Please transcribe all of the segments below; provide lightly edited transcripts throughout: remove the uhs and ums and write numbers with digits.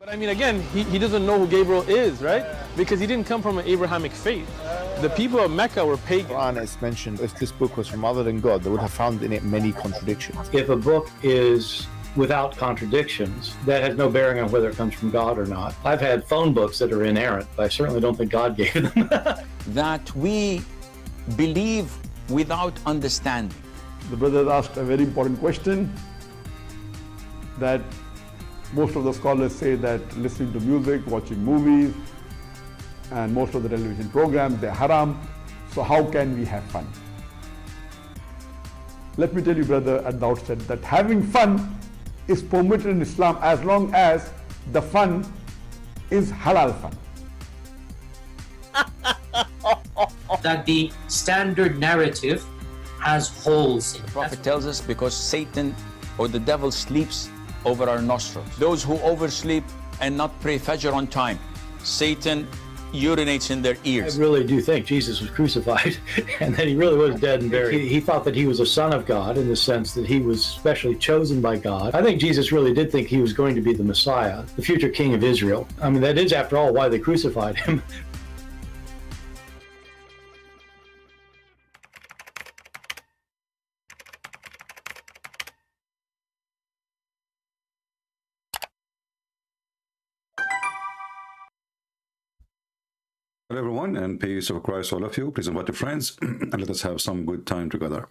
I mean, again, he doesn't know who Gabriel is, right? Because he didn't come from an Abrahamic faith. The people of Mecca were pagan. Quran is mentioned, if this book was from other than God, they would have found in it many contradictions. If a book is without contradictions, that has no bearing on whether it comes from God or not. I've had phone books that are inerrant, but I certainly don't think God gave them. That we believe without understanding. The brother asked a very important question, that most of the scholars say that listening to music, watching movies, and most of the television programs, they're haram. So how can we have fun? Let me tell you, brother, at the outset, that having fun is permitted in Islam as long as the fun is halal fun. That the standard narrative has holes in it. The Prophet tells us because Satan or the devil sleeps over our nostrils. Those who oversleep and not pray Fajr on time, Satan urinates in their ears. I really do think Jesus was crucified and that he really was dead and buried. He thought that he was a son of God in the sense that he was specially chosen by God. I think Jesus really did think he was going to be the Messiah, the future king of Israel. I mean, that is, after all, why they crucified him. Hello everyone, and peace of Christ all of you. Please invite your friends and let us have some good time together.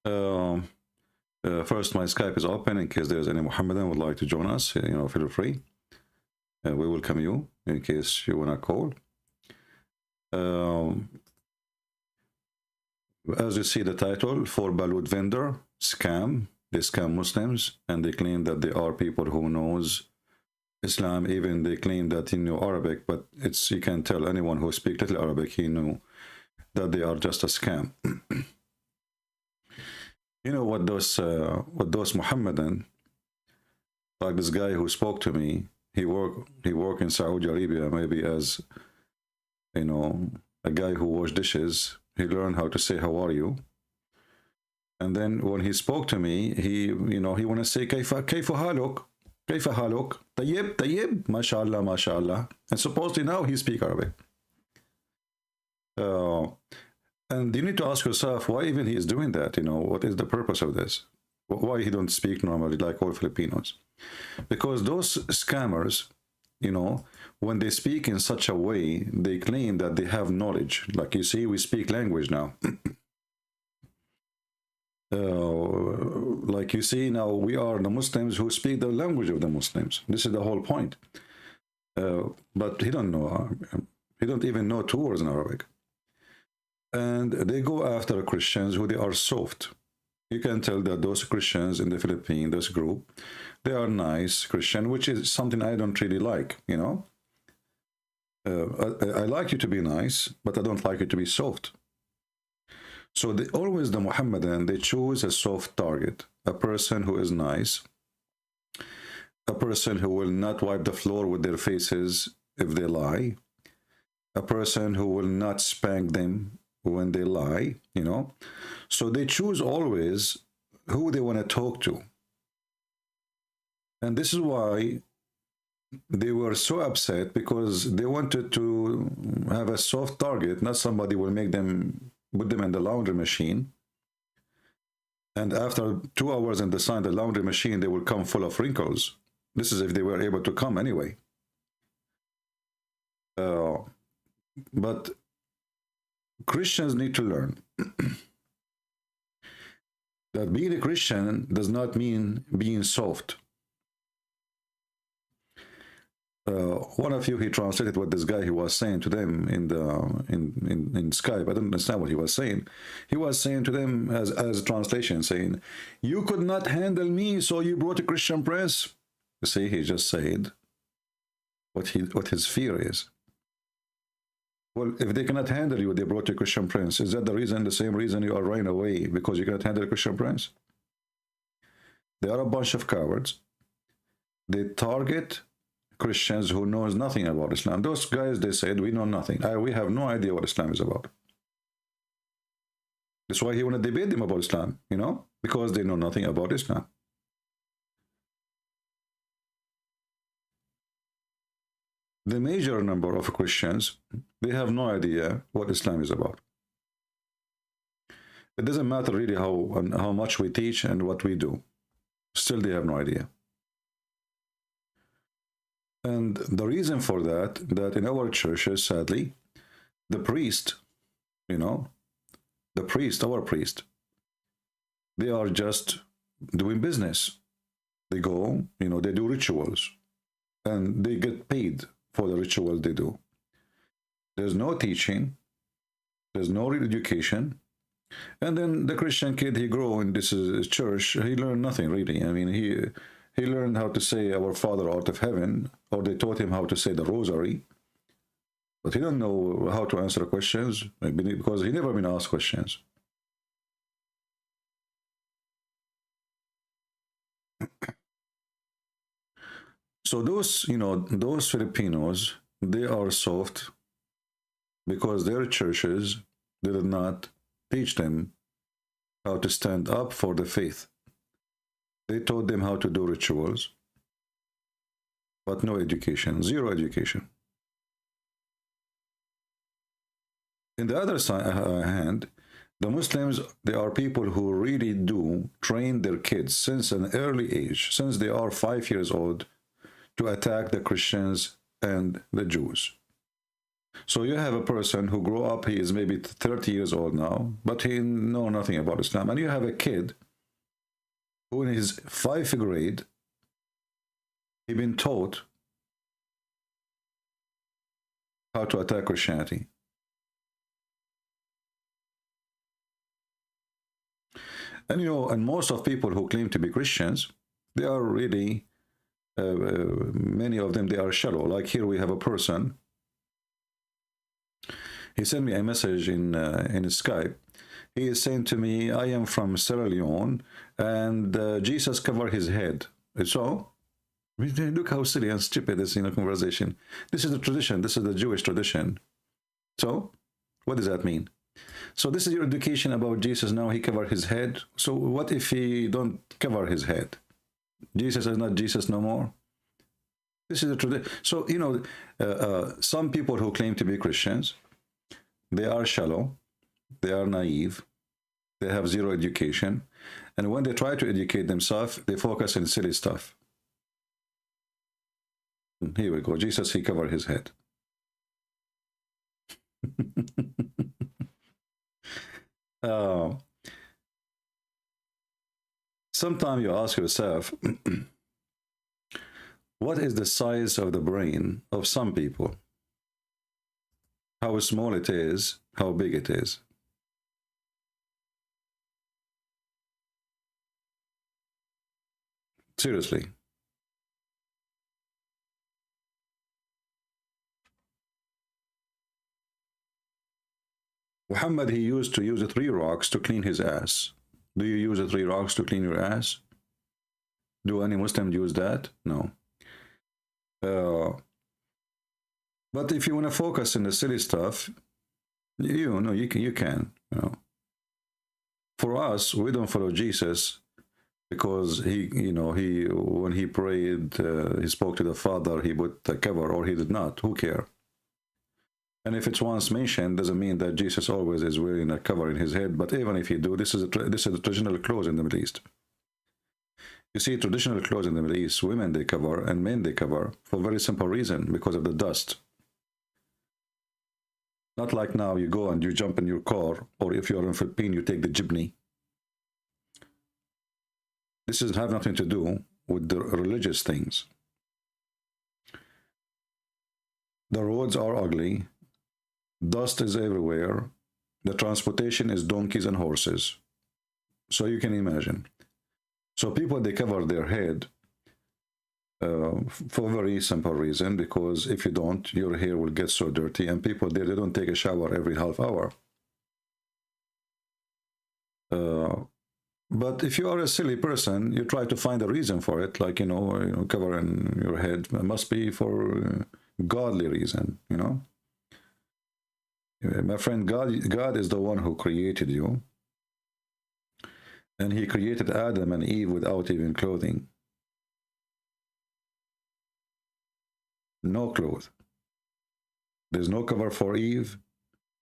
First, my Skype is open in case there's any Muhammadan would like to join us. Feel free. We welcome you in case you want to call. As you see the title, for Balut vendor, scam. They scam Muslims and they claim that they are people who knows Islam. Even they claim that he knew Arabic, but you can tell anyone who speaks little Arabic, he knew that they are just a scam. You know what those Muhammadan, like this guy who spoke to me, he worked in Saudi Arabia, maybe as a guy who washed dishes. He learned how to say how are you, and then when he spoke to me, he want to say kayfa haluk. كيف حالك؟ طيب طيب ما شاء الله ما شاء الله. And supposedly now he speaks Arabic. And you need to ask yourself why even he is doing that. What is the purpose of this? Why he don't speak normally like all Filipinos? Because those scammers, when they speak in such a way, they claim that they have knowledge. Like you see, we speak language now. Like you see now, we are the Muslims who speak the language of the Muslims. This is the whole point. But he don't know. He don't even know 2 words in Arabic. And they go after Christians who they are soft. You can tell that those Christians in the Philippines, this group, they are nice Christian, which is something I don't really like. I like you to be nice, but I don't like you to be soft. So the Muhammadan, they choose a soft target, a person who is nice, a person who will not wipe the floor with their faces if they lie, a person who will not spank them when they lie, So they choose always who they want to talk to. And this is why they were so upset, because they wanted to have a soft target, not somebody will put them in the laundry machine, and after 2 hours in the laundry machine, they will come full of wrinkles. This is if they were able to come anyway. But Christians need to learn that being a Christian does not mean being soft. One of you, he translated what this guy he was saying to them in Skype. I don't understand what he was saying. He was saying to them as a translation, saying, "You could not handle me, so you brought a Christian prince." You see, he just said what his fear is. Well, if they cannot handle you, they brought a Christian prince. Is that the same reason you are running away, because you cannot handle a Christian prince? They are a bunch of cowards. They target Christians who knows nothing about Islam. Those guys, they said, we know nothing. We have no idea what Islam is about. That's why he want to debate them about Islam, because they know nothing about Islam. the major number of Christians, they have no idea what Islam is about. It doesn't matter really how much we teach and what we do. Still, they have no idea. And the reason for that in our churches, sadly, the priest, you know, our priest, they are just doing business. They go, you know, they do rituals, and they get paid for the ritual they do. There's no teaching, there's no real education. And then the Christian kid, he grew in this church, he learned nothing really. I mean, he learned how to say Our Father art of heaven, or they taught him how to say the rosary, but he don't know how to answer questions because he never been asked questions. So those, you know, those Filipinos, they are soft because their churches did not teach them how to stand up for the faith. They taught them how to do rituals, but no education, zero education. In the other hand, the Muslims, they are people who really do train their kids since an early age, since they are 5 years old, to attack the Christians and the Jews. So you have a person who grew up, he is maybe 30 years old now, but he knows nothing about Islam. And you have a kid who in his 5th grade, he been taught how to attack Christianity. And you know, and most of people who claim to be Christians, they are really, many of them, they are shallow. Like here we have a person, he sent me a message in Skype. He is saying to me, I am from Sierra Leone, and Jesus covered his head. So, look how silly and stupid this in a conversation. This is the tradition. This is the Jewish tradition. So, what does that mean? So this is your education about Jesus. Now he covered his head. So what if he don't cover his head? Jesus is not Jesus no more. This is the tradition. So, you know, some people who claim to be Christians, they are shallow, they are naive, they have zero education, and when they try to educate themselves, they focus on silly stuff. Here we go. Jesus, he covered his head. Sometimes you ask yourself, what is the size of the brain of some people? How small it is, how big it is. Seriously. Muhammad, he used to use 3 rocks to clean his ass. Do you use 3 rocks to clean your ass? Do any Muslim use that? No. But if you want to focus on the silly stuff, you know, you can. You know. For us, we don't follow Jesus because he, you know, when he prayed, he spoke to the Father, he put a cover, or he did not. Who cares? And if it's once mentioned, doesn't mean that Jesus always is wearing a cover in his head. But even if he do, this is the traditional clothes in the Middle East. You see, traditional clothes in the Middle East, women they cover and men they cover for a very simple reason, because of the dust. Not like now you go and you jump in your car, or if you're in Philippines, you take the jeepney. This doesn't have nothing to do with the religious things. The roads are ugly. Dust is everywhere. The transportation is donkeys and horses. So you can imagine. So people, they cover their head for a very simple reason, because if you don't, your hair will get so dirty, and people there, they don't take a shower every half hour. But if you are a silly person, you try to find a reason for it, like, you know covering your head. It must be for godly reason, you know. My friend, God is the one who created you. And he created Adam and Eve without even clothing. No clothes. There's no cover for Eve.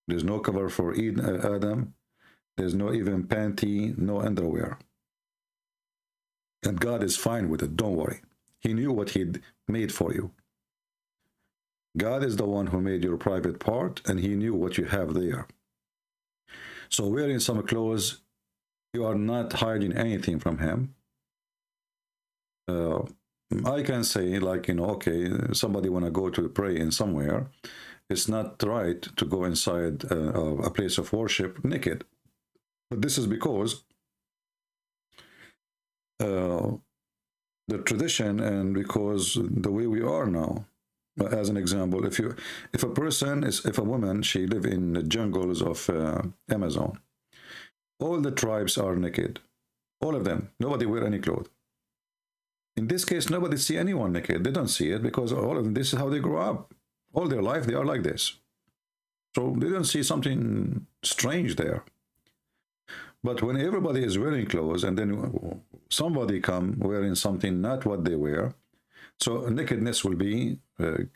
There's no cover for Adam. There's no even panty, no underwear. And God is fine with it, don't worry. He knew what He'd made for you. God is the one who made your private part, and He knew what you have there. So wearing some clothes, you are not hiding anything from Him. I can say, like, you know, okay, somebody want to go to pray in somewhere, it's not right to go inside a place of worship naked. But this is because the tradition, and because the way we are now. As an example, if a woman, she live in the jungles of Amazon, all the tribes are naked, all of them. Nobody wear any clothes. In this case, nobody see anyone naked. They don't see it because all of them, this is how they grow up. All their life, they are like this. So they don't see something strange there. But when everybody is wearing clothes and then somebody come wearing something not what they wear, so nakedness will be,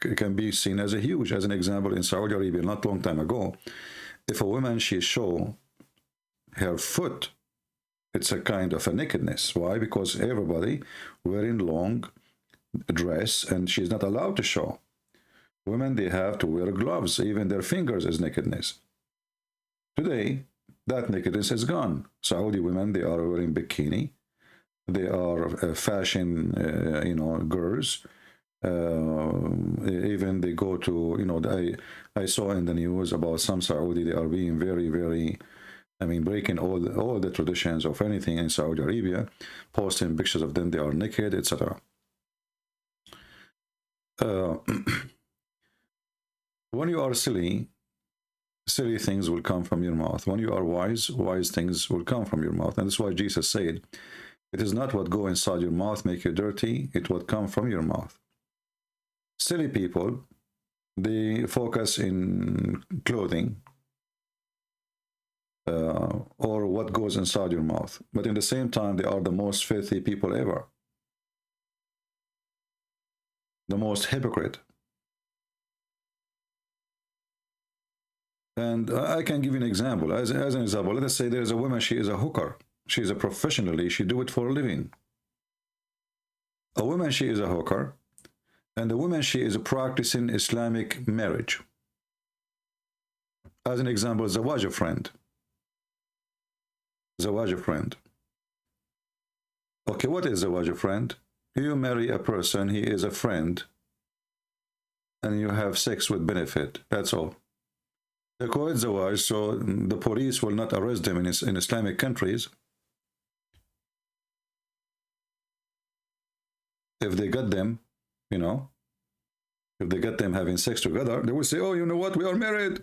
can be seen as a huge. As an example, in Saudi Arabia, not long time ago, if a woman, she show her foot, it's a kind of a nakedness. Why? Because everybody wearing long dress and she's not allowed to show. Women, they have to wear gloves. Even their fingers is nakedness. Today, that nakedness is gone. Saudi women, they are wearing bikini. They are fashion, girls. Even they go to, I saw in the news about some Saudi, they are being very, very, breaking all the traditions of anything in Saudi Arabia, posting pictures of them, they are naked, etc. When you are silly, silly things will come from your mouth. When you are wise, wise things will come from your mouth. And that's why Jesus said, it is not what go inside your mouth make you dirty, it what come from your mouth. Silly people, they focus in clothing or what goes inside your mouth. But in the same time, they are the most filthy people ever. The most hypocrite. And I can give you an example. As an example, let us say there is a woman, she is a hooker. She is a professionally, she do it for a living. A woman, she is a hooker. And the woman, she is practicing Islamic marriage. As an example, zawaj a friend. Zawaj a friend. Okay, what is zawaj a friend? You marry a person, he is a friend, and you have sex with benefit. That's all. They call it zawaj, so the police will not arrest them in Islamic countries. If they got them, if they get them having sex together, they will say, oh, you know what, we are married.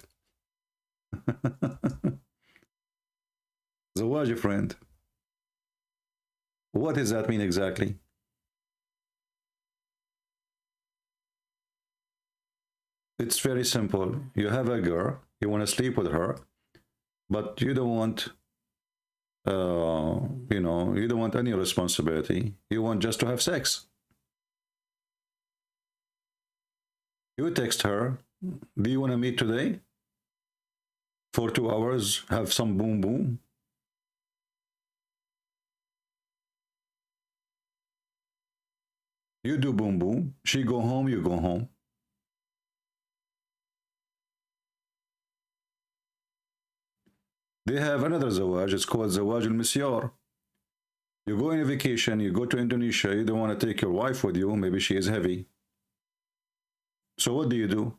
Zawaj a friend. What does that mean exactly? It's very simple. You have a girl, you want to sleep with her, but you don't want, you don't want any responsibility. You want just to have sex. You text her, do you want to meet today? For 2 hours, have some boom boom. You do boom boom. She go home, you go home. They have another zawaj, it's called zawaj al-misyar. You go on a vacation, you go to Indonesia, you don't want to take your wife with you, maybe she is heavy. So what do?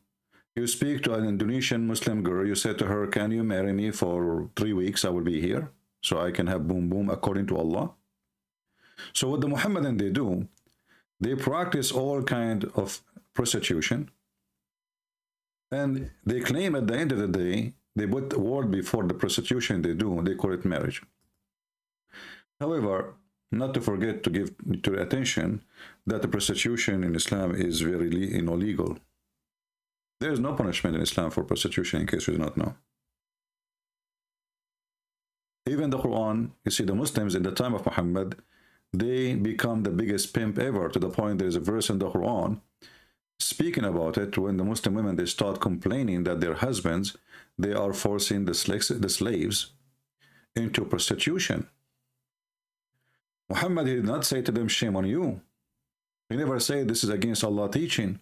You speak to an Indonesian Muslim girl, you say to her, can you marry me for 3 weeks, I will be here, so I can have boom boom according to Allah. So what the Muhammadan they do, they practice all kind of prostitution, and they claim at the end of the day, they put the word before the prostitution they do, they call it marriage. However, not to forget to give to attention that the prostitution in Islam is very illegal. There is no punishment in Islam for prostitution, in case you do not know. Even the Quran, you see the Muslims in the time of Muhammad, they become the biggest pimp ever, to the point there is a verse in the Quran speaking about it when the Muslim women, they start complaining that their husbands, they are forcing the slaves into prostitution. Muhammad did not say to them, shame on you. He never said this is against Allah teaching.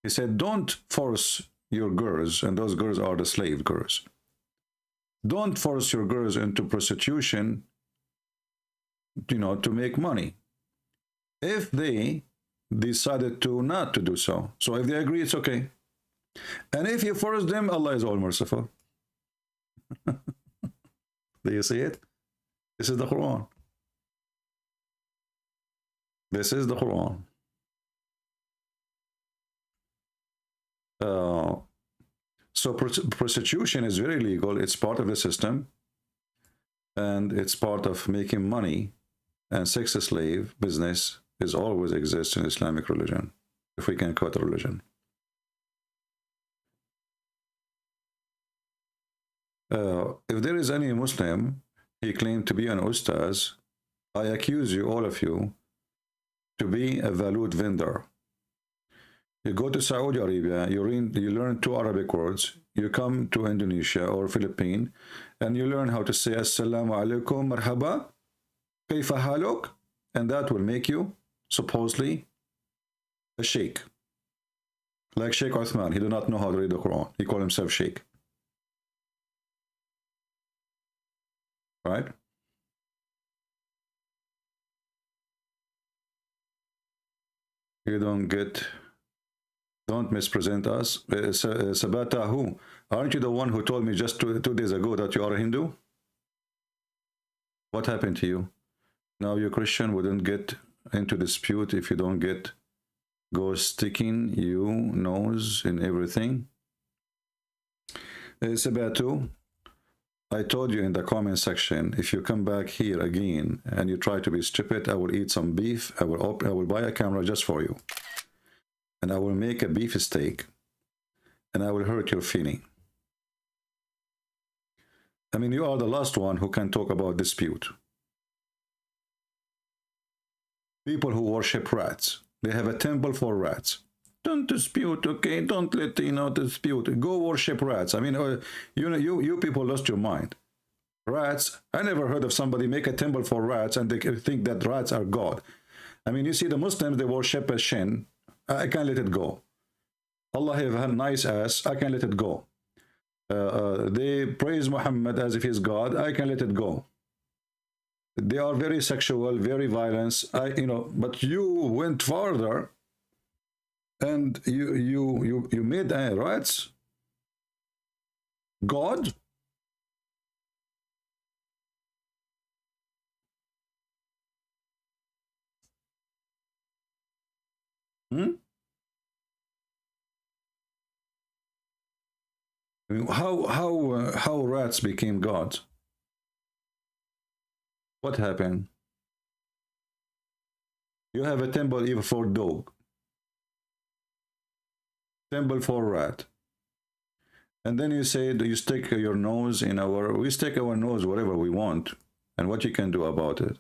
He said, don't force your girls, and those girls are the slave girls. Don't force your girls into prostitution, you know, to make money. If they decided to not to do so, so if they agree, it's okay. And if you force them, Allah is all merciful. Do you see it? This is the Quran. This is the Quran. So prostitution is very legal. It's part of the system, and it's part of making money. And sex slave business is always exists in Islamic religion, if we can call it a religion. If there is any Muslim, he claimed to be an Ustadz, I accuse you, all of you, to be a Balut vendor. You go to Saudi Arabia, you learn 2 Arabic words, you come to Indonesia or Philippines, and you learn how to say Assalamu alaikum, marhaba, kayfa haluk, and that will make you, supposedly, a sheikh. Like Sheikh Uthman, he did not know how to read the Quran. He called himself sheikh. Right? You don't mispresent us. Sabata, who? Aren't you the one who told me just two days ago that you are a Hindu? What happened to you? Now you're Christian, wouldn't get into dispute if you don't go sticking you nose in everything. Sabatu, I told you in the comment section, if you come back here again and you try to be stupid, I will eat some beef. I will buy a camera just for you. And I will make a beef steak. And I will hurt your feeling. I mean, you are the last one who can talk about dispute. People who worship rats. They have a temple for rats. Don't dispute, okay? Don't let dispute. Go worship rats. I mean, you people lost your mind. Rats. I never heard of somebody make a temple for rats and they think that rats are God. I mean, you see the Muslims, they worship a shin. I can't let it go. Allah have a nice ass. I can't let it go. They praise Muhammad as if he's God. I can let it go. They are very sexual, very violent. But you went farther. And you made rats God? I mean, how rats became gods? What happened? You have a temple even for dog. Temple for rat. And then you say, do you stick your nose in we stick our nose wherever we want, and what you can do about it?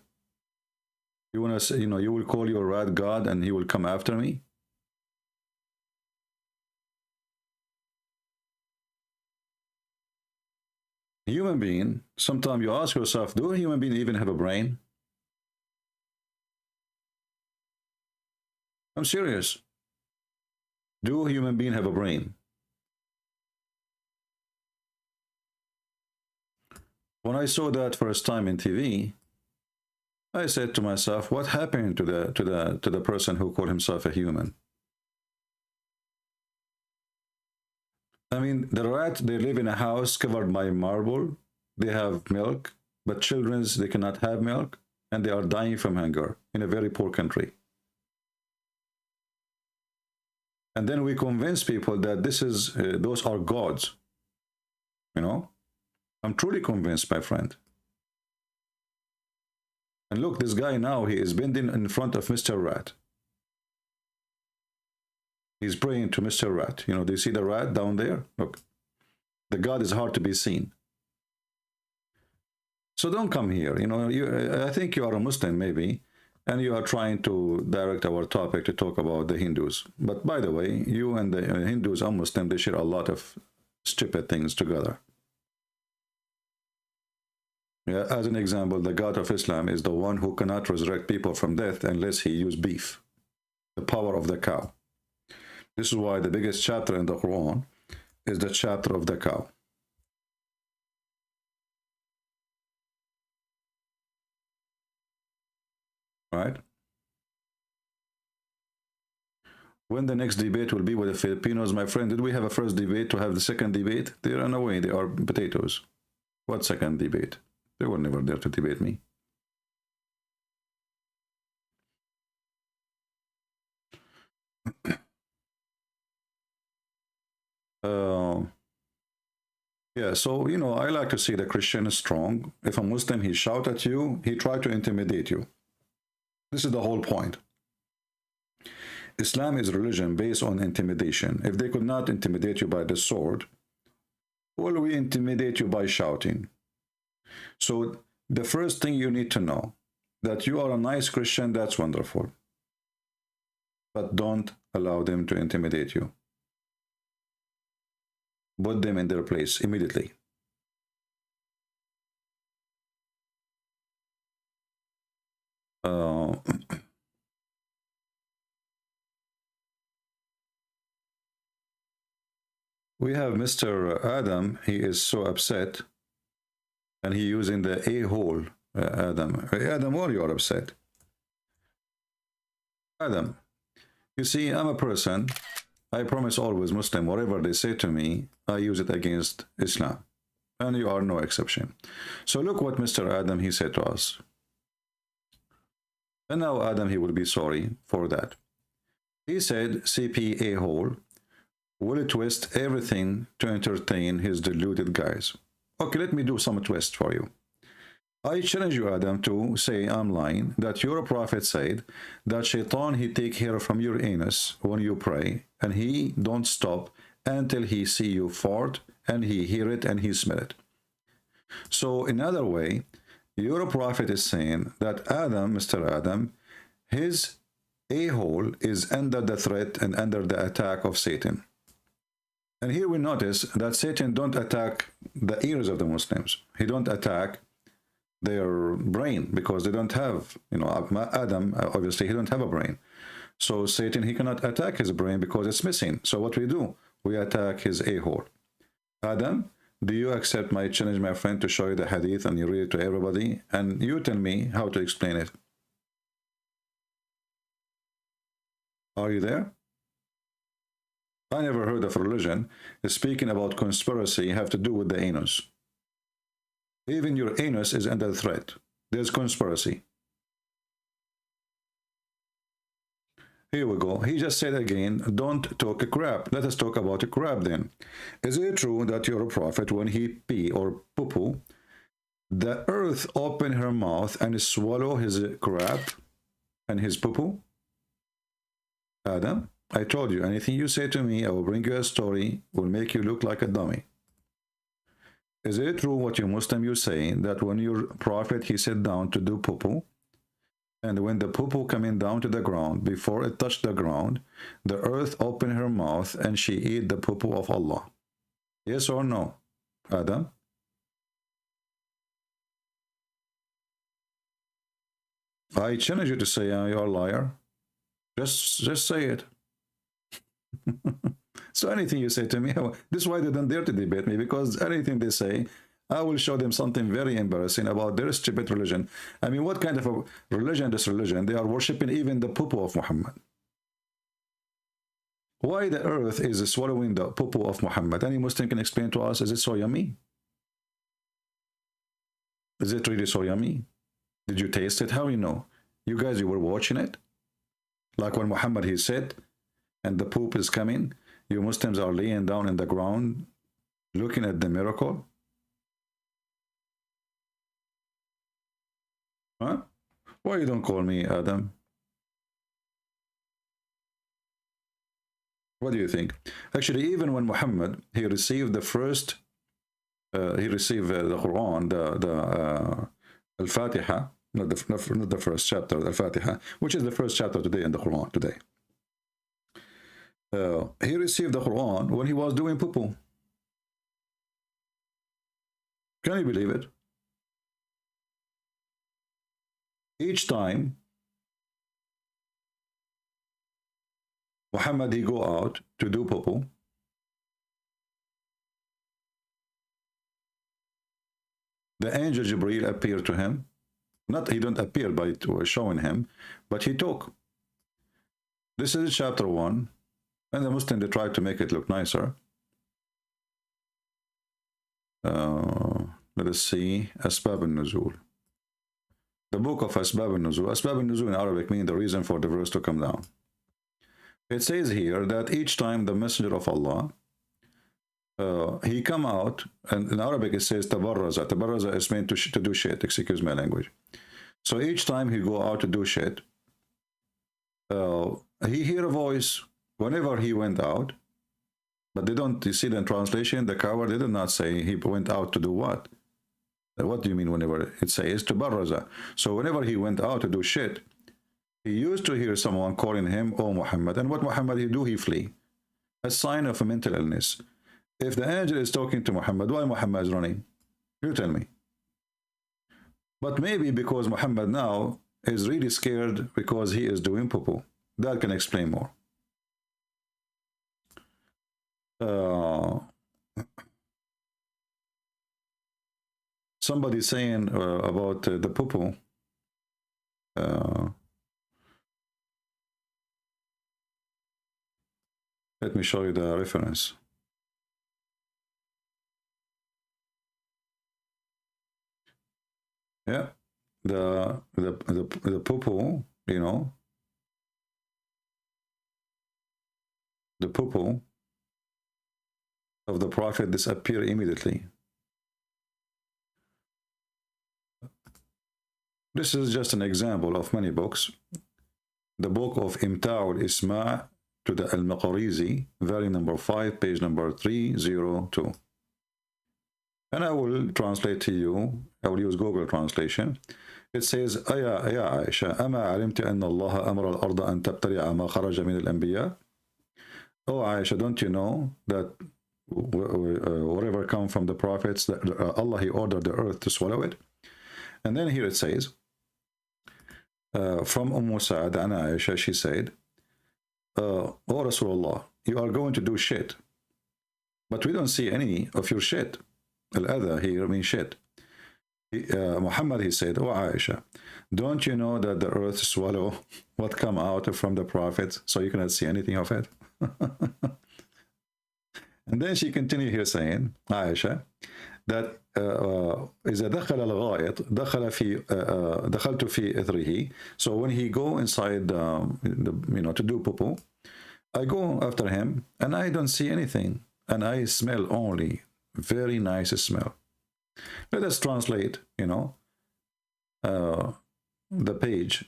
You want to say, you will call your rat God and he will come after me? Human being, sometimes you ask yourself, do a human being even have a brain? I'm serious. Do a human being have a brain? When I saw that first time in TV, I said to myself, what happened to the person who called himself a human? I mean, the rat, they live in a house covered by marble. They have milk, but children, they cannot have milk, and they are dying from hunger in a very poor country. And then we convince people that those are gods. I'm truly convinced, my friend. And look, this guy now, he is bending in front of Mr. Rat. He's praying to Mr. Rat. Do you see the rat down there? Look, the God is hard to be seen. So don't come here. I think you are a Muslim, maybe, and you are trying to direct our topic to talk about the Hindus. But by the way, you and the Hindus and Muslims, they share a lot of stupid things together. Yeah, as an example, the God of Islam is the one who cannot resurrect people from death unless he use beef, the power of the cow. This is why the biggest chapter in the Quran is the chapter of the cow. Right? When the next debate will be with the Filipinos, my friend, did we have a first debate to have the second debate? They run away. They are potatoes. What second debate? They were never there to debate me. Yeah, so, you know, I like to see the Christian strong. If a Muslim, he shout at you, he try to intimidate you. This is the whole point. Islam is a religion based on intimidation. If they could not intimidate you by the sword, will we intimidate you by shouting? So the first thing you need to know, that you are a nice Christian, that's wonderful. But don't allow them to intimidate you. Put them in their place immediately. We have Mr. Adam. He is so upset, and he using the a-hole. Adam, why you are upset? Adam, you see, I'm a person. I promise always Muslim, whatever they say to me, I use it against Islam. And you are no exception. So look what Mr. Adam, he said to us. And now Adam, he will be sorry for that. He said, CP a-hole will twist everything to entertain his deluded guys. Okay, let me do some twist for you. I challenge you, Adam, to say I'm lying, that your prophet said that Shaitan, he take hair from your anus when you pray, and he don't stop until he see you fart, and he hear it, and he smell it. So, in other way, your prophet is saying that Adam, Mr. Adam, his a-hole is under the threat and under the attack of Satan. And here we notice that Satan don't attack the ears of the Muslims. He don't attack their brain, because they don't have, you know, Adam, obviously he don't have a brain. So Satan, he cannot attack his brain because it's missing. So what we do? We attack his a-hole. Adam, do you accept my challenge, my friend, to show you the hadith and you read it to everybody? And you tell me how to explain it. Are you there? I never heard of a religion speaking about conspiracy have to do with the anus. Even your anus is under threat. There's conspiracy. Here we go. He just said again, don't talk a crap. Let us talk about a crap then. Is it true that your prophet, when he pee or poo-poo, the earth open her mouth and swallow his crap and his poo-poo? Adam, I told you, anything you say to me, I will bring you a story, will make you look like a dummy. Is it true what you Muslim you say, that when your prophet, he sat down to do poo-poo, and when the poo-poo coming down to the ground, before it touched the ground, the earth opened her mouth and she ate the poo-poo of Allah? Yes or no, Adam? I challenge you to say you're a liar. Just say it. So anything you say to me, this is why they don't dare to debate me, because anything they say, I will show them something very embarrassing about their stupid religion. I mean, what kind of a religion, this religion? They are worshipping even the poo-poo of Muhammad. Why the earth is swallowing the poo-poo of Muhammad? Any Muslim can explain to us, is it so yummy? Is it really so yummy? Did you taste it? How you know? You guys, you were watching it? Like when Muhammad, he said, and the poop is coming, you Muslims are laying down in the ground, looking at the miracle? Huh? Why you don't call me Adam? What do you think? Actually, even when Muhammad, he received the first, he received the Quran, the Al-Fatiha, not the first chapter, Al-Fatiha, which is the first chapter today in the Quran today. He received the Quran when he was doing poo-poo. Can you believe it? Each time Muhammad he go out to do poo-poo, the angel Jibreel appeared to him. Not he don't appear by showing him, but he talk. This is chapter 1, and the Muslim they tried to make it look nicer. Let us see Asbab al-Nuzul. The book of Asbab al-Nuzul. Asbab al-Nuzul in Arabic means the reason for the verse to come down. It says here that each time the Messenger of Allah he come out, and in Arabic it says tabarraza. Tabarraza is meant to do shit, excuse my language. So each time he go out to do shit, he hear a voice whenever he went out, but they don't, you see the translation, the cover, they did not say he went out to do what. What do you mean whenever? It says tabarraza. So whenever he went out to do shit, he used to hear someone calling him, oh Muhammad. And what Muhammad he do? He flee. A sign of a mental illness. If the angel is talking to Muhammad, why Muhammad is running? You tell me. But maybe because Muhammad now is really scared because he is doing poo-poo. That can explain more. Somebody saying about the poo-poo. Let me show you the reference. Yeah, the poo-poo, you know, the poo-poo of the Prophet disappear immediately. This is just an example of many books. The book of Imta'ul Isma' to the Al-Maqarizi, volume number 5, page number 302. And I will translate to you. I will use Google translation. It says, يا عائشة أما علمت أن الله أمر الأرض أن تبتلع ما خرج من الأنبياء? Oh Aisha, don't you know that whatever come from the prophets, that Allah he ordered the earth to swallow it? And then here it says, from Sa'ad and Aisha, she said, oh Rasulullah, you are going to do shit, but we don't see any of your shit. Al-adha here means shit. Muhammad he said, oh Aisha, don't you know that the earth swallow what come out from the prophets, so you cannot see anything of it? And then she continued here saying, Aisha, that إذا دخل الغائط دخلت في إثره. So when he go inside to do poo-poo, I go after him and I don't see anything, and I smell only very nice smell. Let us translate, the page.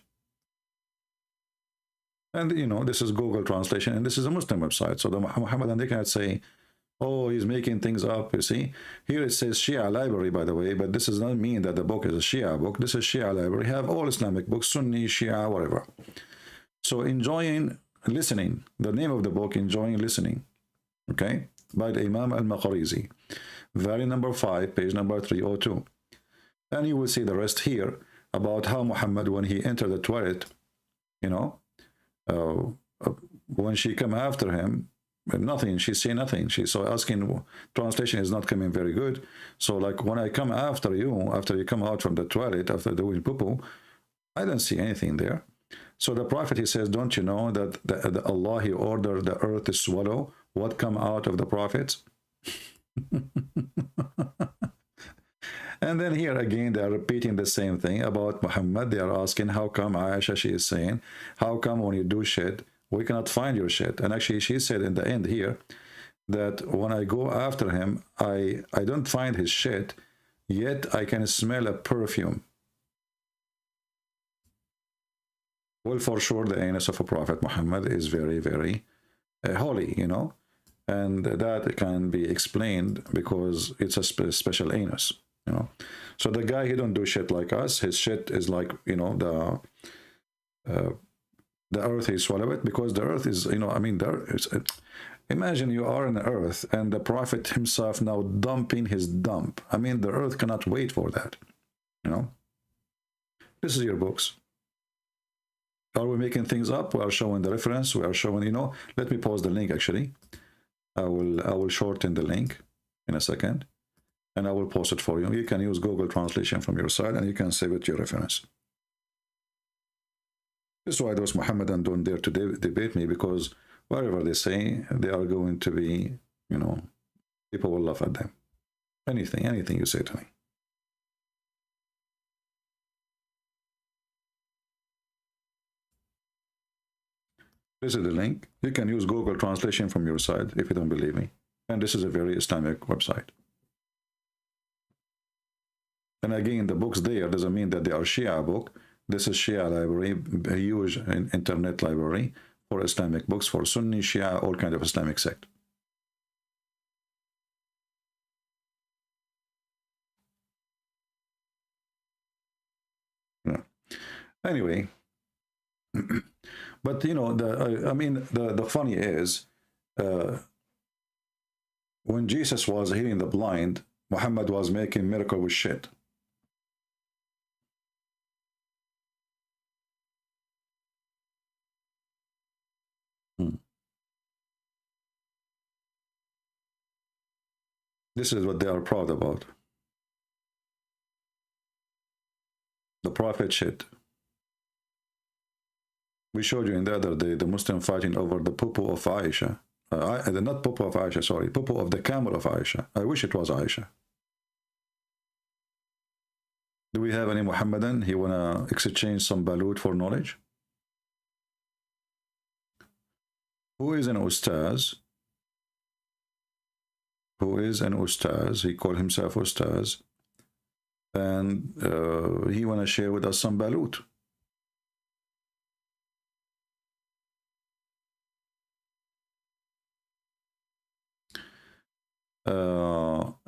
And, this is Google translation, and this is a Muslim website. So the Muhammadan, they cannot say, oh, he's making things up, you see. Here it says Shia library, by the way, but this does not mean that the book is a Shia book. This is Shia library. Have all Islamic books, Sunni, Shia, whatever. So enjoying listening. The name of the book, Enjoying Listening. Okay? By the Imam Al-Maqarizi. Volume number 5, page number 302. And you will see the rest here about how Muhammad, when he entered the toilet, when she come after him, nothing, she say nothing. She so asking, translation is not coming very good. So like, when I come after you, after you come out from the toilet, after doing poo-poo, I don't see anything there. So the Prophet, he says, don't you know that Allah, he ordered the earth to swallow what come out of the prophets? And then here again, they are repeating the same thing about Muhammad. They are asking, how come Aisha, she is saying, how come when you do shit, we cannot find your shit? And actually, she said in the end here that when I go after him, I don't find his shit, yet I can smell a perfume. Well, for sure, the anus of a Prophet Muhammad is very, very holy, and that can be explained because it's a special anus. you know. So the guy, he don't do shit like us. His shit is like, you know, the earth, he swallow it, because the earth is, you know, I mean, there is, imagine you are on the earth and the prophet himself now dumping his dump. I mean, the earth cannot wait for that, you know. This is your books. Are we making things up? We are showing the reference. We are showing, you know, let me pause the link actually. I will shorten the link in a second, and I will post it for you. You can use Google translation from your side, and you can save it to your reference. This is why those Mohammedan don't dare to debate me, because whatever they say, they are going to be, you know, people will laugh at them. Anything you say to me. This is the link. You can use Google translation from your side if you don't believe me. And this is a very Islamic website. And again, the books there doesn't mean that they are Shia book. This is Shia library, a huge internet library for Islamic books, for Sunni, Shia, all kind of Islamic sect. Yeah. Anyway, but you know, I mean, the funny is, when Jesus was healing the blind, Muhammad was making miracle with shit. This is what they are proud about. The prophet shit. We showed you in the other day the Muslim fighting over the poo-poo of Aisha. Not poo-poo of Aisha, sorry. Poo-poo of the camel of Aisha. I wish it was Aisha. Do we have any Muhammadan? He wanna exchange some balut for knowledge? Who is an Ustadz? Who is an Ustadz? He called himself Ustadz. And he wanna share with us some balut.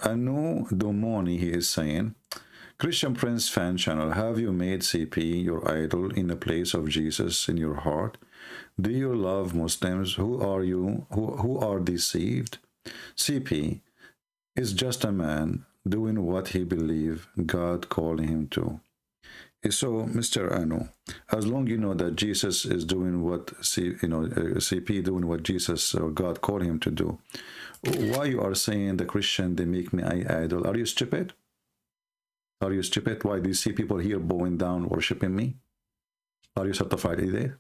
Anu Domoni, he is saying, Christian Prince fan channel, have you made CP your idol in the place of Jesus in your heart? Do you love Muslims? Who are you? Who are deceived? CP is just a man doing what he believes God called him to. So, Mr. Anu, as long you know that Jesus is doing what CP doing what Jesus or God called him to do, why you are saying the Christian, they make me idol? Are you stupid? Are you stupid? Why do you see people here bowing down, worshiping me? Are you certified idiot?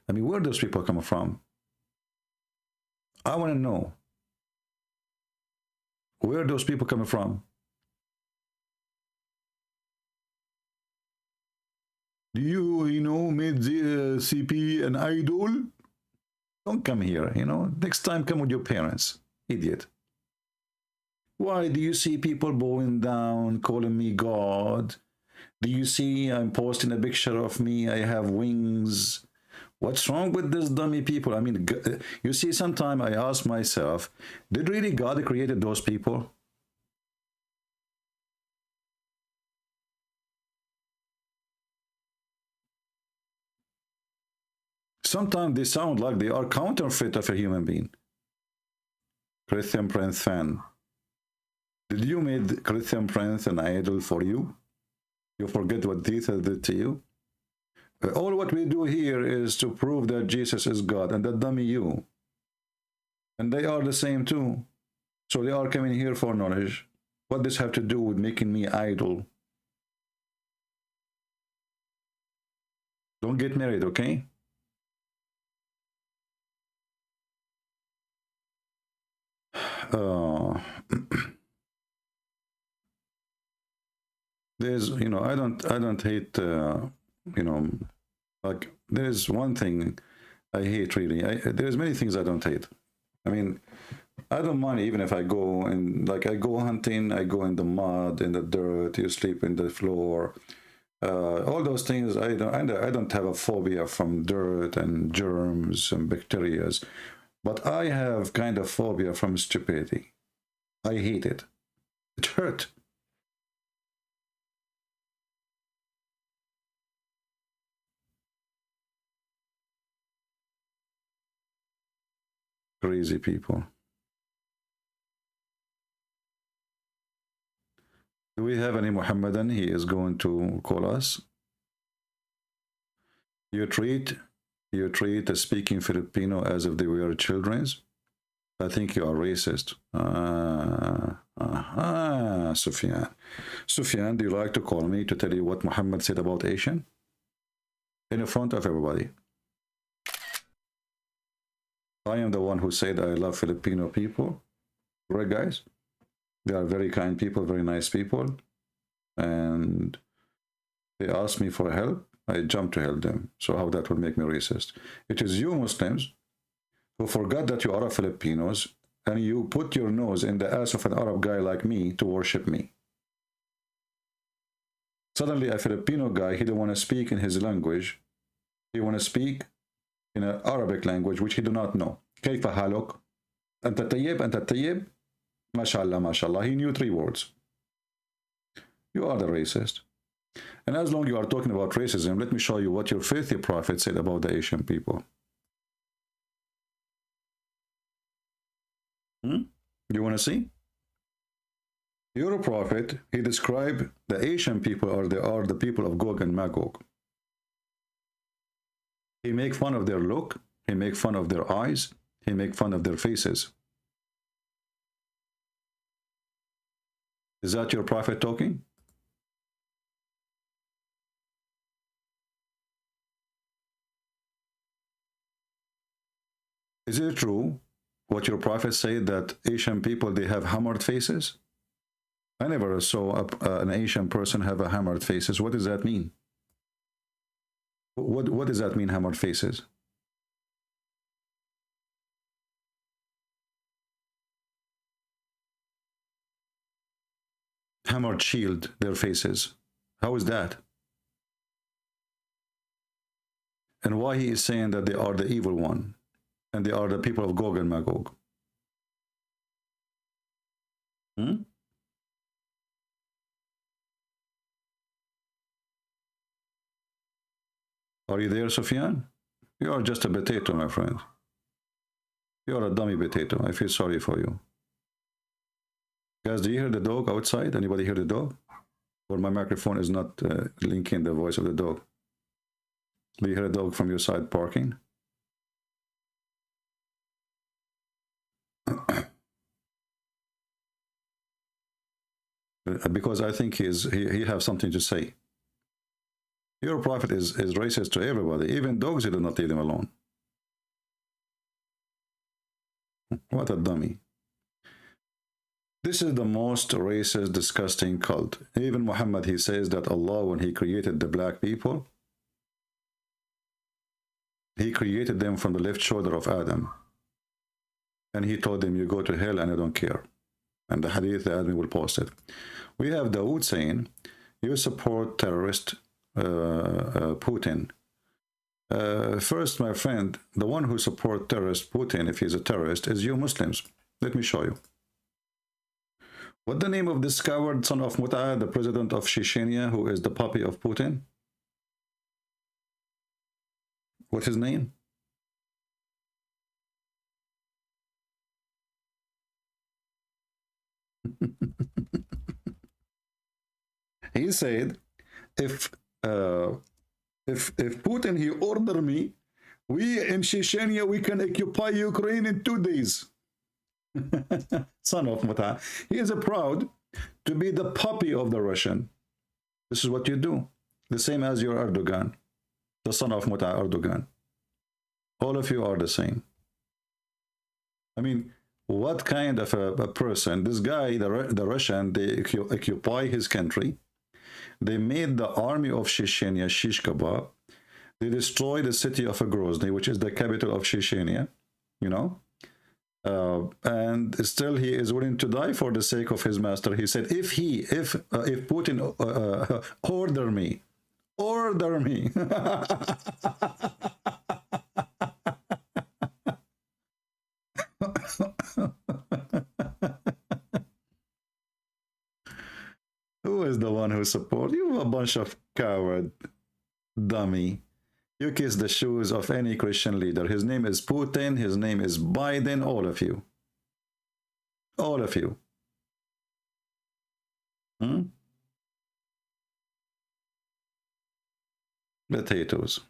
I mean, where those people come from? I want to know where those people coming from. Do you know, made the CP an idol? Don't come here, you know. Next time, come with your parents, idiot. Why do you see people bowing down, calling me God? Do you see I'm posting a picture of me, I have wings? What's wrong with this dummy people? I mean, you see, sometimes I ask myself, did really God created those people? Sometimes they sound like they are counterfeit of a human being. Christian Prince fan. Did you make Christian Prince an idol for you? You forget what Jesus did to you? All what we do here is to prove that Jesus is God, and that dummy you. And they are the same too. So they are coming here for knowledge. What does this have to do with making me idol? Don't get married, okay? There's, you know, I don't hate, you know, like there's one thing I hate really. There's many things I don't hate. I mean, I don't mind even if I go and like I go hunting, I go in the mud, in the dirt, you sleep in the floor. All those things, I don't have a phobia from dirt and germs and bacteria, but I have kind of phobia from stupidity. I hate it. It hurt. Crazy people. Do we have any Muhammadan? He is going to call us. You treat a speaking Filipino as if they were children. I think you are racist. Sufyan. Sufyan, do you like to call me to tell you what Muhammad said about Asian? In front of everybody. I am the one who said I love Filipino people. Right, guys? They are very kind people, very nice people. And they asked me for help. I jumped to help them. So how that would make me racist? It is you Muslims who forgot that you are Filipinos and you put your nose in the ass of an Arab guy like me to worship me. Suddenly a Filipino guy, he don't want to speak in his language. He want to speak in an Arabic language which he do not know. كيف حالك? أنت طيب؟ أنت طيب؟ ما شاء الله ما شاء الله. He knew 3 words. You are the racist. And as long as you are talking about racism, let me show you what your filthy prophet said about the Asian people. You want to see? Your prophet, he described the Asian people are the people of Gog and Magog. He make fun of their look, he make fun of their eyes, he make fun of their faces. Is that your prophet talking? Is it true what your prophet said that Asian people, they have hammered faces? I never saw an Asian person have a hammered faces. What does that mean? What does that mean, hammered faces? Hammered shield their faces. How is that? And why he is saying that they are the evil one and they are the people of Gog and Magog? Are you there, Sufyan? You are just a potato, my friend. You are a dummy potato. I feel sorry for you. Guys, do you hear the dog outside? Anybody hear the dog? Or my microphone is not linking the voice of the dog? Do you hear a dog from your side barking? Because I think he has something to say. Your prophet is racist to everybody. Even dogs, he did not leave them alone. What a dummy. This is the most racist, disgusting cult. Even Muhammad, he says that Allah, when he created the black people, he created them from the left shoulder of Adam. And he told them, you go to hell and I don't care. And the hadith, the admin will post it. We have Dawood saying, you support terrorist Putin. First, my friend, the one who supports terrorist Putin, if he's a terrorist, is you Muslims. Let me show you. What's the name of this coward son of Mut'a, the president of Chechnya, who is the puppy of Putin? What's his name? He said, if Putin, he order me, we in Chechnya, we can occupy Ukraine in 2 days. Son of Mut'a. He is proud to be the puppy of the Russian. This is what you do. The same as your Erdogan, the son of Mut'a Erdogan. All of you are the same. I mean, what kind of a person? This guy, the Russian, they occupy his country. They made the army of Chechnya, Shish Kebab. They destroyed the city of Grozny, which is the capital of Chechnya, you know. And still he is willing to die for the sake of his master. He said, if Putin order me. Who is the one who supports you? A bunch of coward dummy. You kiss the shoes of any Christian leader. His name is Putin, his name is Biden, all of you. All of you. Potatoes.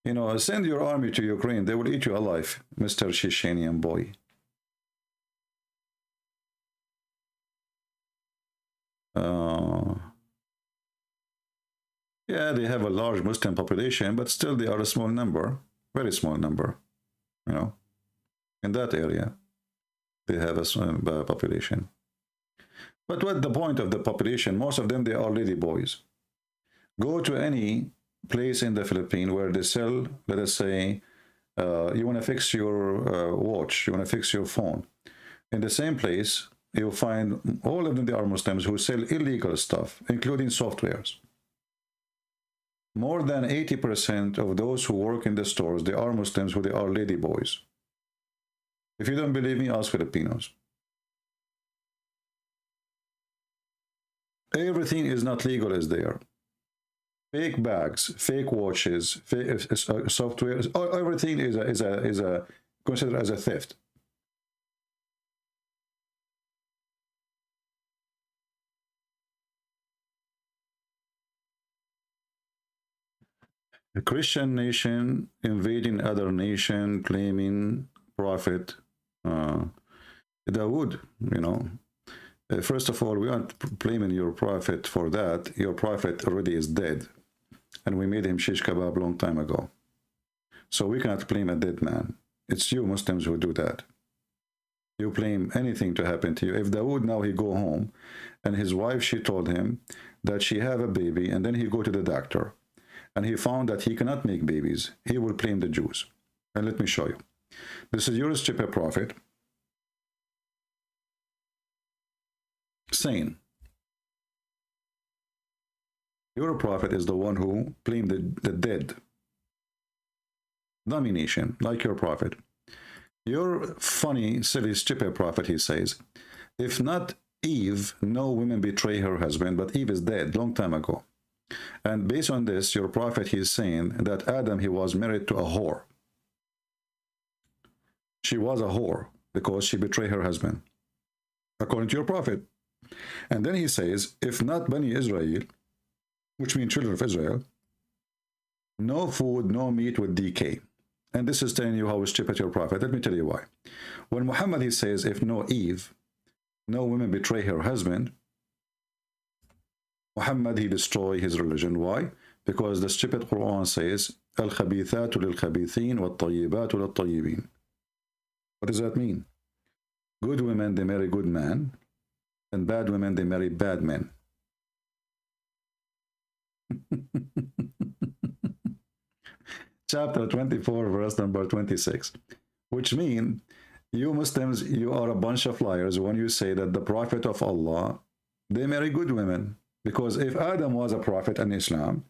You know, send your army to Ukraine. They will eat you alive, Mr. Chechenian boy. Yeah, they have a large Muslim population, but still they are a small number, very small number, you know. In that area, they have a small population. But what the point of the population? Most of them, they are lady boys. Go to any place in the Philippines where they sell, let us say, you want to fix your watch, you want to fix your phone. In the same place, you'll find all of them, they are Muslims who sell illegal stuff, including softwares. More than 80% of those who work in the stores, they are Muslims who they are lady boys. If you don't believe me, ask Filipinos. Everything is not legal as there. Fake bags, fake watches, fake software, everything is considered as a theft. A Christian nation invading other nation, claiming prophet. Dawood, you know. First of all, we aren't blaming your prophet for that. Your prophet already is dead. And we made him shish kebab a long time ago. So we cannot blame a dead man. It's you Muslims who do that. You blame anything to happen to you. If Dawood now he go home and his wife, she told him that she have a baby, and then he go to the doctor and he found that he cannot make babies, he will blame the Jews. And let me show you. This is your stupid prophet saying, your prophet is the one who blamed the dead domination, like your prophet. Your funny, silly, stupid prophet, he says, if not Eve, no woman betray her husband, but Eve is dead long time ago. And based on this, your prophet, he is saying that Adam, he was married to a whore. She was a whore because she betrayed her husband, according to your prophet. And then he says, if not Bani Israel, which means children of Israel, no food, no meat with decay. And this is telling you how stupid your prophet. Let me tell you why. When Muhammad, he says, if no Eve, no women betray her husband, Muhammad, he destroy his religion. Why? Because the stupid Quran says, Al-khabithatu lil-khabithin wa-tayyibatu lil-tayyibin. What does that mean? Good women, they marry good men, and bad women, they marry bad men. Chapter 24, verse number 26, which means you Muslims, you are a bunch of liars when you say that the prophet of Allah, they marry good women. Because if Adam was a prophet in Islam,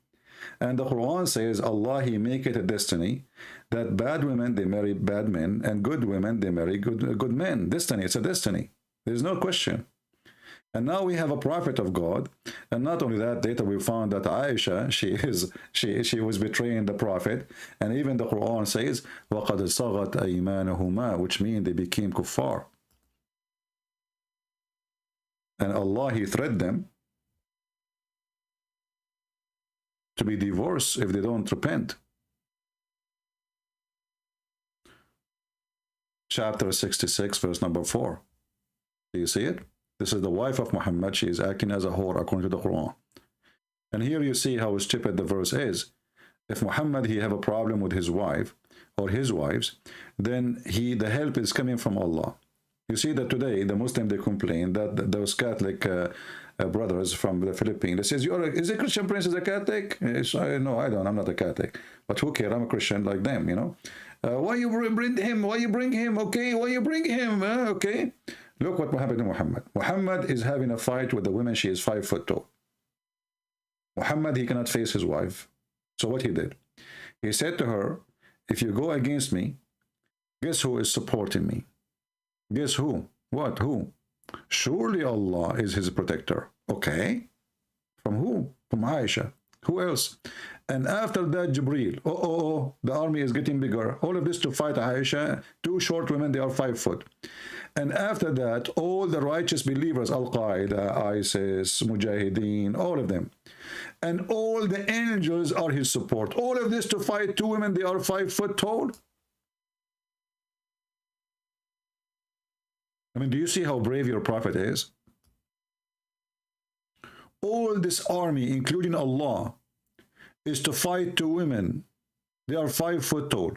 and the Quran says Allah, he make it a destiny that bad women, they marry bad men, and good women, they marry good men. Destiny, it's a destiny. There's no question. And now we have a prophet of God, and not only that, later we found that Aisha, she was betraying the prophet, and even the Quran says وَقَدْ صَغَتْ أَيْمَانُهُمَا, which means they became kuffar. And Allah, he threatened them to be divorced if they don't repent. Chapter 66, verse number 4. Do you see it? This is the wife of Muhammad. She is acting as a whore according to the Quran. And here you see how stupid the verse is. If Muhammad, he have a problem with his wife or his wives, then the help is coming from Allah. You see that today the Muslim, they complain that those Catholic brothers from the Philippines, they says, is a Christian prince is a Catholic? No, I don't. I'm not a Catholic. But who cares? I'm a Christian like them, you know. Why you bring him? Why you bring him? Okay, why you bring him? Okay. Look what happened to Muhammad. Muhammad is having a fight with the woman. She is 5 foot tall. Muhammad, he cannot face his wife. So what he did? He said to her, if you go against me, guess who is supporting me? Guess who? What? Who? Surely Allah is his protector. Okay. From who? From Aisha. Who else? And after that, Jibreel. The army is getting bigger. All of this to fight Aisha. Two short women, they are 5 foot. And after that, all the righteous believers, Al-Qaeda, ISIS, Mujahideen, all of them. And all the angels are his support. All of this to fight 2 women, they are 5 foot tall. I mean, do you see how brave your prophet is? All this army, including Allah, is to fight 2 women. They are 5 foot tall.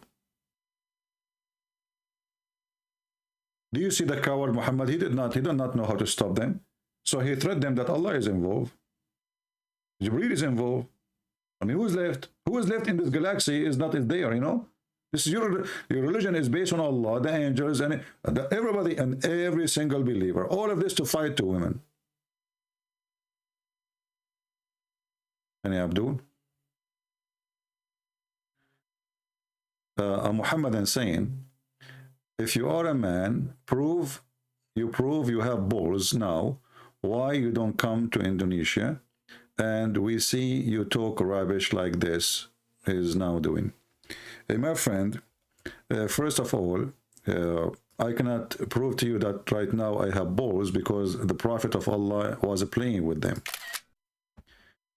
Do you see the coward Muhammad? He did not know how to stop them. So he threatened them that Allah is involved. Jibreel is involved. I mean, who's left? Who is left in this galaxy is there, you know? This is your religion is based on Allah, the angels, and everybody and every single believer. All of this to fight 2 women. Any Abdul? A Muhammadan saying, if you are a man, prove you have balls now. Why you don't come to Indonesia? And we see you talk rubbish like this is now doing. Hey, my friend, first of all, I cannot prove to you that right now I have balls because the Prophet of Allah was playing with them.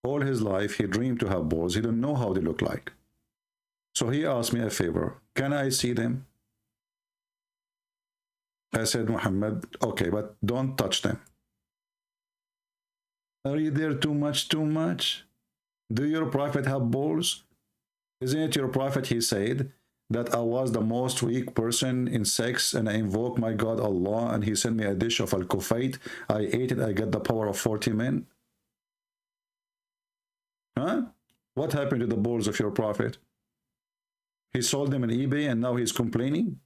All his life, he dreamed to have balls. He didn't know how they look like. So he asked me a favor. Can I see them? I said, Muhammad, okay, but don't touch them. Are you there too much? Do your prophet have balls? Isn't it your prophet, he said, that I was the most weak person in sex and I invoked my God Allah and he sent me a dish of al-kufayt. I ate it, I got the power of 40 men. Huh? What happened to the balls of your prophet? He sold them on eBay and now he's complaining?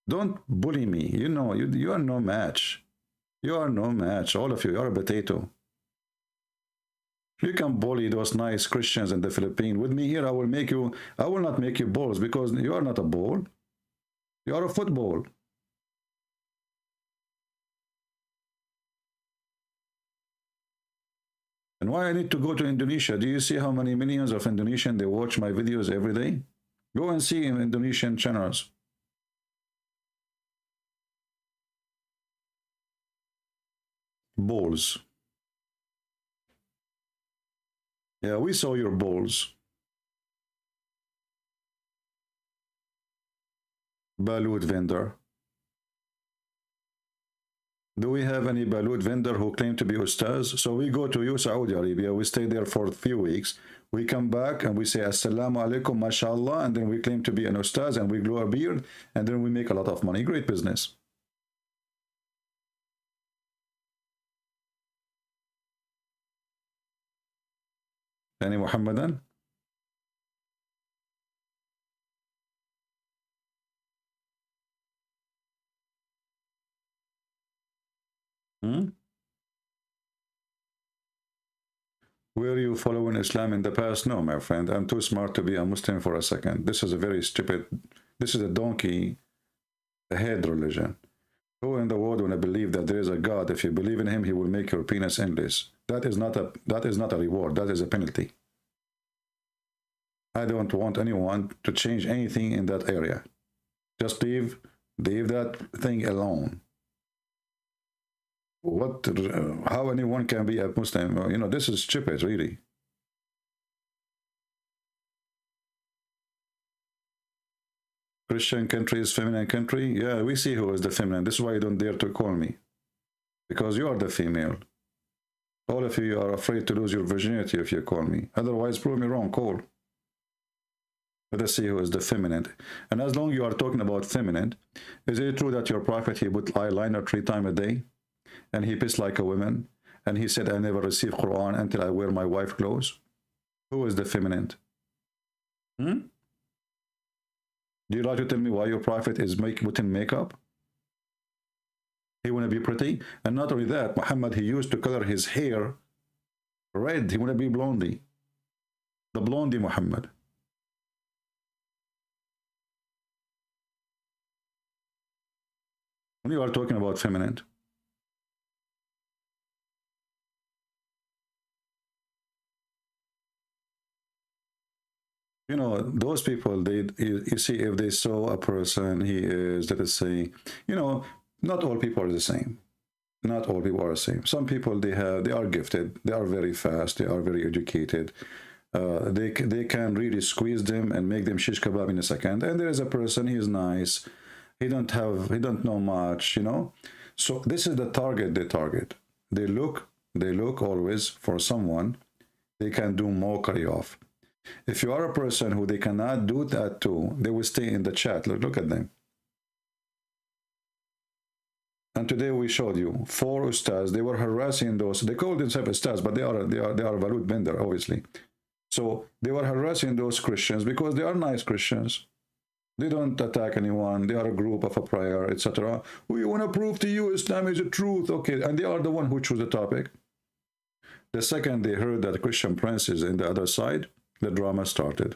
Don't bully me. You know, you are no match. You are no match. All of you, you are a potato. You can bully those nice Christians in the Philippines. With me here, I will not make you balls because you are not a ball. You are a football. And why I need to go to Indonesia? Do you see how many millions of Indonesians, they watch my videos every day? Go and see in Indonesian channels. Balls. Yeah, we saw your balls. Balut vendor. Do we have any Balut vendor who claim to be Ustadz? So we go to you, Saudi Arabia, we stay there for a few weeks. We come back and we say, Assalamu alaikum, mashallah, and then we claim to be an Ustadz and we grow a beard and then we make a lot of money. Great business. Any Muhammadan? Were you following Islam in the past? No, my friend. I'm too smart to be a Muslim for a second. This is a very stupid, this is a donkey head religion. Who in the world want to believe that there is a God? If you believe in him, he will make your penis endless. That is not a reward. That is a penalty. I don't want anyone to change anything in that area. Just leave that thing alone. How anyone can be a Muslim? You know, this is stupid, really. Christian country is feminine country. Yeah, we see who is the feminine. This is why you don't dare to call me, because you are the female. All of you are afraid to lose your virginity if you call me. Otherwise, prove me wrong. Call. Let us see who is the feminine. And as long as you are talking about feminine, is it true that your prophet, he put eyeliner 3 times a day? And he pissed like a woman? And he said, I never receive Qur'an until I wear my wife clothes? Who is the feminine? Do you like to tell me why your prophet is putting makeup? He want to be pretty? And not only that, Muhammad, he used to color his hair red. He want to be blondie. The blondie Muhammad. When you are talking about feminine, You know, those people, you see, if they saw a person, he is, let us say, you know, not all people are the same. Not all people are the same. Some people, they are gifted, they are very fast, they are very educated. They can really squeeze them and make them shish kebab in a second. And there is a person, he is nice, he don't know much, you know. So this is the target they target. They look always for someone they can do mockery of. If you are a person who they cannot do that to, they will stay in the chat. Look at them. And today we showed you 4 ustads. They were harassing those. They call themselves ustads, but they are Balut vendor, obviously. So they were harassing those Christians because they are nice Christians. They don't attack anyone. They are a group of a prayer, etc. We want to prove to you Islam is the truth. Okay, and they are the one who choose the topic. The second they heard that Christian prince is in the other side, the drama started.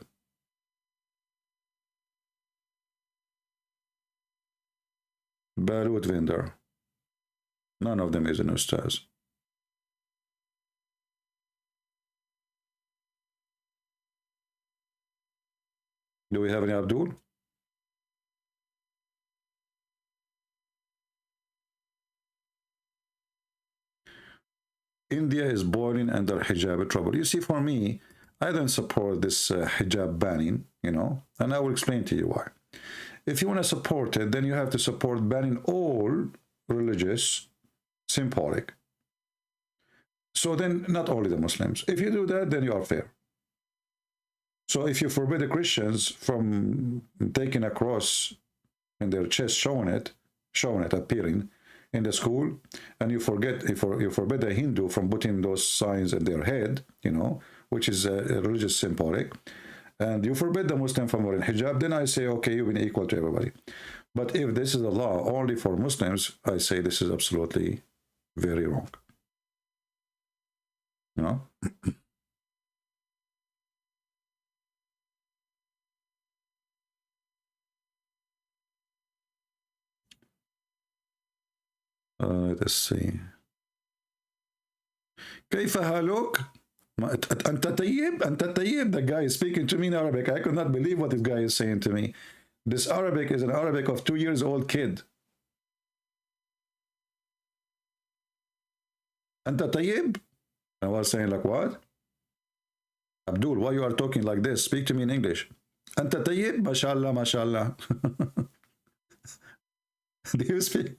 Balut vendor. None of them is an ustaz. Do we have any Abdul? India is boiling under hijab trouble. You see, for me, I don't support this hijab banning, you know, and I will explain to you why. If you want to support it, then you have to support banning all religious symbolic. So then, not only the Muslims. If you do that, then you are fair. So if you forbid the Christians from taking a cross in their chest, showing it, appearing in the school, and you forbid a Hindu from putting those signs in their head, you know, which is a religious symbolic, and you forbid the Muslim from wearing hijab, then I say, okay, you've been equal to everybody. But if this is a law only for Muslims, I say this is absolutely very wrong. You know? Let's see. كيف حالك؟ أنت طيب؟ أنت طيب? The guy is speaking to me in Arabic. I could not believe what this guy is saying to me. This Arabic is an Arabic of 2 years old kid. أنت طيب? I was saying like what? Abdul, why you are talking like this? Speak to me in English. أنت طيب؟ ما شاء الله ما شاء الله. Do you speak?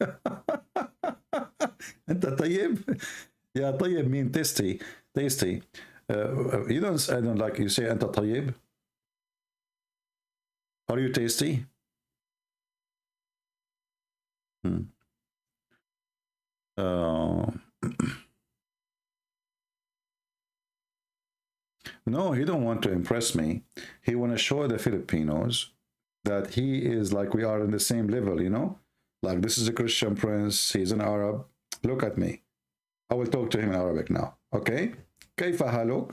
أنت طيب? Yeah, طيب mean tasty. Tasty. I don't like you say أنت طيب. Are you tasty? No, he don't want to impress me. He want to show the Filipinos that he is like we are in the same level, you know? Like this is a Christian prince, he's an Arab. Look at me. I will talk to him in Arabic now, okay? كيف حالك?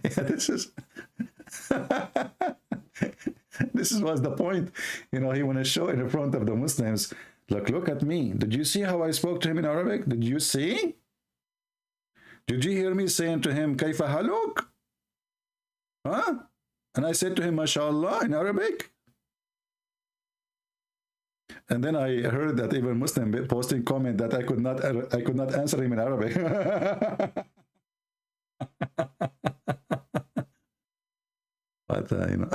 Yeah, this was the point. You know, he want to show in front of the Muslims, look at me. Did you see how I spoke to him in Arabic? Did you see? Did you hear me saying to him, كيف حالك? Huh? And I said to him, MashaAllah, in Arabic. And then I heard that even Muslim posting comment that I could not answer him in Arabic. But you know.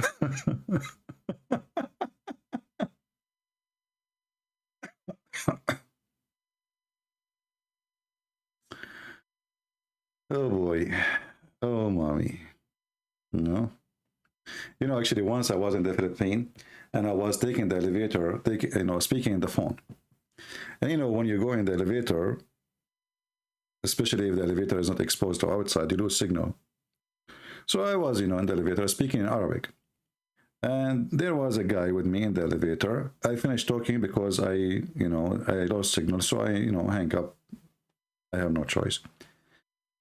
Oh boy. Oh mommy. No. You know, actually, once I was in the Philippines and I was taking the elevator, speaking in the phone. And you know, when you go in the elevator, especially if the elevator is not exposed to outside, you lose signal. So I was, in the elevator speaking in Arabic. And there was a guy with me in the elevator. I finished talking because I lost signal. So I, hang up. I have no choice.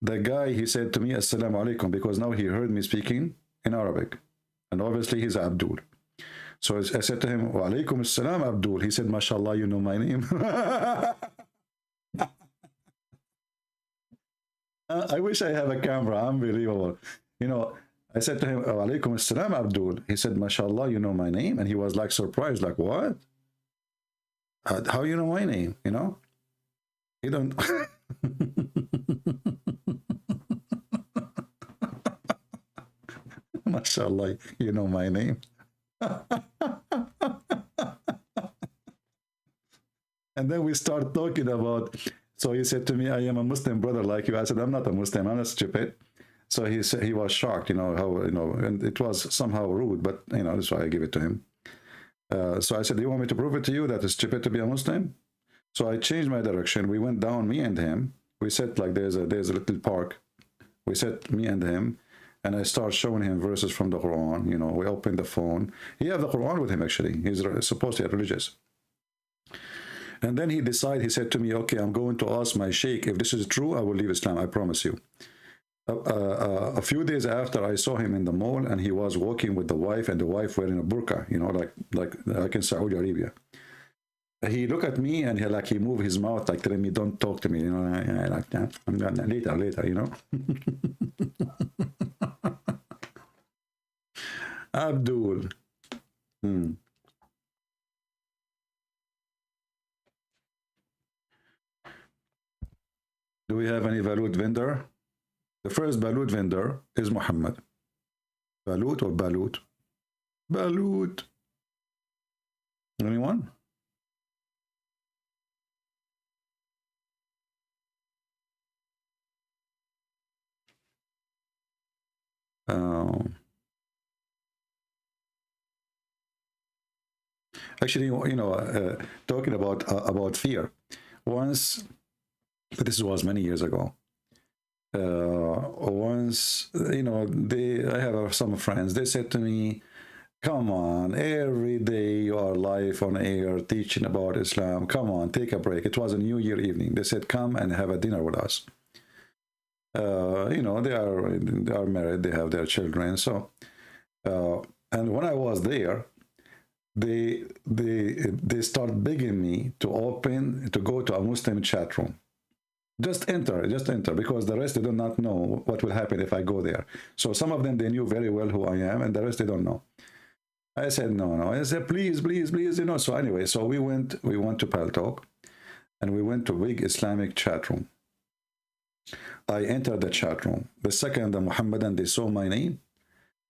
The guy, he said to me, Assalamu alaikum, because now he heard me speaking in Arabic. And obviously he's Abdul. So I said to him, Wa alaikum assalam, Abdul. He said, MashaAllah, you know my name. I wish I have a camera. Unbelievable. You know, I said to him, Alaikum assalam, Abdul. He said, MashaAllah, you know my name? And he was like surprised, like, what? How you know my name? You know? You don't. MashaAllah, you know my name. And then we start talking about, so he said to me, I am a Muslim brother like you. I said, I'm not a Muslim, I'm not stupid. So he said, he was shocked, you know, how, you know, and it was somehow rude, but, you know, that's why I give it to him. So I said, do you want me to prove it to you that it's stupid to be a Muslim? So I changed my direction. We went down, me and him. We sat like there's a little park. We sat, me and him, and I start showing him verses from the Quran. You know, we opened the phone. He had the Quran with him, actually. He's supposed to be religious. And then he decided, he said to me, okay, I'm going to ask my sheikh, if this is true, I will leave Islam, I promise you. A few days after, I saw him in the mall, and he was walking with the wife, and the wife wearing a burqa, you know, like in Saudi Arabia. He looked at me, and he moved his mouth, like telling me, don't talk to me, you know, like that. I'm gonna later, you know. Abdul. Do we have any Balut vendor? The first Balut vendor is Muhammad. Balut or Balut? Balut. Anyone? Actually, you know, talking about fear. Once, but this was many years ago. Once, you know, I have some friends. They said to me, "Come on, every day you are live on air teaching about Islam. Come on, take a break." It was a New Year evening. They said, "Come and have a dinner with us." You know, they are married. They have their children. So, and when I was there, they start begging me to go to a Muslim chat room. Just enter, because the rest, they do not know what will happen if I go there. So some of them, they knew very well who I am, and the rest, they don't know. I said, no. I said, please, you know. So anyway, so we went to Paltalk, and we went to a big Islamic chat room. I entered the chat room. The second the Muhammadan, they saw my name,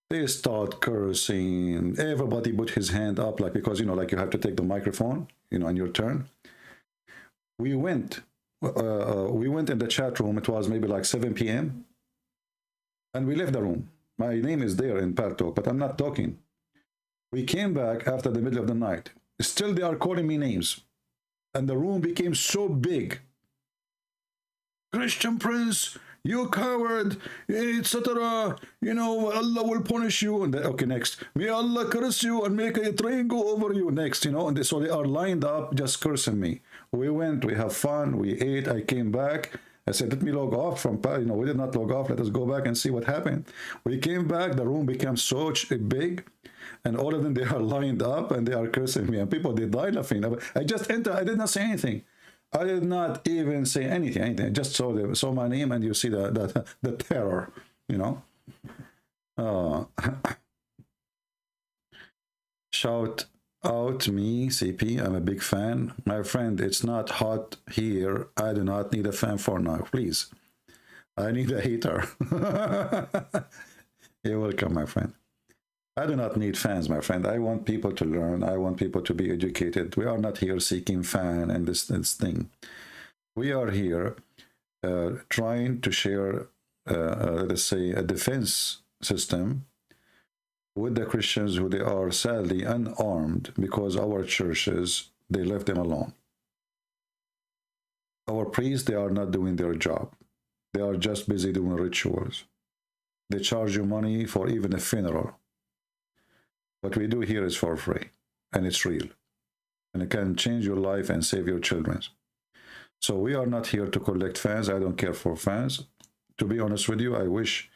they start cursing. Everybody put his hand up, like, because, you know, like you have to take the microphone, you know, on your turn. We went in the chat room. It was maybe like 7 p.m. and we left the room. My name is there in Paltalk, but I'm not talking. We came back after the middle of the night. Still, they are calling me names, and the room became so big. Christian Prince, you coward, etc. You know, Allah will punish you. And okay, next. May Allah curse you and make a train go over you. Next, you know. And so they are lined up just cursing me. We went, we have fun, we ate. I came back. I said, let me log off from, you know, we did not log off. Let us go back and see what happened. We came back. The room became so big. And all of them, they are lined up and they are cursing me. And people, they died laughing. I just entered. I did not say anything. I did not even say anything. I just saw my name, and you see the terror, you know. Shout out me, CP. I'm a big fan. My friend, it's not hot here. I do not need a fan for now. Please. I need a heater. You're welcome, my friend. I do not need fans, my friend. I want people to learn. I want people to be educated. We are not here seeking fan and this thing. We are here trying to share, let's say, a defense system with the Christians who they are sadly unarmed because our churches, they left them alone. Our priests, they are not doing their job. They are just busy doing rituals. They charge you money for even a funeral. What we do here is for free, and it's real, and it can change your life and save your children. So we are not here to collect fans. I don't care for fans. To be honest with you, I wish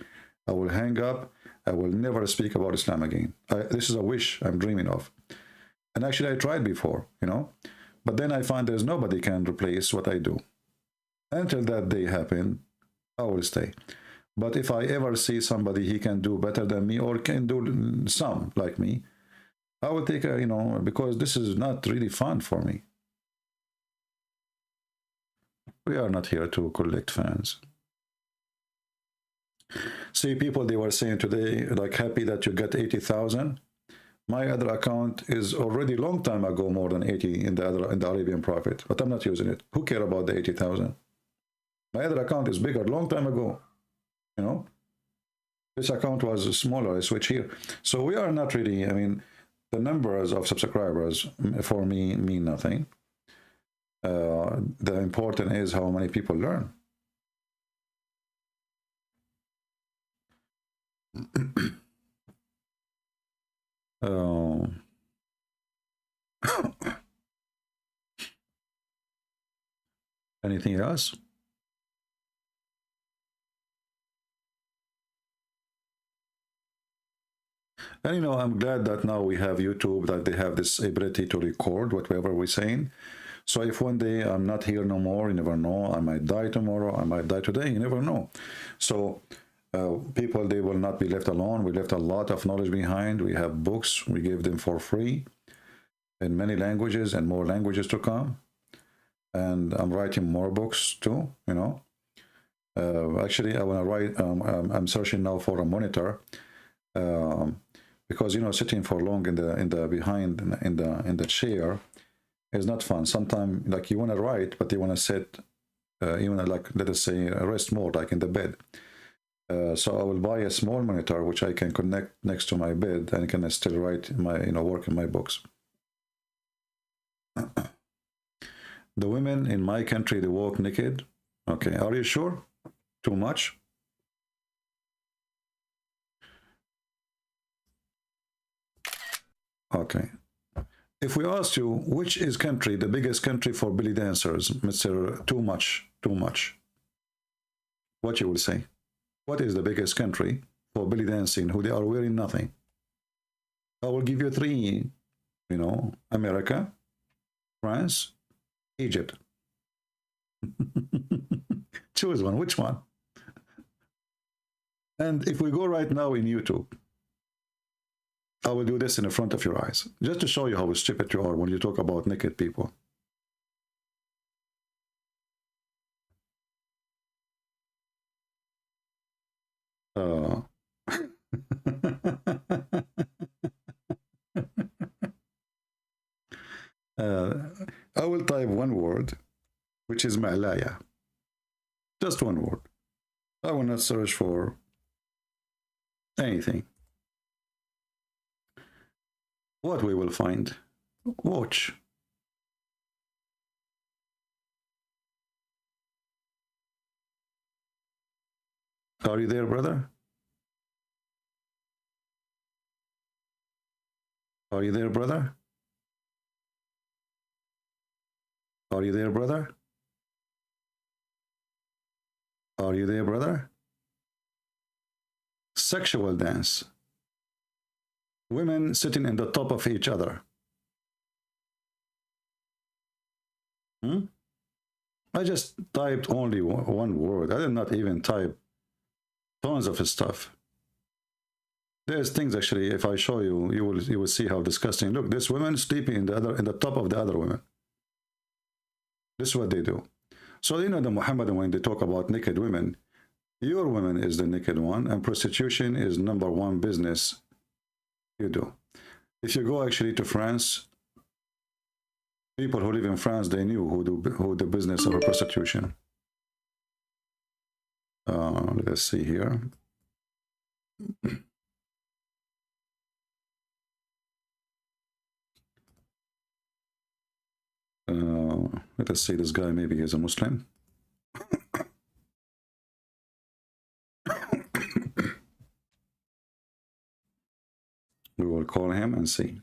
I will hang up. I will never speak about Islam again. This is a wish I'm dreaming of. And actually, I tried before, you know, but then I find there's nobody can replace what I do. Until that day happened, I will stay. But if I ever see somebody he can do better than me or can do some like me, I will take a, you know, because this is not really fun for me. We are not here to collect fans. See, people, they were saying today, like, happy that you get 80,000. My other account is already long time ago more than 80 in the Arabian Prophet, but I'm not using it. Who care about the 80,000? My other account is bigger, long time ago. You know, this account was smaller. I switch here. So we are not really, I mean, the numbers of subscribers for me mean nothing. The important is how many people learn. Anything else? And you know, I'm glad that now we have YouTube, that they have this ability to record whatever we're saying. So if one day I'm not here no more, you never know. I might die tomorrow, I might die today, you never know. So people, they will not be left alone. We left a lot of knowledge behind. We have books, we gave them for free in many languages and more languages to come. And I'm writing more books too, you know. Actually, I want to write, I'm searching now for a monitor. Because, you know, sitting for long in the chair is not fun. Sometimes, like, you want to write, but you want to sit, you want to, like, let us say, rest more, like in the bed. So I will buy a small monitor which I can connect next to my bed and can still write my, you know, work in my books. The women in my country, they walk naked. Okay, are you sure? Too much? Okay. If we ask you, which is country, the biggest country for belly dancers, Mr. Too Much, what you will say? What is the biggest country for belly dancing who they are wearing nothing? I will give you three, you know, America, France, Egypt. Choose one, which one? And if we go right now in YouTube, I will do this in the front of your eyes, just to show you how stupid you are when you talk about naked people. I will type one word, which is Ma'laya. Just one word. I will not search for anything. What we will find? Watch. Are you there, brother? Are you there, brother? Are you there, brother? Are you there, brother? Sexual dance. Women sitting in the top of each other. I just typed only one word. I did not even type tons of stuff. There's things, actually, if I show you, you will see how disgusting. Look, this woman sleeping in the top of the other women. This is what they do. So, you know, the Muhammadan, when they talk about naked women, your woman is the naked one, and prostitution is #1 business you do. If you go actually to France, people who live in France, they knew who the business of prostitution. Let's see here. Let us see, this guy maybe is a Muslim. We will call him and see.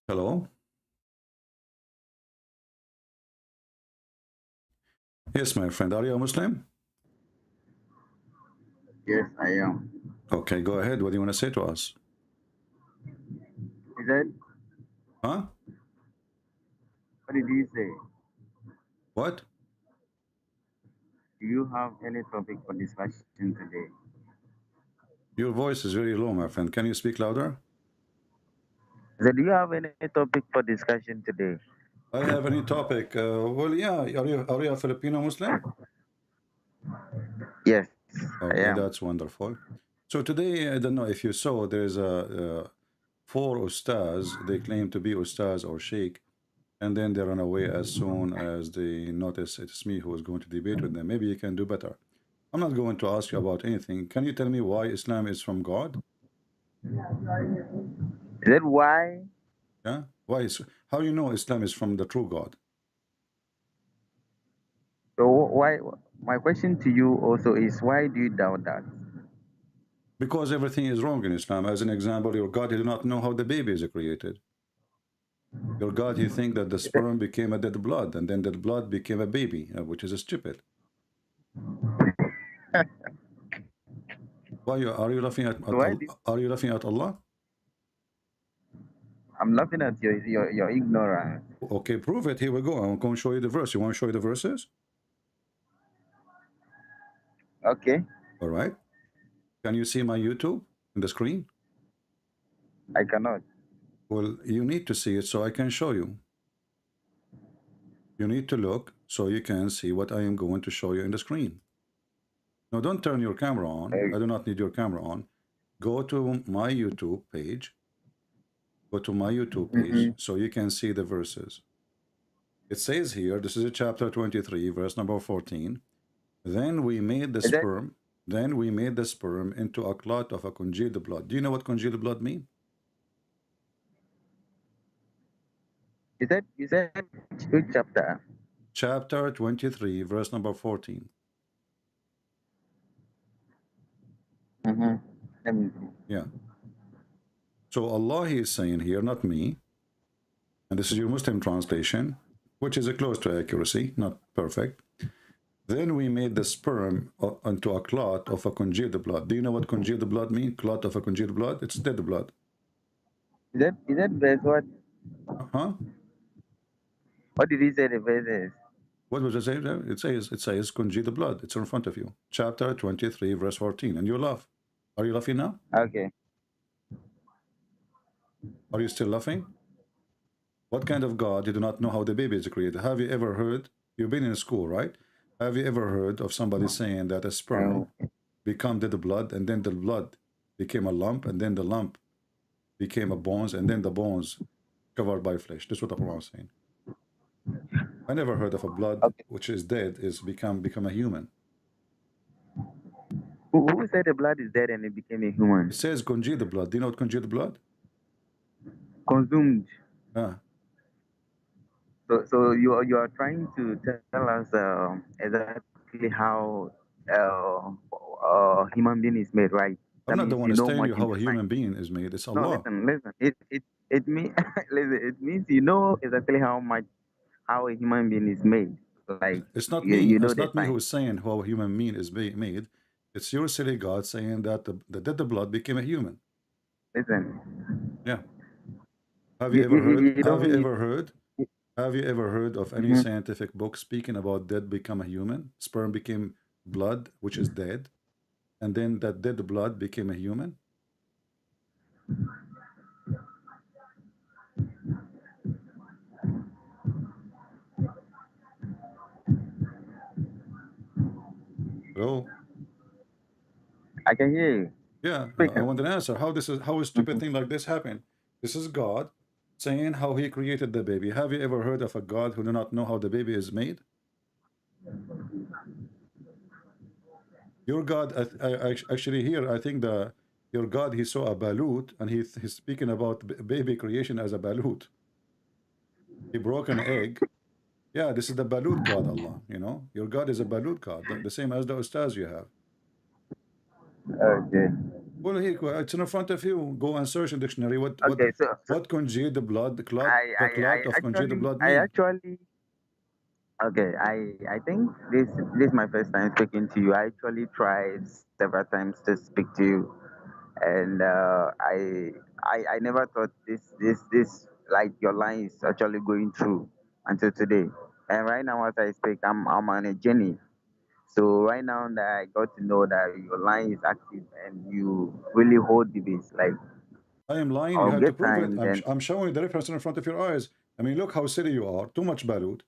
Hello? Yes, my friend. Are you a Muslim? Yes, I am. Okay, go ahead. What do you want to say to us? Is that? Huh? What did he say? What? Do you have any topic for discussion today? Your voice is very low, my friend. Can you speak louder? So do you have any topic for discussion today? I have any topic. Well, yeah. Are you a Filipino Muslim? Yes, I Okay, am. that's wonderful. So today, I don't know if you saw, there's four ustaz. They claim to be ustaz or sheikh, and then they run away as soon as they notice it's me who is going to debate with them. Maybe you can do better. I'm not going to ask you about anything. Can you tell me why Islam is from God? Is that why? Yeah. Why is how you know Islam is from the true God? So why? My question to you also is, why do you doubt that? Because everything is wrong in Islam. As an example, your God, he do not know how the baby is created. Your God, he think that the sperm became a dead blood, and then that blood became a baby, which is stupid. Why are you laughing at So why? Did, are you laughing at Allah? I'm laughing at your ignorance. Okay, prove it. Here we go. I'm going to show you the verse. You want to show you the verses? Okay, All right. Can you see my YouTube in the screen? I cannot. Well, you need to see it so I can show you. You need to look so you can see what I am going to show you in the screen. No, don't turn your camera on. I do not need your camera on. Go to my YouTube page. Go to my YouTube page so you can see the verses. It says here, this is chapter 23, verse number 14. Then we made the sperm. Then we made the sperm into a clot of a congealed blood. Do you know what congealed blood means? You said which chapter? Chapter 23, verse number 14. Let me see. Yeah. So Allah is saying here, not me, and this is your Muslim translation, which is close to accuracy, not perfect. Then we made the sperm into a clot of a congealed blood. Do you know what congealed blood means? Clot of a congealed blood? It's dead blood. Is that verse what? Huh? What did he say the verse is? What was it say there? It says congealed blood. It's in front of you. Chapter 23, verse 14. And you laugh. Are you laughing now? Okay. Are you still laughing? What kind of God? You do not know how the baby is created. Have you ever heard? You've been in school, right? Have you ever heard of somebody saying that a sperm become dead blood, and then the blood became a lump, and then the lump became a bones, and then the bones covered by flesh? That's what the Quran is saying. I never heard of a blood which is dead is become a human. Who said the blood is dead and it became a human? It says congealed blood. Do you know what congealed blood? Consumed. Ah. So you are trying to tell us exactly how human being is made, right? I'm not the one who's telling you how a in human being is made. It's No, Allah. listen. It means listen. It means you know exactly how a human being is made. Like It's not me. you know It's the not me time. who's saying how a human being is made. It's your silly God saying that the dead blood became a human. Listen. Yeah. Have you ever heard? You Have you don't ever heard? Have you ever heard of any scientific book speaking about dead become a human? Sperm became blood, which is dead, and then that dead blood became a human. Hello. I can hear you. Yeah, I want an answer. How a stupid thing like this happen? This is God saying how he created the baby. Have you ever heard of a God who do not know how the baby is made? Your God, actually here, I think your God, he saw a balut, and he's speaking about baby creation as a balut. He broke an egg. Yeah, this is the balut God, Allah. You know, your God is a balut God, the same as the ustaz you have. Okay. Well, it's in front of you. Go and search in dictionary. What congealed blood, the clot of congealed blood mean? I think this is my first time speaking to you. I actually tried several times to speak to you, and I never thought this like your line is actually going through until today. And right now, as I speak, I'm on a journey. So right now that I got to know that your line is active and you really hold the base, like I am lying. You I'll have to get prove it. time then. I'm showing you the reference in front of your eyes. I mean, look how silly you are. Too much balut.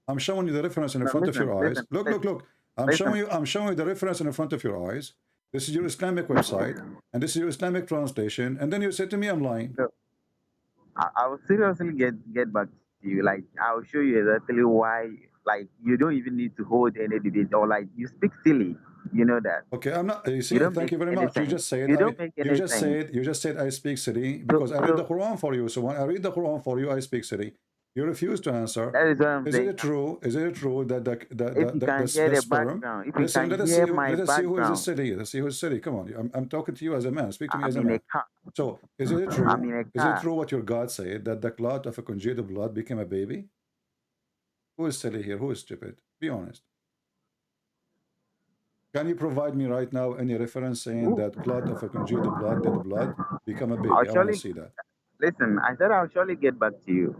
I'm showing you the reference in No, front of listen, your eyes. listen, Look, listen, look, look. listen. I'm showing you the reference in front of your eyes. This is your Islamic website, and this is your Islamic translation. And then you say to me, I'm lying. So I will seriously get back to you. Like I'll show you exactly why. Like you don't even need to hold any debate or like you speak silly. You know that. Okay, I'm not. You You see, don't thank make you very any much. You sense. just said You don't make any sense. you just said I speak Siri So because I read the so Quran for you. So when I read the Quran for you, I speak Siri. You refuse to answer. that is what I'm Is saying. it true? Is it true that If you can hear the the sperm? background, if you Listen, can hear my let us see who is the background, city. Let's see who's city. Come on, I'm talking to you as a man. Speak to me as I'm a in a man. car. So is it I'm true? in a Is it car. true what your God said that the clot of a congealed blood became a baby? Who is silly here? Who is stupid? Be honest. Can you provide me right now any reference saying Ooh. that clot of a congealed blood, dead blood, become a I'll baby? I want to surely see that. listen. I said I'll surely get back to you.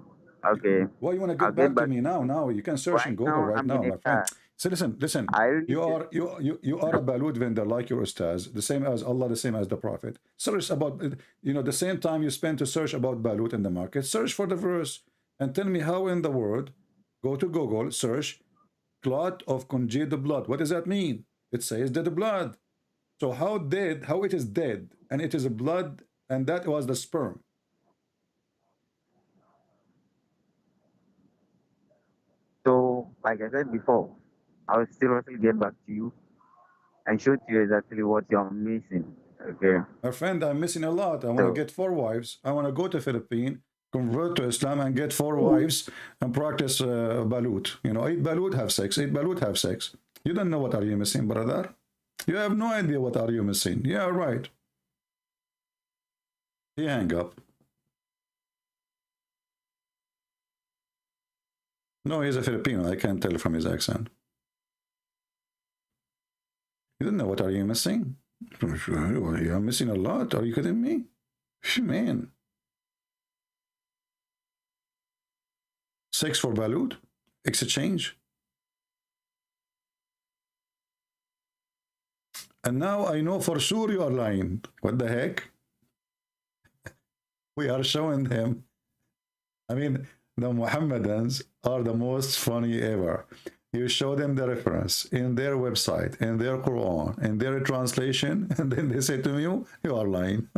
Okay, Why you want to I'll get get back to back me to now? you. Now you can search in Right Google now, right I'm in now, a my friend. car. So listen. I really You are a balut vendor like your Ustadz, the same as Allah, the same as the Prophet. Search about the same time you spend to search about balut in the market. Search for the verse and tell me how in the world. Go to Google, search clot of congealed blood. What does that mean? It says dead blood. So how it is dead, and it is a blood, and that was the sperm. so like I said before, I'll seriously get back to you and show to you exactly what you're missing. Okay. My friend, I'm missing a lot. I want to So get 4 wives. I want to go to Philippines, convert to Islam, and get 4 wives and practice balut. Eat balut, have sex. Eat balut, have sex. You don't know what are you missing, brother. You have no idea what are you missing. Yeah, right. He hang up. No, he's a Filipino. I can't tell from his accent. You don't know what are you missing? You're missing a lot. Are you kidding me? Man. Sex for balut? Exchange? And now I know for sure you are lying. What the heck? We are showing them. I mean, the Mohammedans are the most funny ever. You show them the reference in their website, in their Quran, in their translation, and then they say to you, you are lying.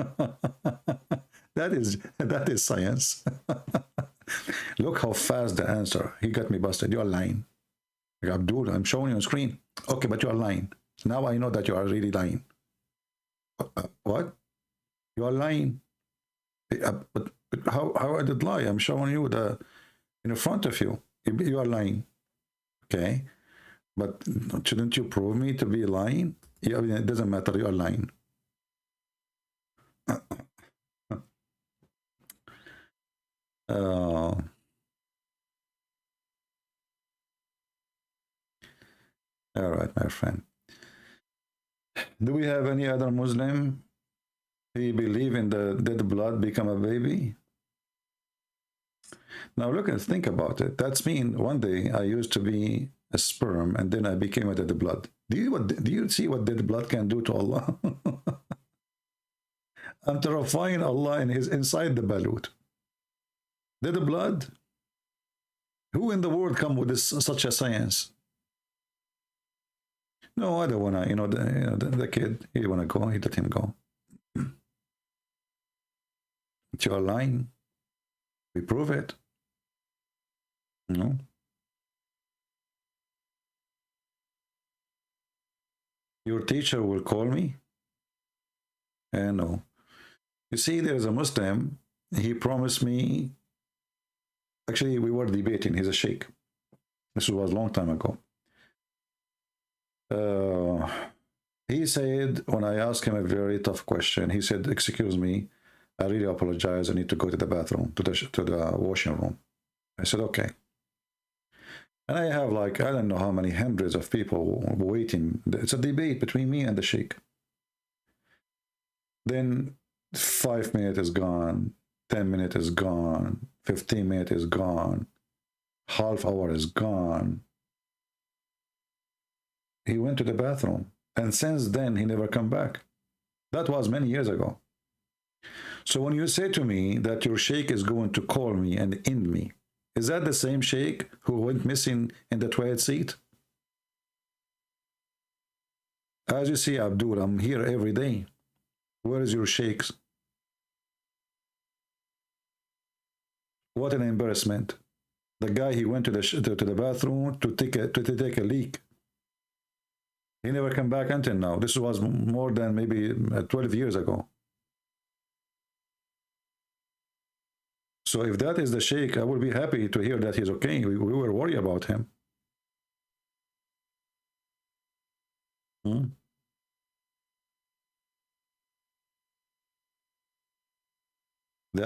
that is science. Look how fast the answer. He got me busted. You are lying. Like, Abdul, I'm showing you on screen. Okay, but you are lying. Now I know that you are really lying. What? You are lying. But how I did lie? I'm showing you in front of you. You are lying. Okay, but shouldn't you prove me to be lying? Yeah, I mean, it doesn't matter. You are lying. All right, my friend. Do we have any other Muslim? He believe in the dead blood become a baby? Now look and think about it. That's mean one day I used to be a sperm and then I became a dead blood. Do you see what dead blood can do to Allah? I'm terrifying Allah inside the balut. Dead blood? Who in the world come with such a science? No, I don't wanna. The kid. He wanna go. He let him go. But you are lying. We prove it. No. Your teacher will call me? No. You see, there's a Muslim. He promised me. Actually, we were debating. He's a sheikh. This was a long time ago. He said, when I asked him a very tough question, he said, excuse me, I really apologize. I need to go to the bathroom, to the washing room. I said, okay. And I have I don't know how many hundreds of people waiting. It's a debate between me and the sheikh. Then 5 minutes is gone, 10 minutes is gone, 15 minutes is gone. half hour is gone. He went to the bathroom, and since then he never come back. That was many years ago. So when you say to me that your sheikh is going to call me and end me, is that the same sheikh who went missing in the toilet seat? As you see, Abdul, I'm here every day. Where is your sheikhs? What an embarrassment. The guy, he went to the bathroom to take a leak. He never come back until now. This was more than maybe 12 years ago. So if that is the sheikh, I will be happy to hear that he's okay. We were worried about him. The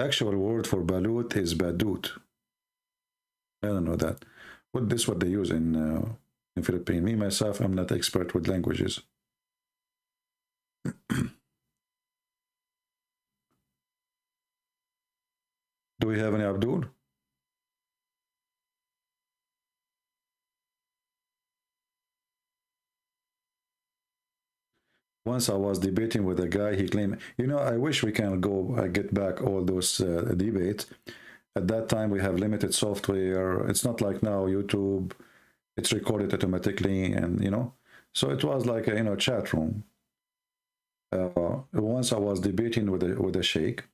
actual word for balut is badut. I don't know that. Well, this is what they use in Philippines. Me, myself, I'm not expert with languages. Do we have any Abdul? Once I was debating with a guy, he claimed, you know, I wish we can go get back all those debates. At that time, we have limited software. It's not like now, YouTube, it's recorded automatically, and, you know, so it was like a, you know, chat room. Once I was debating with a sheikh,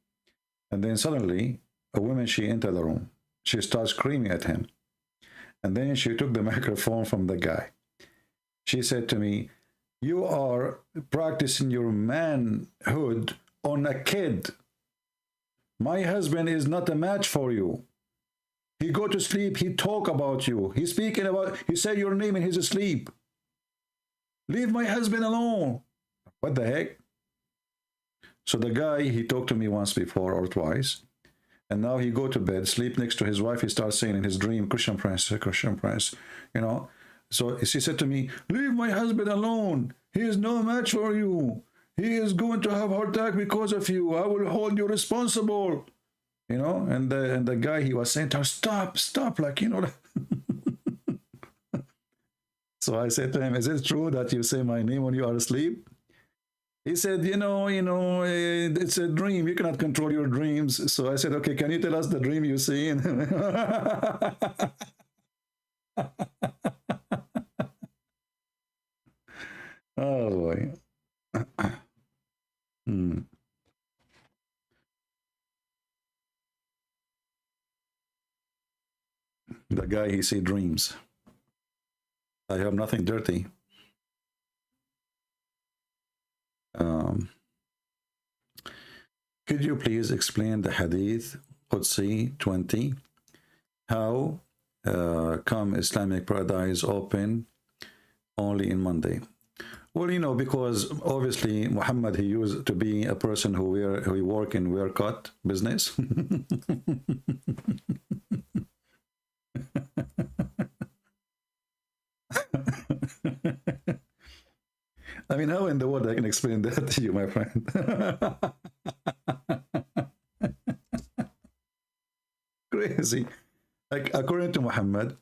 and then suddenly, a woman, she entered the room. She started screaming at him. And then she took the microphone from the guy. She said to me, you are practicing your manhood on a kid. My husband is not a match for you. He go to sleep, he talk about you. He's speaking about, he said your name in his sleep. Leave my husband alone. What the heck? So the guy, he talked to me once before or twice. And now he go to bed, sleep next to his wife. He starts saying in his dream, Christian Prince, you know. So she said to me, leave my husband alone. He is no match for you. He is going to have a heart attack because of you. I will hold you responsible. You know, and the guy, he was saying to her, stop, like, you know. So I said to him, is it true that you say my name when you are asleep? He said, you know, it's a dream. You cannot control your dreams. So I said, okay, can you tell us the dream you see? Oh boy. The guy, he see dreams. I have nothing dirty. Could you please explain the Hadith Qudsi 20? How come Islamic paradise open only in Monday? Well, you know, because obviously Muhammad, he used to be a person who work in wear-cut business. I mean, how in the world I can explain that to you, my friend? Crazy. Like, according to Muhammad,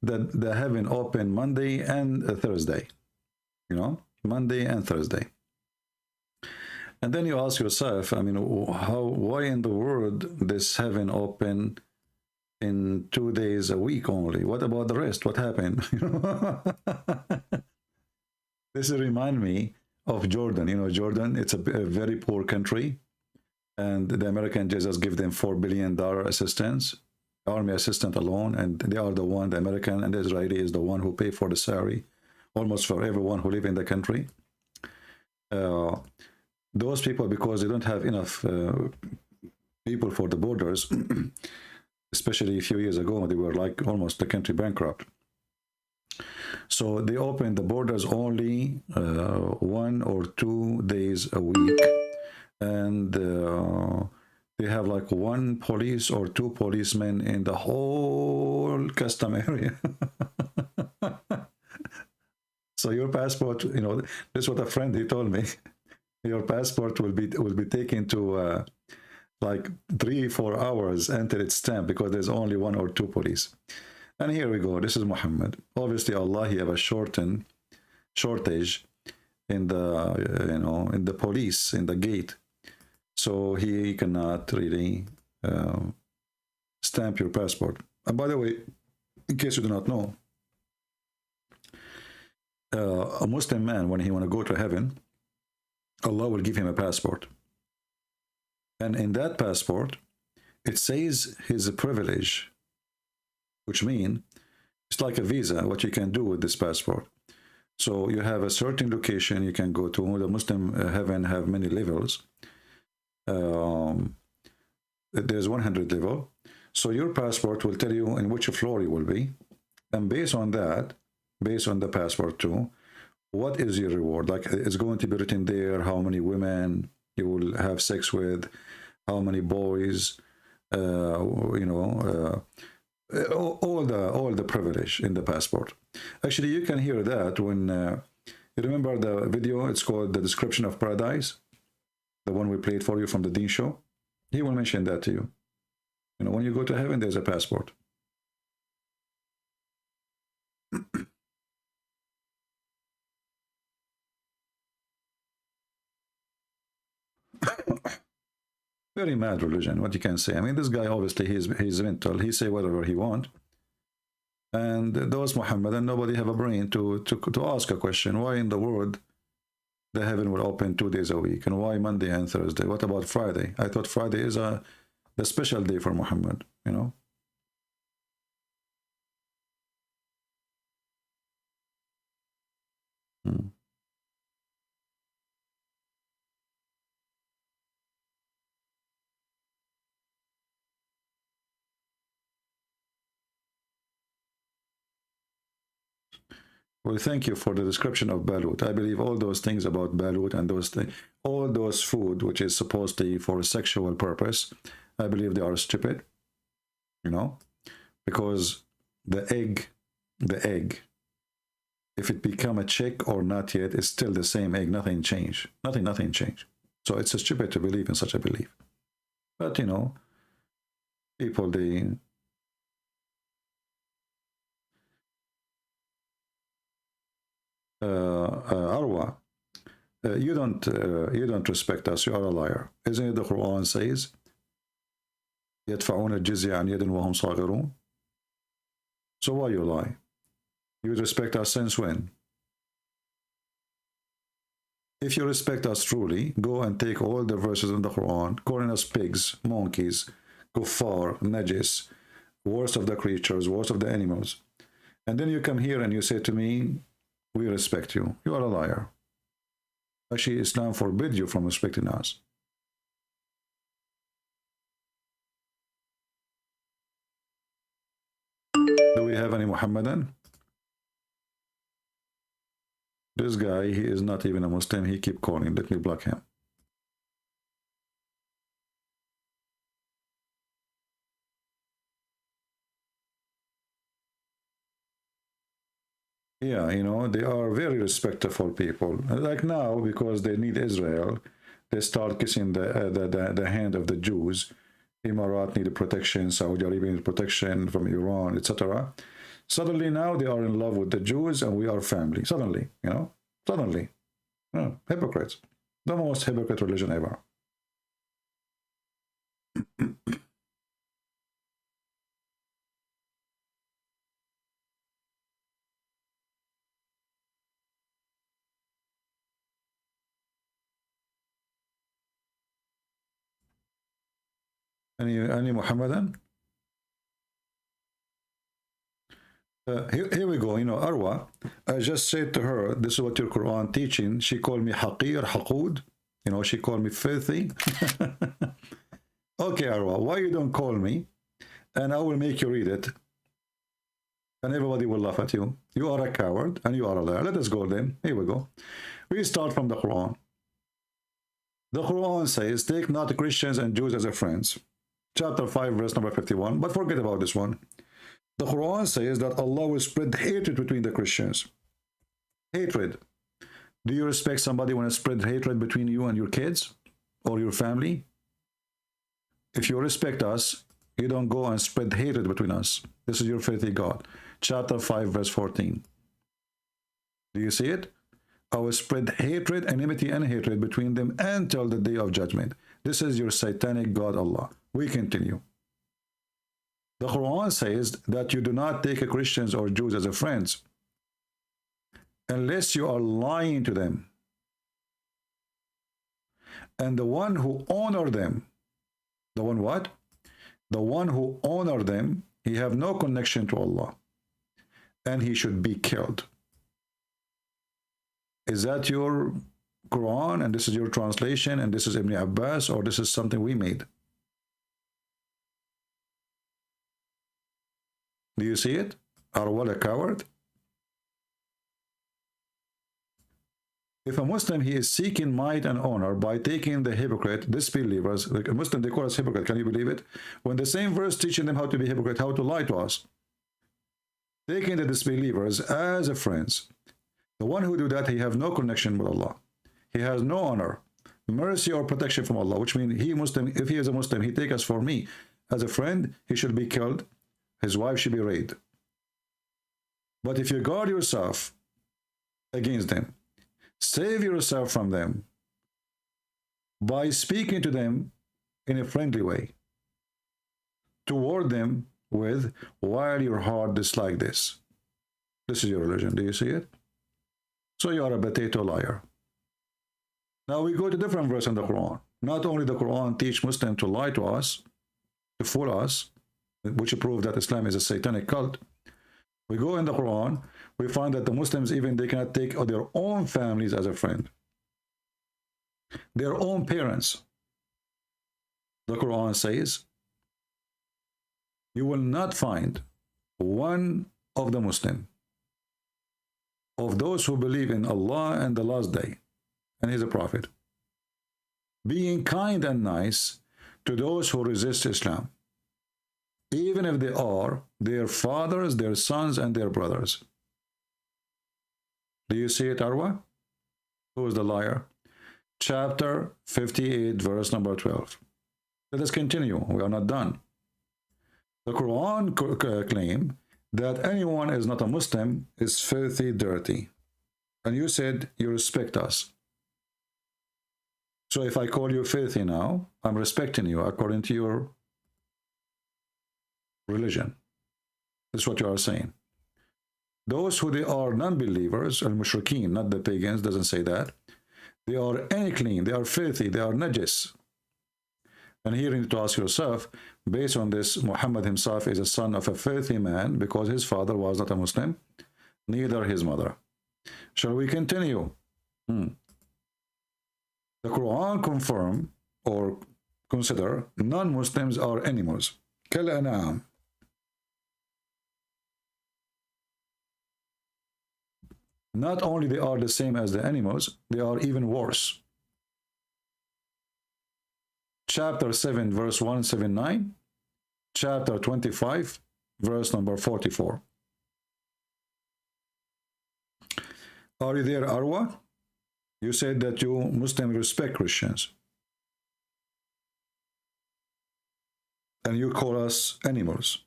that the heaven open Monday and Thursday, you know, Monday and Thursday. And then you ask yourself, I mean, why in the world this heaven open in 2 days a week only? What about the rest? What happened? This remind me of Jordan. You know, Jordan, it's a very poor country, and the American just give them $4 billion assistance, army assistance alone, and they are the one, the American and the Israeli is the one who pay for the salary, almost for everyone who live in the country. Those people, because they don't have enough people for the borders, especially a few years ago, they were like almost the country bankrupt. So they opened the borders only 1 or 2 days a week, and they have like 1 police or 2 policemen in the whole custom area. So your passport, you know, this is what a friend, he told me, your passport will be taken to like 3-4 hours until it's stamped, because there's only 1 or 2 police. And here we go. This is Muhammad. Obviously, Allah, he have a shortage in the in the police, in the gate, so he cannot really stamp your passport. And by the way, in case you do not know, a Muslim man, when he want to go to heaven, Allah will give him a passport, and in that passport it says his privilege, which means it's like a visa, what you can do with this passport. So you have a certain location you can go to. The Muslim heaven have many levels. There's 100 level. So your passport will tell you in which floor you will be. And based on that, based on the passport too, what is your reward? Like, it's going to be written there how many women you will have sex with, how many boys, all the privilege in the passport. Actually, you can hear that when you remember the video. It's called The Description of Paradise, the one we played for you from the Dean show. He will mention that to you. When you go to heaven, there's a passport. Very mad religion, what you can say. I mean, this guy, obviously, he's mental. He say whatever he want. And those Muhammadan, nobody have a brain to ask a question. Why in the world the heaven will open 2 days a week? And why Monday and Thursday? What about Friday? I thought Friday is the special day for Muhammad, Well, thank you for the description of Balut. I believe all those things about Balut and those things, all those food which is supposed to be for sexual purpose, I believe they are stupid, because the egg, if it become a chick or not yet, it's still the same egg. Nothing changed. Nothing changed. So it's stupid to believe in such a belief. But people, they Arwa, you don't respect us. You are a liar. Isn't it the Quran says يدفعون الجزية عن يد وهم صاغرون? So why you lie? You respect us since when? If you respect us truly, go and take all the verses in the Quran calling us pigs, monkeys, kuffar, najis, worst of the creatures, worst of the animals, and then you come here and you say to me, we respect you. You are a liar. Actually, Islam forbids you from respecting us. Do we have any Muhammadan? This guy, he is not even a Muslim. He keep calling. Let me block him. Yeah, they are very respectful people. Like now, because they need Israel, they start kissing the hand of the Jews. Emirat need protection, Saudi Arabia need protection from Iran, etc. Suddenly now they are in love with the Jews and we are family. Suddenly, suddenly. Hypocrites. The most hypocrite religion ever. Any Muhammadan? Here we go. Arwa, I just said to her, this is what your Quran teaching. She called me haqir, haqud. She called me filthy. Okay, Arwa, why you don't call me? And I will make you read it. And everybody will laugh at you. You are a coward and you are a liar. Let us go then. Here we go. We start from the Quran. The Quran says, take not Christians and Jews as your friends. Chapter 5, verse number 51. But forget about this one. The Quran says that Allah will spread hatred between the Christians. Hatred. Do you respect somebody when it spread hatred between you and your kids or your family? If you respect us, You don't go and spread hatred between us. This is your filthy God. Chapter 5, verse 14. Do you see it? I will spread hatred, enmity, and hatred between them until the day of judgment. This is your satanic God, Allah. We continue. The Quran says that you do not take Christians or Jews as friends unless you are lying to them. And the one who honor them, the one what? The one who honor them, he have no connection to Allah, and he should be killed. Is that your Quran, and this is your translation, and this is Ibn Abbas, or this is something we made? Do you see it? Arwal, a coward? If a Muslim, he is seeking might and honor by taking the hypocrite, disbelievers, like a Muslim, they call us hypocrite, can you believe it? When the same verse teaching them how to be hypocrite, how to lie to us. Taking the disbelievers as a friends. The one who do that, he have no connection with Allah. He has no honor, mercy, or protection from Allah, which means he Muslim, if he is a Muslim, he take us for me. As a friend, he should be killed. His wife should be raped. But if you guard yourself against them, save yourself from them by speaking to them in a friendly way, toward them with, while your heart is like this. This is your religion. Do you see it? So you are a potato liar. Now we go to different verse in the Quran. Not only the Quran teach Muslims to lie to us, to fool us, which prove that Islam is a satanic cult. We go in the Quran, we find that the Muslims, even they cannot take their own families as a friend. Their own parents. The Quran says, you will not find one of the Muslim, of those who believe in Allah and the last day, and He's a prophet, being kind and nice to those who resist Islam, even if they are their fathers, their sons, and their brothers. Do you see it, Arwa? Who is the liar? Chapter 58, verse number 12. Let us continue. We are not done. The Quran claim that anyone is not a Muslim is filthy dirty. And you said you respect us. So if I call you filthy now, I'm respecting you according to your religion. That's what you are saying. Those who they are non-believers, al-mushrikeen, not the pagans, doesn't say that. They are unclean, they are filthy, they are najis. And here you need to ask yourself, based on this, Muhammad himself is a son of a filthy man because his father was not a Muslim, neither his mother. Shall we continue? The Quran confirm or consider non-Muslims are animals. Kal-an'am. Not only they are the same as the animals, they are even worse. Chapter 7, verse 179. Chapter 25, verse number 44. Are you there, Arwa? You said that you Muslims respect Christians. And you call us animals.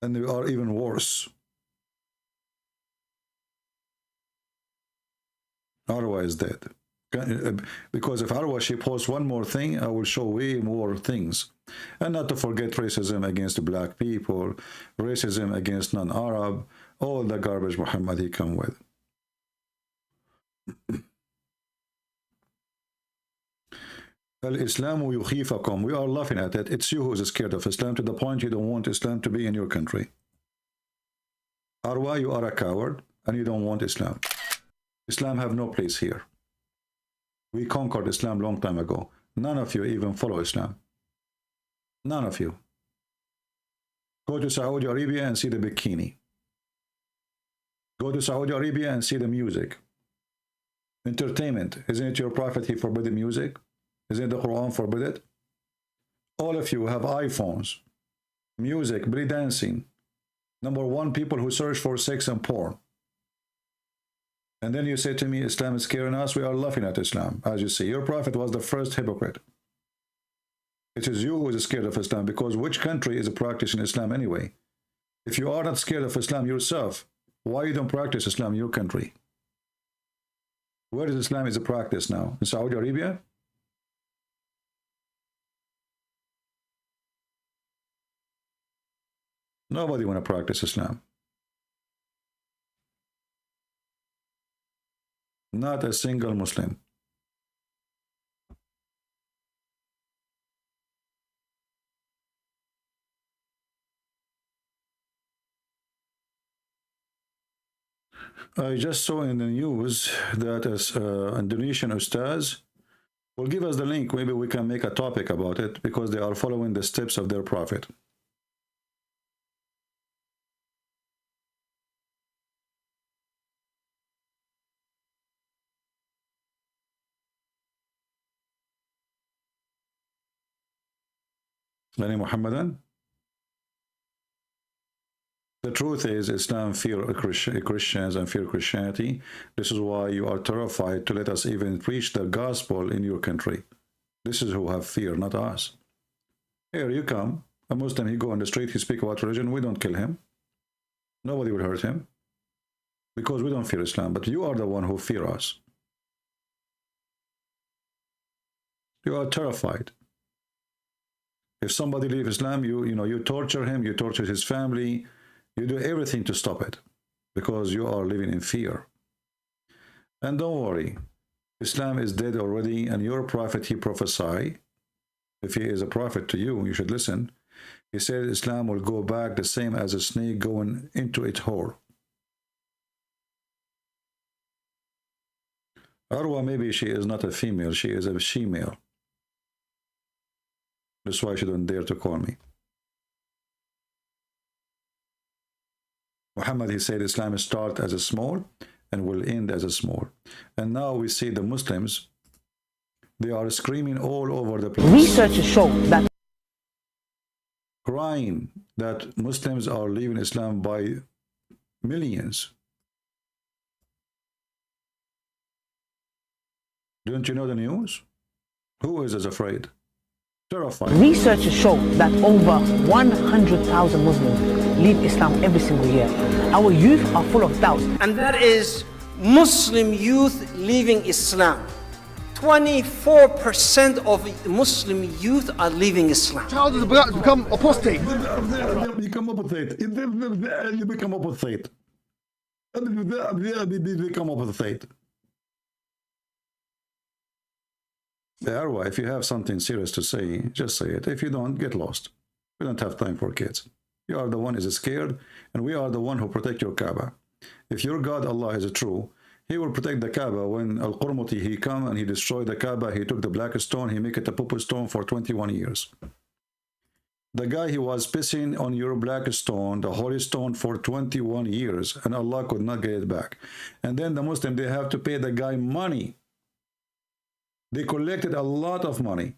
And they are even worse. Arwa is dead. Because if Arwa, she posts one more thing, I will show way more things. And not to forget racism against black people, racism against non-Arab, all the garbage Muhammad he come with. Al-Islamu yukhifakum. We are laughing at it. It's you who is scared of Islam to the point you don't want Islam to be in your country. Arwa, you are a coward and you don't want Islam. Islam have no place here. We conquered Islam long time ago. None of you even follow Islam. None of you. Go to Saudi Arabia and see the bikini. Go to Saudi Arabia and see the music. Entertainment. Isn't it your prophet he forbid music? Isn't the Quran forbid it? All of you have iPhones. Music, belly dancing. Number one, people who search for sex and porn. And then you say to me, Islam is scaring us. We are laughing at Islam. As you see, your prophet was the first hypocrite. It is you who is scared of Islam, because which country is practicing Islam anyway? If you are not scared of Islam yourself, why you don't practice Islam in your country? Where is Islam is a practice now? In Saudi Arabia? Nobody want to practice Islam. Not a single Muslim. I just saw in the news that as Indonesian Ustadz will give us the link. Maybe we can make a topic about it, because they are following the steps of their prophet. Any Muhammadan? The truth is, Islam fear Christians and fear Christianity. This is why you are terrified to let us even preach the gospel in your country. This is who have fear, not us. Here you come, a Muslim, he go on the street, he speak about religion, we don't kill him. Nobody will hurt him, because we don't fear Islam, but you are the one who fear us. You are terrified. If somebody leaves Islam, you torture him, you torture his family, you do everything to stop it, because you are living in fear. And don't worry, Islam is dead already, and your prophet, he prophesied. If he is a prophet to you, you should listen. He said Islam will go back the same as a snake going into its hole. Arwa, maybe she is not a female, she is a she-male. That's why she don't dare to call me. Muhammad, he said Islam start as a small and will end as a small. And now we see the Muslims, they are screaming all over the place. Research show that crying that Muslims are leaving Islam by millions. Don't you know the news? Who is as afraid? Terrified. Research show that over 100,000 Muslims leave Islam every single year. Our youth are full of doubts. And that is Muslim youth leaving Islam. 24% of Muslim youth are leaving Islam. Child is about to become apostate. Become apostate. You become apostate. Become apostate. Arwa, if you have something serious to say, just say it. If you don't, get lost. We don't have time for kids. You are the one who is scared, and we are the one who protect your Kaaba. If your God Allah is true, he will protect the Kaaba. When Al-Qurmuti, he come and he destroyed the Kaaba, he took the black stone, he make it a purple stone for 21 years. The guy, he was pissing on your black stone, the holy stone, for 21 years, and Allah could not get it back. And then the Muslim, they have to pay the guy money. They collected a lot of money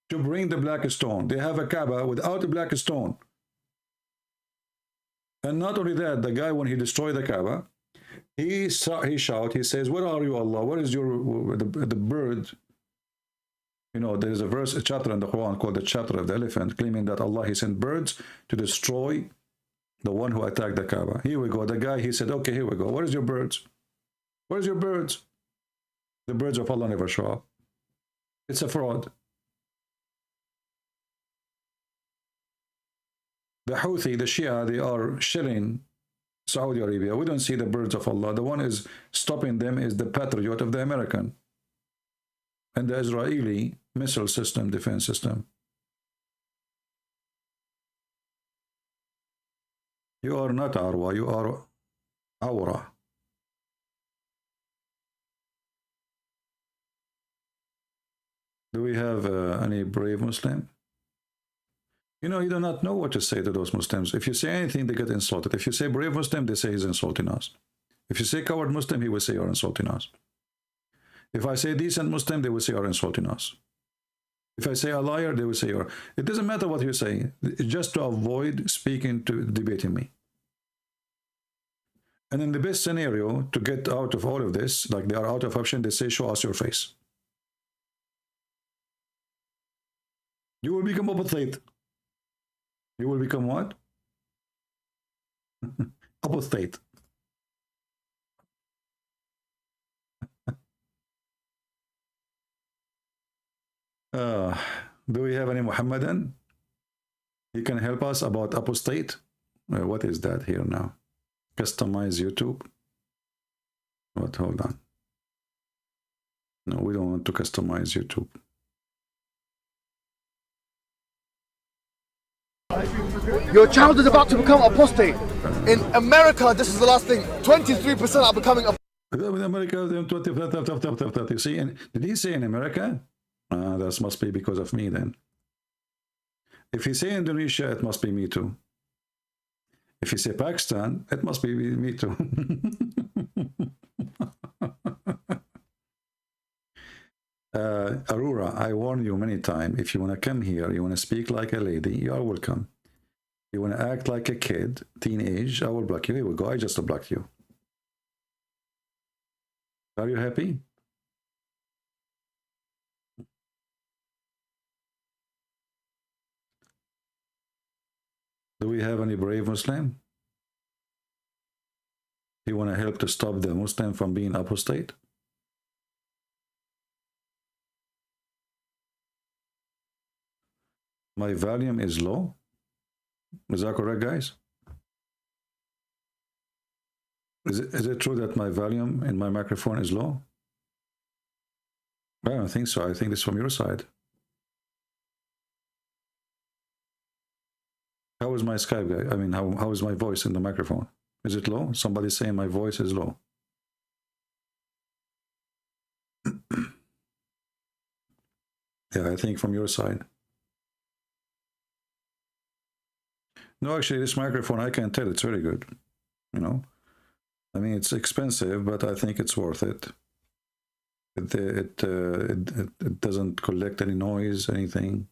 to bring the black stone. They have a Kaaba without a black stone. And not only that, the guy, when he destroyed the Kaaba, he shout, he says, where are you, Allah? Where is the bird? You know, there is a chapter in the Quran called the chapter of the elephant, claiming that Allah, he sent birds to destroy the one who attacked the Kaaba. Here we go. The guy, he said, okay, here we go. Where is your birds? Where's your birds? The birds of Allah never show up. It's a fraud. The Houthi, the Shia, they are shelling Saudi Arabia. We don't see the birds of Allah. The one is stopping them is the Patriot of the American and the Israeli missile system, defense system. You are not Arwa, you are Awra. Do we have any brave Muslim? You know, you do not know what to say to those Muslims. If you say anything, they get insulted. If you say brave Muslim, they say he's insulting us. If you say coward Muslim, he will say you're insulting us. If I say decent Muslim, they will say you're insulting us. If I say a liar, they will say you're... It doesn't matter what you say, just to avoid speaking, to debating me. And in the best scenario, to get out of all of this, like they are out of option, they say, show us your face. You will become apostate. You will become what? Apostate. Do we have any Muhammadan? He can help us about apostate? What is that here now? Customize YouTube? What? Hold on. No, we don't want to customize YouTube. Your child is about to become apostate. In America, this is the last thing. 23% are becoming apostate. America, you see, and did he say in America? That must be because of me then. If he say Indonesia, it must be me too. If he say Pakistan, it must be me too. Aurora, I warn you many times, if you want to come here, you want to speak like a lady, you are welcome. You want to act like a kid, teenage, I will block you. Here we go, I just blocked you. Are you happy? Do we have any brave Muslim? You want to help to stop the Muslim from being apostate? My volume is low. Is that correct, guys? Is it true that my volume in my microphone is low? I don't think so. I think it's from your side. How is my Skype, guy? I mean, how is my voice in the microphone? Is it low? Somebody saying my voice is low. Yeah, I think from your side. No, actually, this microphone, I can tell it's very good. You know, I mean, it's expensive, but I think it's worth it. It doesn't collect any noise, anything.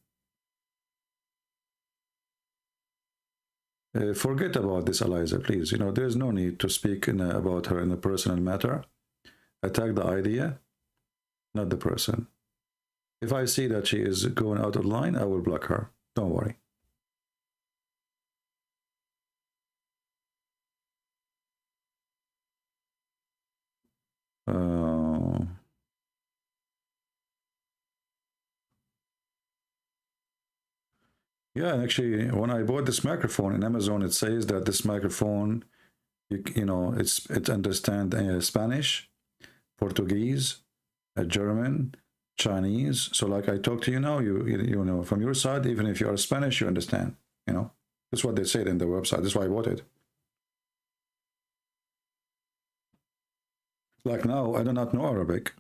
Forget about this, Eliza, please. You know, there's no need to speak about her in a personal matter. Attack the idea, not the person. If I see that she is going out of line, I will block her. Don't worry. Yeah, actually, when I bought this microphone in Amazon, it says that this microphone, you know, it understands Spanish, Portuguese, German, Chinese. So like I talk to you now, you know, from your side, even if you are Spanish, you understand. You know, that's what they said in the website. That's why I bought it. Like now, I do not know Arabic,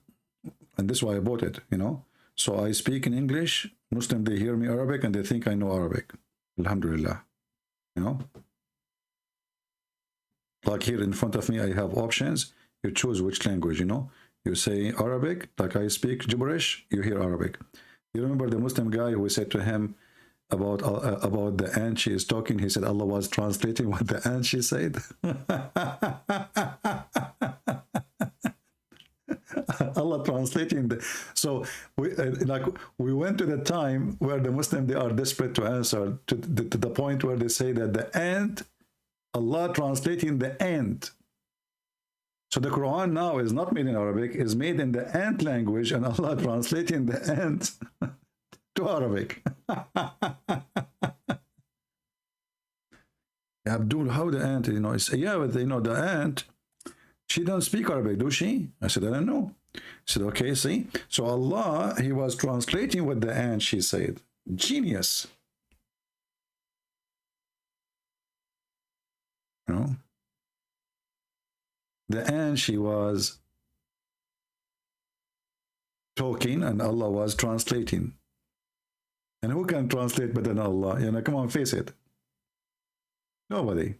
and this is why I bought it. You know, so I speak in English. Muslim, they hear me Arabic and they think I know Arabic. Alhamdulillah. You know? Like here in front of me, I have options. You choose which language, you know? You say Arabic, like I speak gibberish, you hear Arabic. You remember the Muslim guy who said to him about the ant she is talking, he said Allah was translating what the ant she said? Allah translating so we went to the time where the Muslim, they are desperate to answer to the point where they say that the ant, Allah translating the ant. So the Quran now is not made in Arabic, is made in the ant language, and Allah translating the ant to Arabic. Abdul, how the ant, you know, yeah, but you know, the ant, she doesn't speak Arabic, do she? I said, I don't know. He said, okay, see? So Allah, he was translating what the ant she said. Genius. You know? The ant, she was talking and Allah was translating. And who can translate better than Allah? You know, come on, face it. Nobody.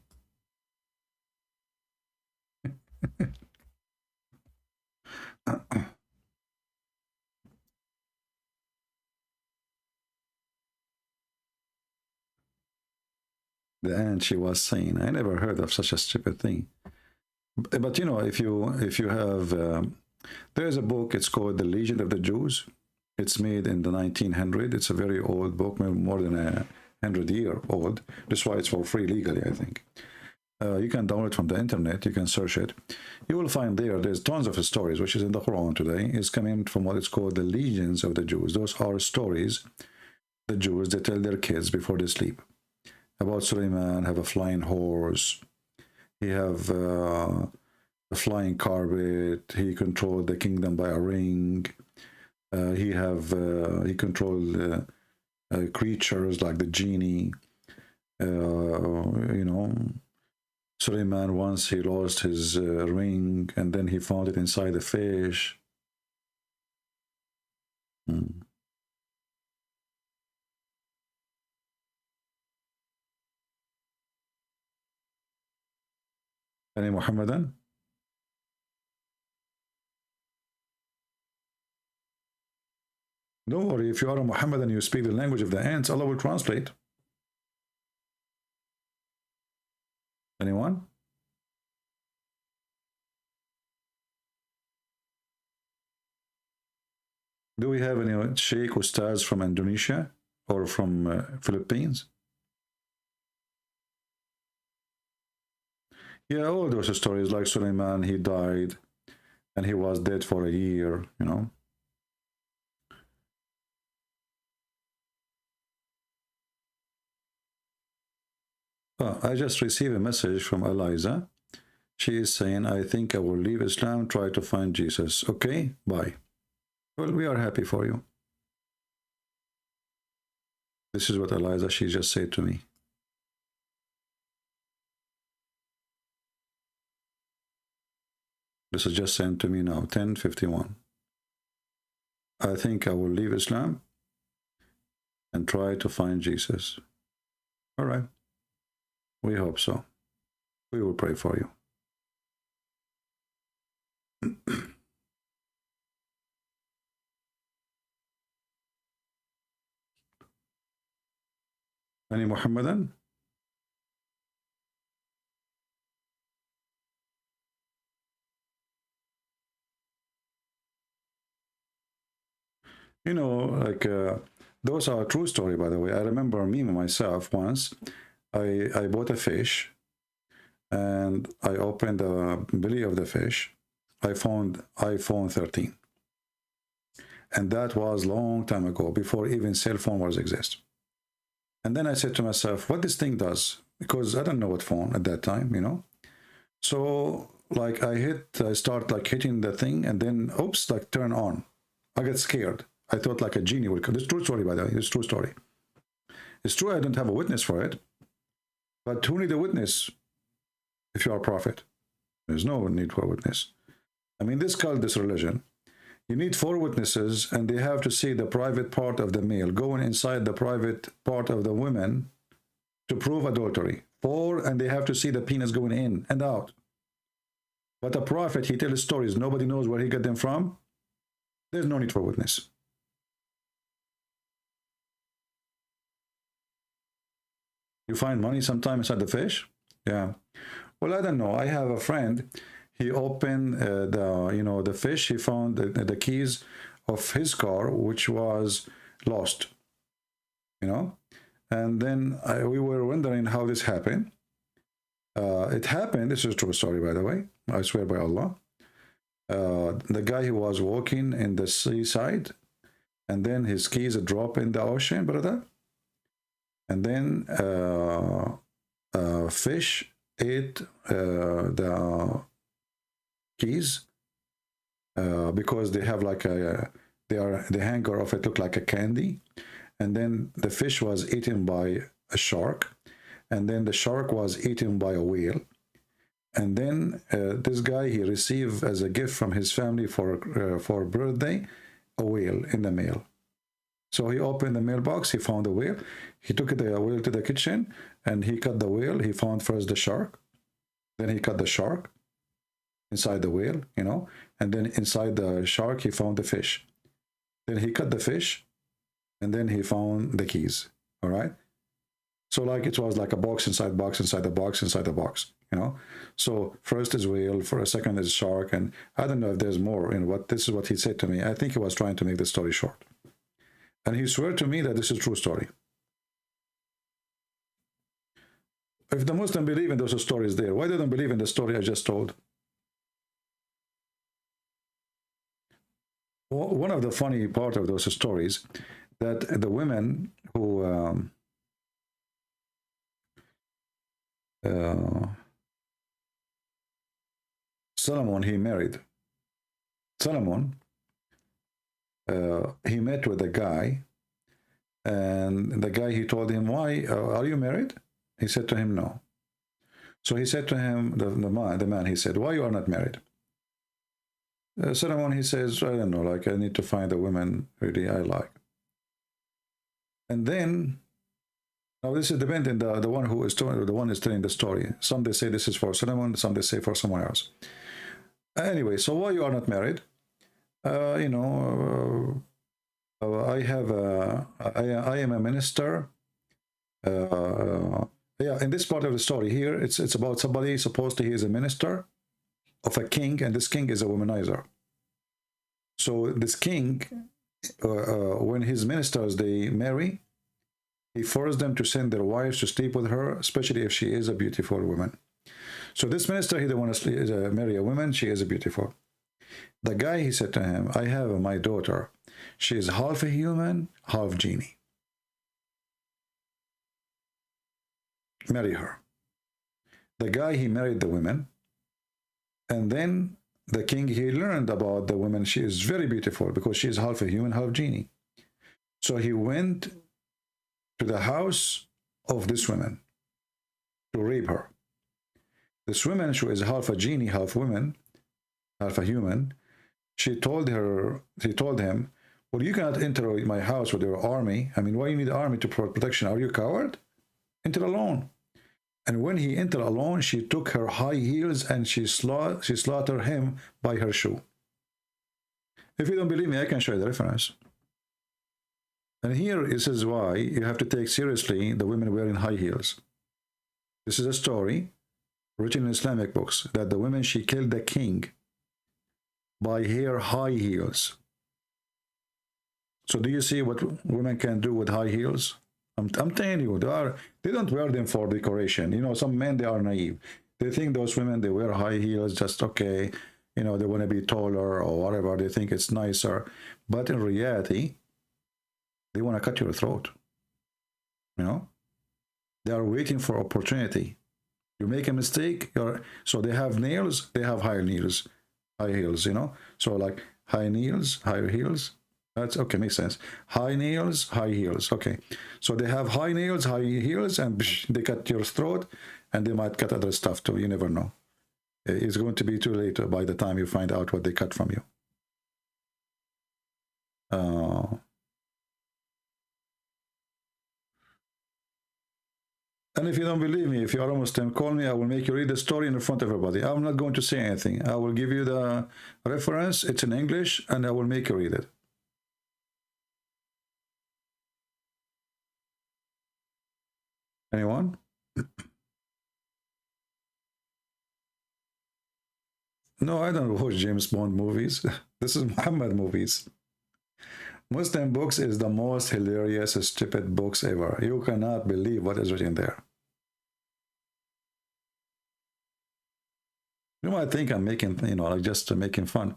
The ant, she was saying, I never heard of such a stupid thing. But you know, if you have, there's a book. It's called The Legend of the Jews. It's made in the 1900s. It's a very old book, more than 100-year old. That's why it's for free legally, I think. You can download it from the internet. You can search it. You will find there's tons of stories, which is in the Quran today. It's coming from what is called the legends of the Jews. Those are stories the Jews, they tell their kids before they sleep. About Suleiman, have a flying horse. He have a flying carpet. He controlled the kingdom by a ring. He controlled creatures like the genie. You know, Suleiman, once he lost his ring, and then he found it inside a fish. Any Muhammadan? Don't worry, if you are a Muhammadan, you speak the language of the ants, Allah will translate. Anyone? Do we have any Sheikh Ustadz from Indonesia or from Philippines? Yeah, all those stories like Suleiman, he died and he was dead for a year, you know. Oh, I just received a message from Eliza. She is saying, I think I will leave Islam, try to find Jesus. Okay, bye. Well, we are happy for you. This is what Eliza, she just said to me. This is just sent to me now, 10:51. I think I will leave Islam and try to find Jesus. All right. We hope so. We will pray for you. Any Muhammadan? You know, like those are a true story, by the way. I remember me myself once. I bought a fish, and I opened the belly of the fish. I found iPhone 13, and that was a long time ago, before even cell phone was exist. And then I said to myself, what this thing does, because I don't know what phone at that time, you know. So like I start like hitting the thing, and then oops, like turn on. I get scared. I thought like a genie would come. It's true story, by the way. It's true story. It's true I don't have a witness for it. But who need a witness if you are a prophet? There's no need for a witness. I mean, this cult, this religion, you need 4 witnesses, and they have to see the private part of the male going inside the private part of the woman to prove adultery. 4, and they have to see the penis going in and out. But a prophet, he tells stories. Nobody knows where he got them from. There's no need for witness. You find money sometime inside the fish? Yeah. Well, I don't know. I have a friend. He opened the fish. He found the keys of his car, which was lost. You know, and then we were wondering how this happened. It happened. This is a true story, by the way. I swear by Allah. The guy who was walking in the seaside, and then his keys drop in the ocean, brother. And then fish ate the keys because they have like the hanger of it look like a candy. And then the fish was eaten by a shark, and then the shark was eaten by a whale. And then this guy, he received as a gift from his family for birthday a whale in the mail. So he opened the mailbox, he found the whale, he took the whale to the kitchen, and he cut the whale. He found first the shark, then he cut the shark inside the whale, you know, and then inside the shark he found the fish. Then he cut the fish, and then he found the keys. All right. So like it was like a box inside box inside the box inside the box. you know. So first is whale, for a second is shark, and I don't know if there's more. And what this is what he said to me. I think he was trying to make the story short, and he swore to me that this is a true story. If the Muslim believe in those stories there, why they don't believe in the story I just told? One of the funny part of those stories, that the women who Solomon, he married. Solomon, he met with a guy, and the guy, he told him, why, are you married? He said to him, no. So he said to him, the man, he said, why you are not married? Solomon, he says, I don't know, like, I need to find a woman really I like. And then, now this is depending the one who is telling, the one is telling the story. Some they say this is for Solomon, some they say for someone else. Anyway, so why you are not married? You know, I am a minister. Yeah, in this part of the story here, it's about somebody supposed to he is a minister of a king, and this king is a womanizer. So this king, when his ministers they marry, he forced them to send their wives to sleep with her, especially if she is a beautiful woman. So this minister, he don't want to marry a woman, she is beautiful. The guy, he said to him, I have my daughter. She is half a human, half genie. Marry her. The guy, he married the women, and then the king, he learned about the woman. She is very beautiful because she is half a human, half genie. So he went to the house of this woman to rape her. This woman, she is half a genie, half woman, half a human. She told him, well, you cannot enter my house with your army. I mean, why you need the army to provide protection? Are you a coward? Enter alone. And when he entered alone, she took her high heels and she slaughtered him by her shoe. If you don't believe me, I can show you the reference. And here this is why you have to take seriously the women wearing high heels. This is a story written in Islamic books that the women, she killed the king by her high heels. So do you see what women can do with high heels? I'm telling you, they don't wear them for decoration. You know, some men, they are naive. They think those women, they wear high heels just okay. You know, they want to be taller or whatever. They think it's nicer. But in reality, they want to cut your throat. You know, they are waiting for opportunity. You make a mistake, so they have nails, they have high heels, you know. So like high nails, higher heels. That's okay, makes sense. High nails, high heels. Okay, so they have high nails, high heels, and they cut your throat, and they might cut other stuff too. You never know. It's going to be too late by the time you find out what they cut from you. And if you don't believe me, if you are a Muslim, call me. I will make you read the story in front of everybody. I'm not going to say anything. I will give you the reference. It's in English, and I will make you read it. Anyone? No, I don't watch James Bond movies. This is Muhammad movies. Muslim books is the most hilarious, stupid books ever. You cannot believe what is written there. You might think I'm making, you know, like just making fun.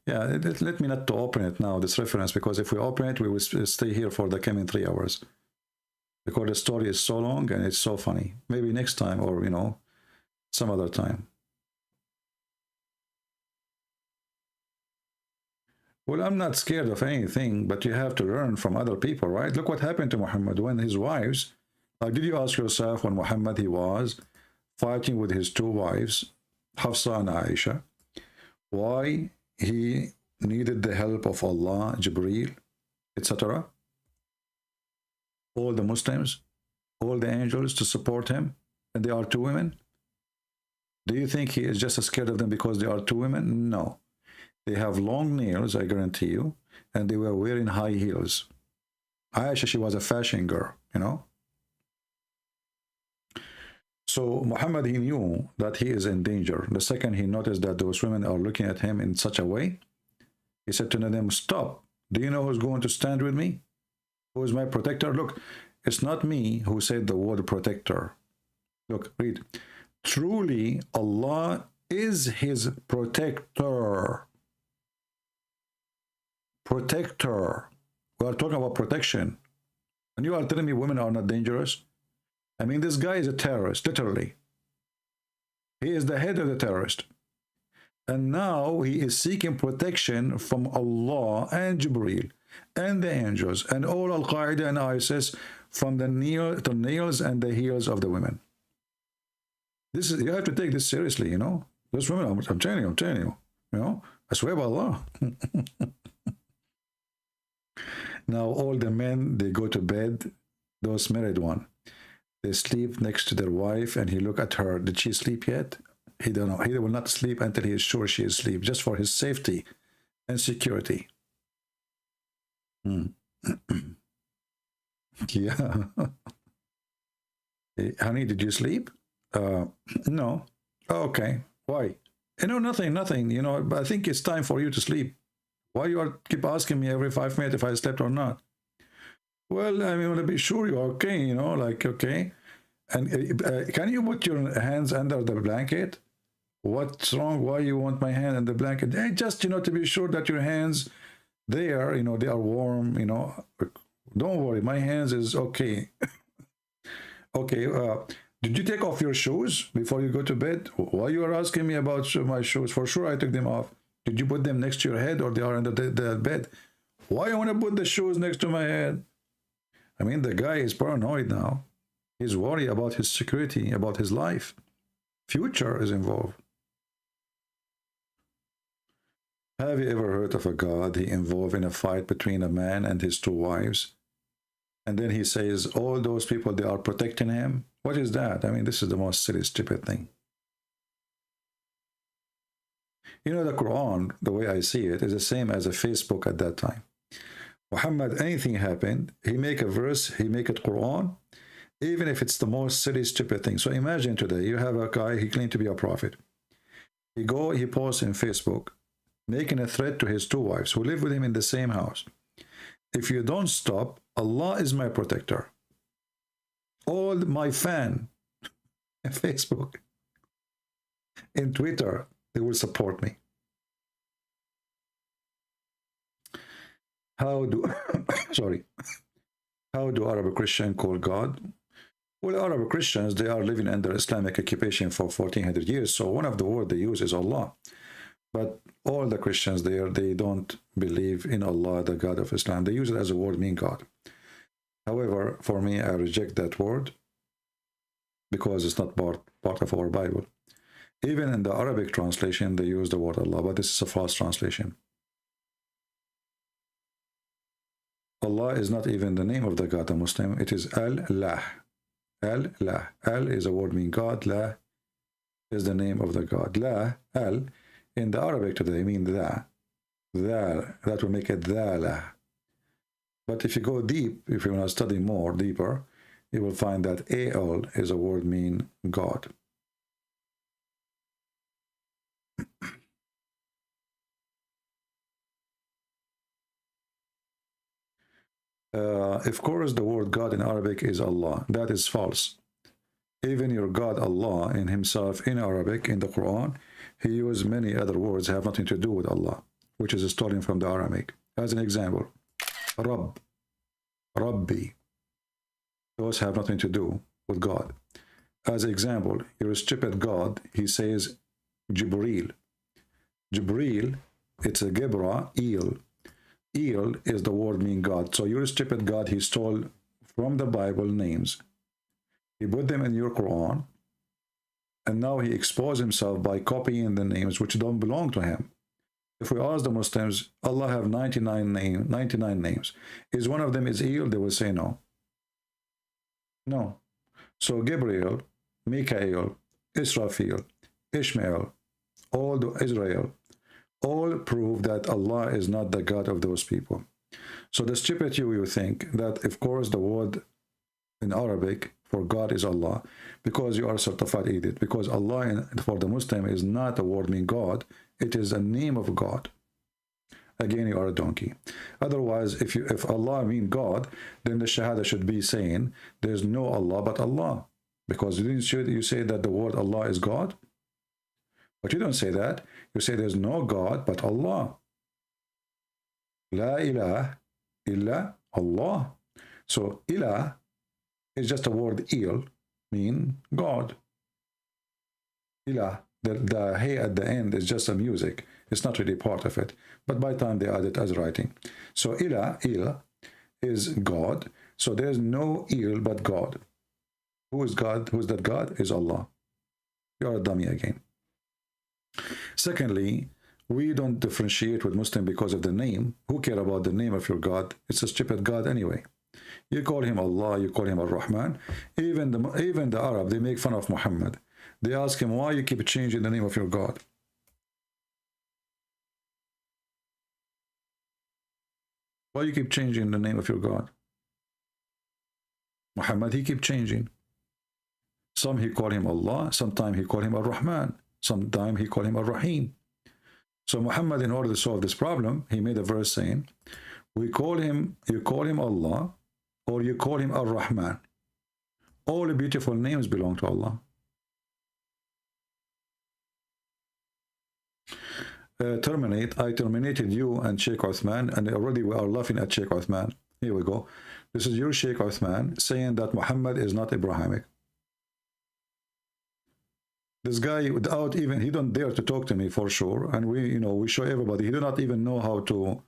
Yeah, let me not to open it now, this reference, because if we open it, we will stay here for the coming 3 hours. Because the story is so long and it's so funny. Maybe next time, or, you know, some other time. Well, I'm not scared of anything, but you have to learn from other people, right? Look what happened to Muhammad when his wives, did you ask yourself when Muhammad, he was fighting with his 2 wives, Hafsa and Aisha, why he needed the help of Allah, Jibreel, etc.? All the Muslims, all the angels to support him, and they are 2 women? Do you think he is just scared of them because they are 2 women? No. They have long nails, I guarantee you, and they were wearing high heels. Aisha, she was a fashion girl, you know. So Muhammad, he knew that he is in danger. The second he noticed that those women are looking at him in such a way, he said to them, stop. Do you know who's going to stand with me? Who is my protector? Look, it's not me who said the word protector. Look, read. Truly, Allah is his protector. Protector. We are talking about protection. And you are telling me women are not dangerous? I mean, this guy is a terrorist, literally. He is the head of the terrorist. And now he is seeking protection from Allah and Jibreel and the angels and all Al-Qaeda and ISIS from the nails and the heels of the women. This is, you have to take this seriously, you know. Those women, I'm telling you, you know, I swear by Allah. Now all the men, they go to bed, those married one, they sleep next to their wife and he look at her. Did she sleep yet? He don't know. He will not sleep until he is sure she is asleep, just for his safety and security. Yeah. Hey, honey, did you sleep? No. Okay. Why? You know, nothing. You know, but I think it's time for you to sleep. Why you are keep asking me every 5 minutes if I slept or not? Well, I mean, I want to be sure you're okay, you know, like, okay. And can you put your hands under the blanket? What's wrong? Why you want my hand in the blanket? Hey, just, you know, to be sure that your hands there, you know, they are warm, you know. Don't worry, my hands is okay. Okay, did you take off your shoes before you go to bed? Why you are asking me about my shoes? For sure I took them off. Did you put them next to your head or they are under the bed? Why you want to put the shoes next to my head? I mean, the guy is paranoid now. He's worried about his security, about his life. Future is involved. Have you ever heard of a God he involved in a fight between a man and his 2 wives? And then he says, all those people, they are protecting him? What is that? I mean, this is the most silly, stupid thing. You know, the Quran, the way I see it, is the same as a Facebook at that time. Muhammad, anything happened, he make a verse, he make it Quran, even if it's the most silly, stupid thing. So imagine today, you have a guy, he claimed to be a prophet. He posts in Facebook, making a threat to his 2 wives who live with him in the same house. If you don't stop, Allah is my protector. All my fan in Facebook, in Twitter, they will support me. How do how do Arab Christians call God? Well, Arab Christians, they are living under Islamic occupation for 1400 years, so one of the words they use is Allah. But all the Christians there, they don't believe in Allah, the God of Islam. They use it as a word mean God. However, for me, I reject that word because it's not part of our Bible. Even in the Arabic translation, they use the word Allah, but this is a false translation. Allah is not even the name of the God, a Muslim. It is Al-Lah. Al-Lah. Al is a word meaning God. La is the name of the God. La, Al, in the Arabic today, mean the. That will make it Dhala. But if you go deep, if you want to study more, deeper, you will find that Al is a word mean God. Of course, the word God in Arabic is Allah. That is false. Even your God, Allah, in himself, in Arabic, in the Quran, he used many other words that have nothing to do with Allah, which is stolen from the Aramaic. As an example, Rabb, Rabbi. Those have nothing to do with God. As an example, your stupid God, he says Jibreel. Jibreel, it's a Gebra, El. El is the word mean God. So your stupid God, he stole from the Bible names. He put them in your Quran. And now he exposed himself by copying the names which don't belong to him. If we ask the Muslims, Allah have 99 names. Is one of them is El? They will say no. No. So Gabriel, Mikael, Israfil, Ishmael, all the Israel, all prove that Allah is not the God of those people. So the stupid you think that, of course, the word in Arabic for God is Allah, because you are a certified idiot. Because Allah for the Muslim is not a word mean God, it is a name of God. Again, you are a donkey. Otherwise, if Allah mean God, then the Shahada should be saying there's no Allah but Allah. Because you say that the word Allah is God? But you don't say that. You say there's no God but Allah. La ilaha illa Allah. So ilah is just a word il, mean God. Ilah, the hey at the end is just a music. It's not really part of it. But by the time they add it as writing. So ilah, il, is God. So there's no il but God. Who is God? Who is that God? Is Allah. You are a dummy again. Secondly, we don't differentiate with Muslim because of the name. Who care about the name of your God? It's a stupid God anyway. You call him Allah, you call him Ar-Rahman. Even the Arab, they make fun of Muhammad. They ask him, why you keep changing the name of your God? Why you keep changing the name of your God? Muhammad, he keep changing. Some he call him Allah, sometimes he call him Ar-Rahman, sometimes he call him Ar-Rahim. So Muhammad, in order to solve this problem, he made a verse saying, you call him Allah, or you call him Ar-Rahman. All the beautiful names belong to Allah. I terminated you and Sheikh Uthman, and already we are laughing at Sheikh Uthman. Here we go. This is your Sheikh Uthman saying that Muhammad is not Abrahamic. This guy, without even, he don't dare to talk to me for sure, and we show everybody, he do not even know how to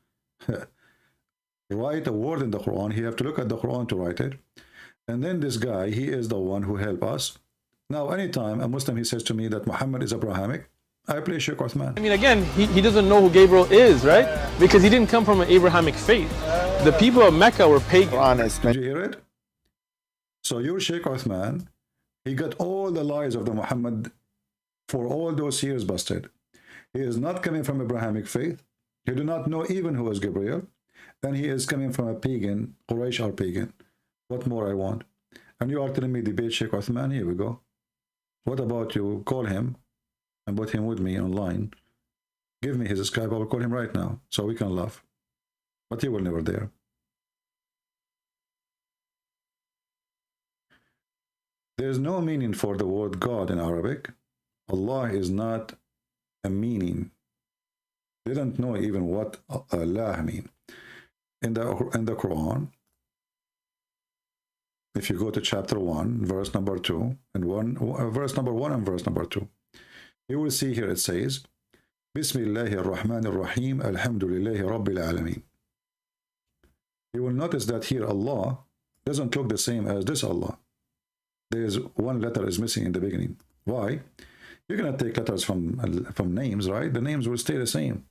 write a word in the Quran. He have to look at the Quran to write it. And then this guy, he is the one who helped us. Now, anytime a Muslim, he says to me that Muhammad is Abrahamic, I play Sheikh Uthman. I mean, again, he doesn't know who Gabriel is, right? Because he didn't come from an Abrahamic faith. The people of Mecca were pagan. Did you hear it? So your Sheikh Uthman, he got all the lies of the Muhammad for all those years busted. He is not coming from Abrahamic faith. He do not know even who is Gabriel. And he is coming from a pagan. Quraysh are pagan. What more I want? And you are telling me debate Sheikh Uthman? Here we go. What about you? Call him and put him with me online. Give me his Skype. I will call him right now so we can laugh. But he will never dare. There is no meaning for the word God in Arabic. Allah is not a meaning. They don't know even what Allah mean. In the Quran, if you go to chapter 1, verse number 2, and verse number 1 and verse number 2, you will see here it says, Bismillahir Rahmanir Rahim, Alhamdulillahi Rabbil Alameen. You will notice that here Allah doesn't look the same as this Allah. There is one letter is missing in the beginning. Why? You're going to take letters from names, right? The names will stay the same.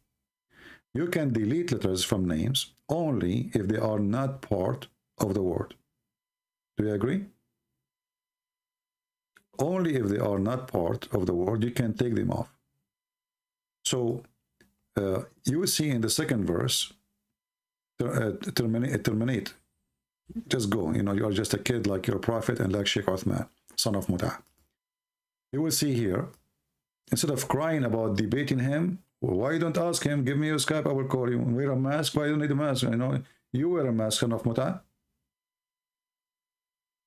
You can delete letters from names only if they are not part of the word. Do you agree? Only if they are not part of the word, you can take them off. So you will see in the second verse, terminate. Just go. You are just a kid like your prophet and like Sheikh Uthman, son of Muta. You will see here, instead of crying about debating him, well, why you don't ask him, give me your Skype, I will call you. Wear a mask. Why you don't need a mask? You wear a mask, son of Muta.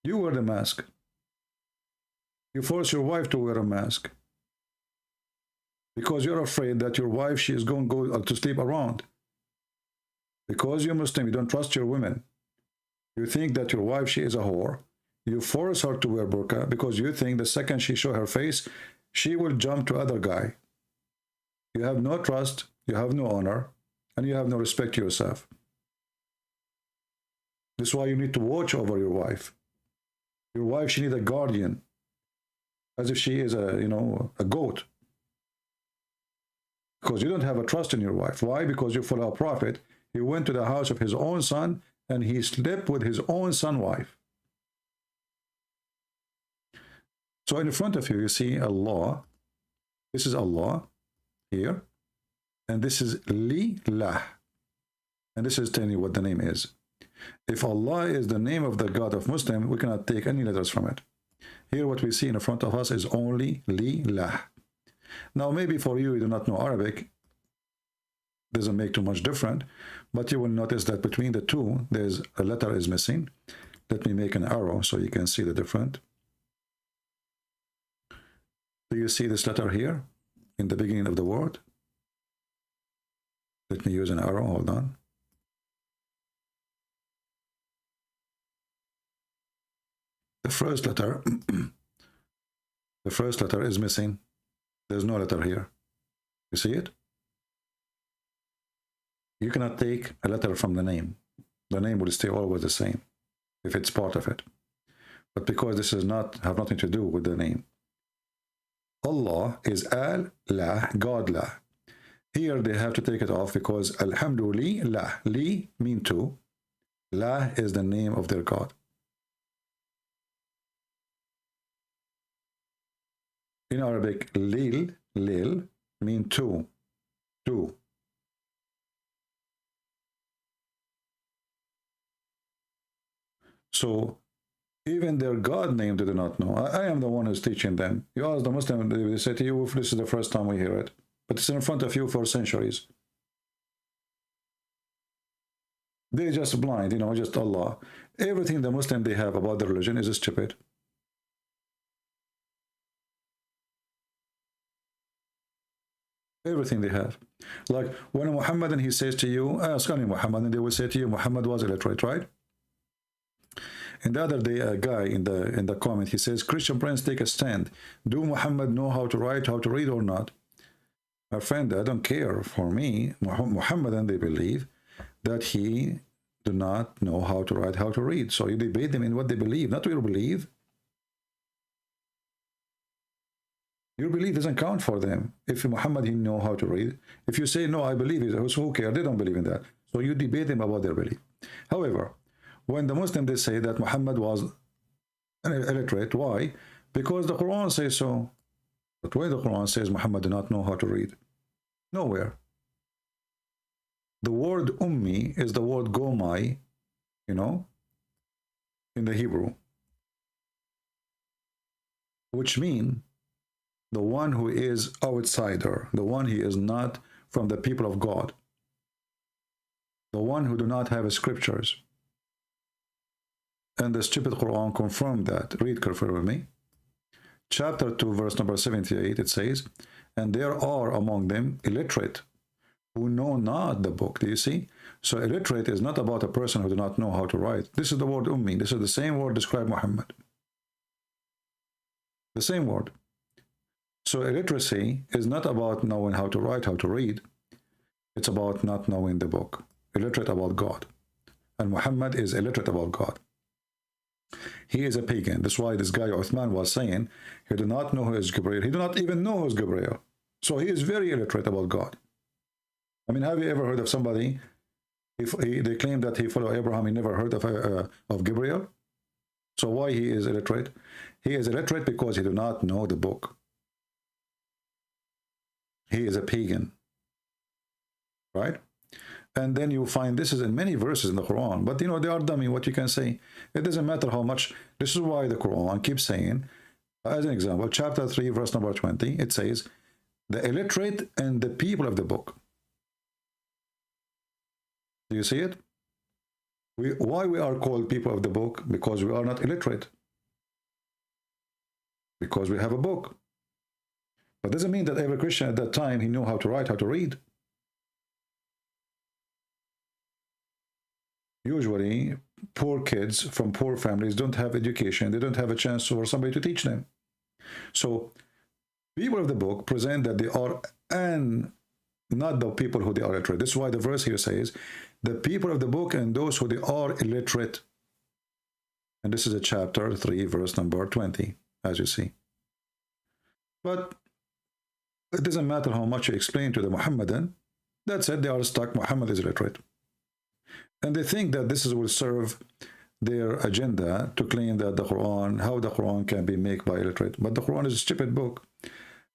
You wear the mask. You force your wife to wear a mask because you're afraid that your wife, she is going to go to sleep around. Because you're Muslim, you don't trust your women. You think that your wife, she is a whore. You force her to wear burqa because you think the second she show her face, she will jump to other guy. You have no trust, you have no honor, and you have no respect to yourself. This is why you need to watch over your wife. Your wife, she needs a guardian, as if she is a goat. Because you don't have a trust in your wife. Why? Because you follow a prophet. He went to the house of his own son and he slept with his own son's wife. So in front of you, you see Allah. This is Allah here. And this is Li-Lah. And this is telling you what the name is. If Allah is the name of the God of Muslim, we cannot take any letters from it. Here what we see in front of us is only li, lah. Now maybe for you do not know Arabic, doesn't make too much difference, but you will notice that between the two, there's a letter is missing. Let me make an arrow so you can see the difference. Do you see this letter here in the beginning of the word? Let me use an arrow, hold on. The first letter, the first letter is missing. There's no letter here. You see it? You cannot take a letter from the name. The name will stay always the same if it's part of it. But because this is not have nothing to do with the name. Allah is Al-La, God-La. Here they have to take it off because Alhamdulillah, Li mean to. La is the name of their God. In Arabic, Lil mean two. Two. So even their God name they do not know. I am the one who's teaching them. You ask the Muslim, they say to you, this is the first time we hear it. But it's in front of you for centuries. They're just blind, just Allah. Everything the Muslim they have about the religion is stupid. Everything they have. Like when a Muhammadan he says to you, ask any Muhammadan, they will say to you, Muhammad was illiterate, right? And the other day, a guy in the comment, he says, Christian friends take a stand. Do Muhammad know how to write, how to read or not? My friend, I don't care. For me, Muhammadan, they believe that he do not know how to write, how to read. So you debate them in what they believe, not what you believe. Your belief doesn't count for them. If Muhammad he know how to read, if you say, no, I believe it, who cares? They don't believe in that. So you debate them about their belief. However, when the Muslims they say that Muhammad was illiterate, why? Because the Quran says so. But where the Quran says Muhammad did not know how to read? Nowhere. The word ummi is the word gomai, in the Hebrew, which means the one who is outsider, the one he is not from the people of God, the one who do not have scriptures. And the stupid Quran confirmed that. Read carefully with me. Chapter 2, verse number 78, it says, and there are among them illiterate who know not the book. Do you see? So illiterate is not about a person who do not know how to write. This is the word ummi. This is the same word describe Muhammad. The same word. So illiteracy is not about knowing how to write, how to read. It's about not knowing the book. Illiterate about God. And Muhammad is illiterate about God. He is a pagan. That's why this guy Uthman was saying he do not know who is Gabriel. He do not even know who is Gabriel. So he is very illiterate about God. I mean, have you ever heard of somebody, they claim that he followed Abraham, he never heard of Gabriel? So why he is illiterate? He is illiterate because he do not know the book. He is a pagan. Right? And then you find this is in many verses in the Quran. But they are dummy, what you can say. It doesn't matter how much. This is why the Quran keeps saying, as an example, chapter 3, verse number 20, it says, the illiterate and the people of the book. Do you see it? Why we are called people of the book? Because we are not illiterate. Because we have a book. But doesn't mean that every Christian at that time, he knew how to write, how to read. Usually, poor kids from poor families don't have education. They don't have a chance for somebody to teach them. So, people of the book present that they are and not the people who they are illiterate. This is why the verse here says, the people of the book and those who they are illiterate. And this is a chapter 3, verse number 20, as you see. But it doesn't matter how much you explain to the Muhammadan. That's it, they are stuck. Muhammad is illiterate. And they think that this will serve their agenda to claim that the Quran, how the Quran can be made by illiterate. But the Quran is a stupid book.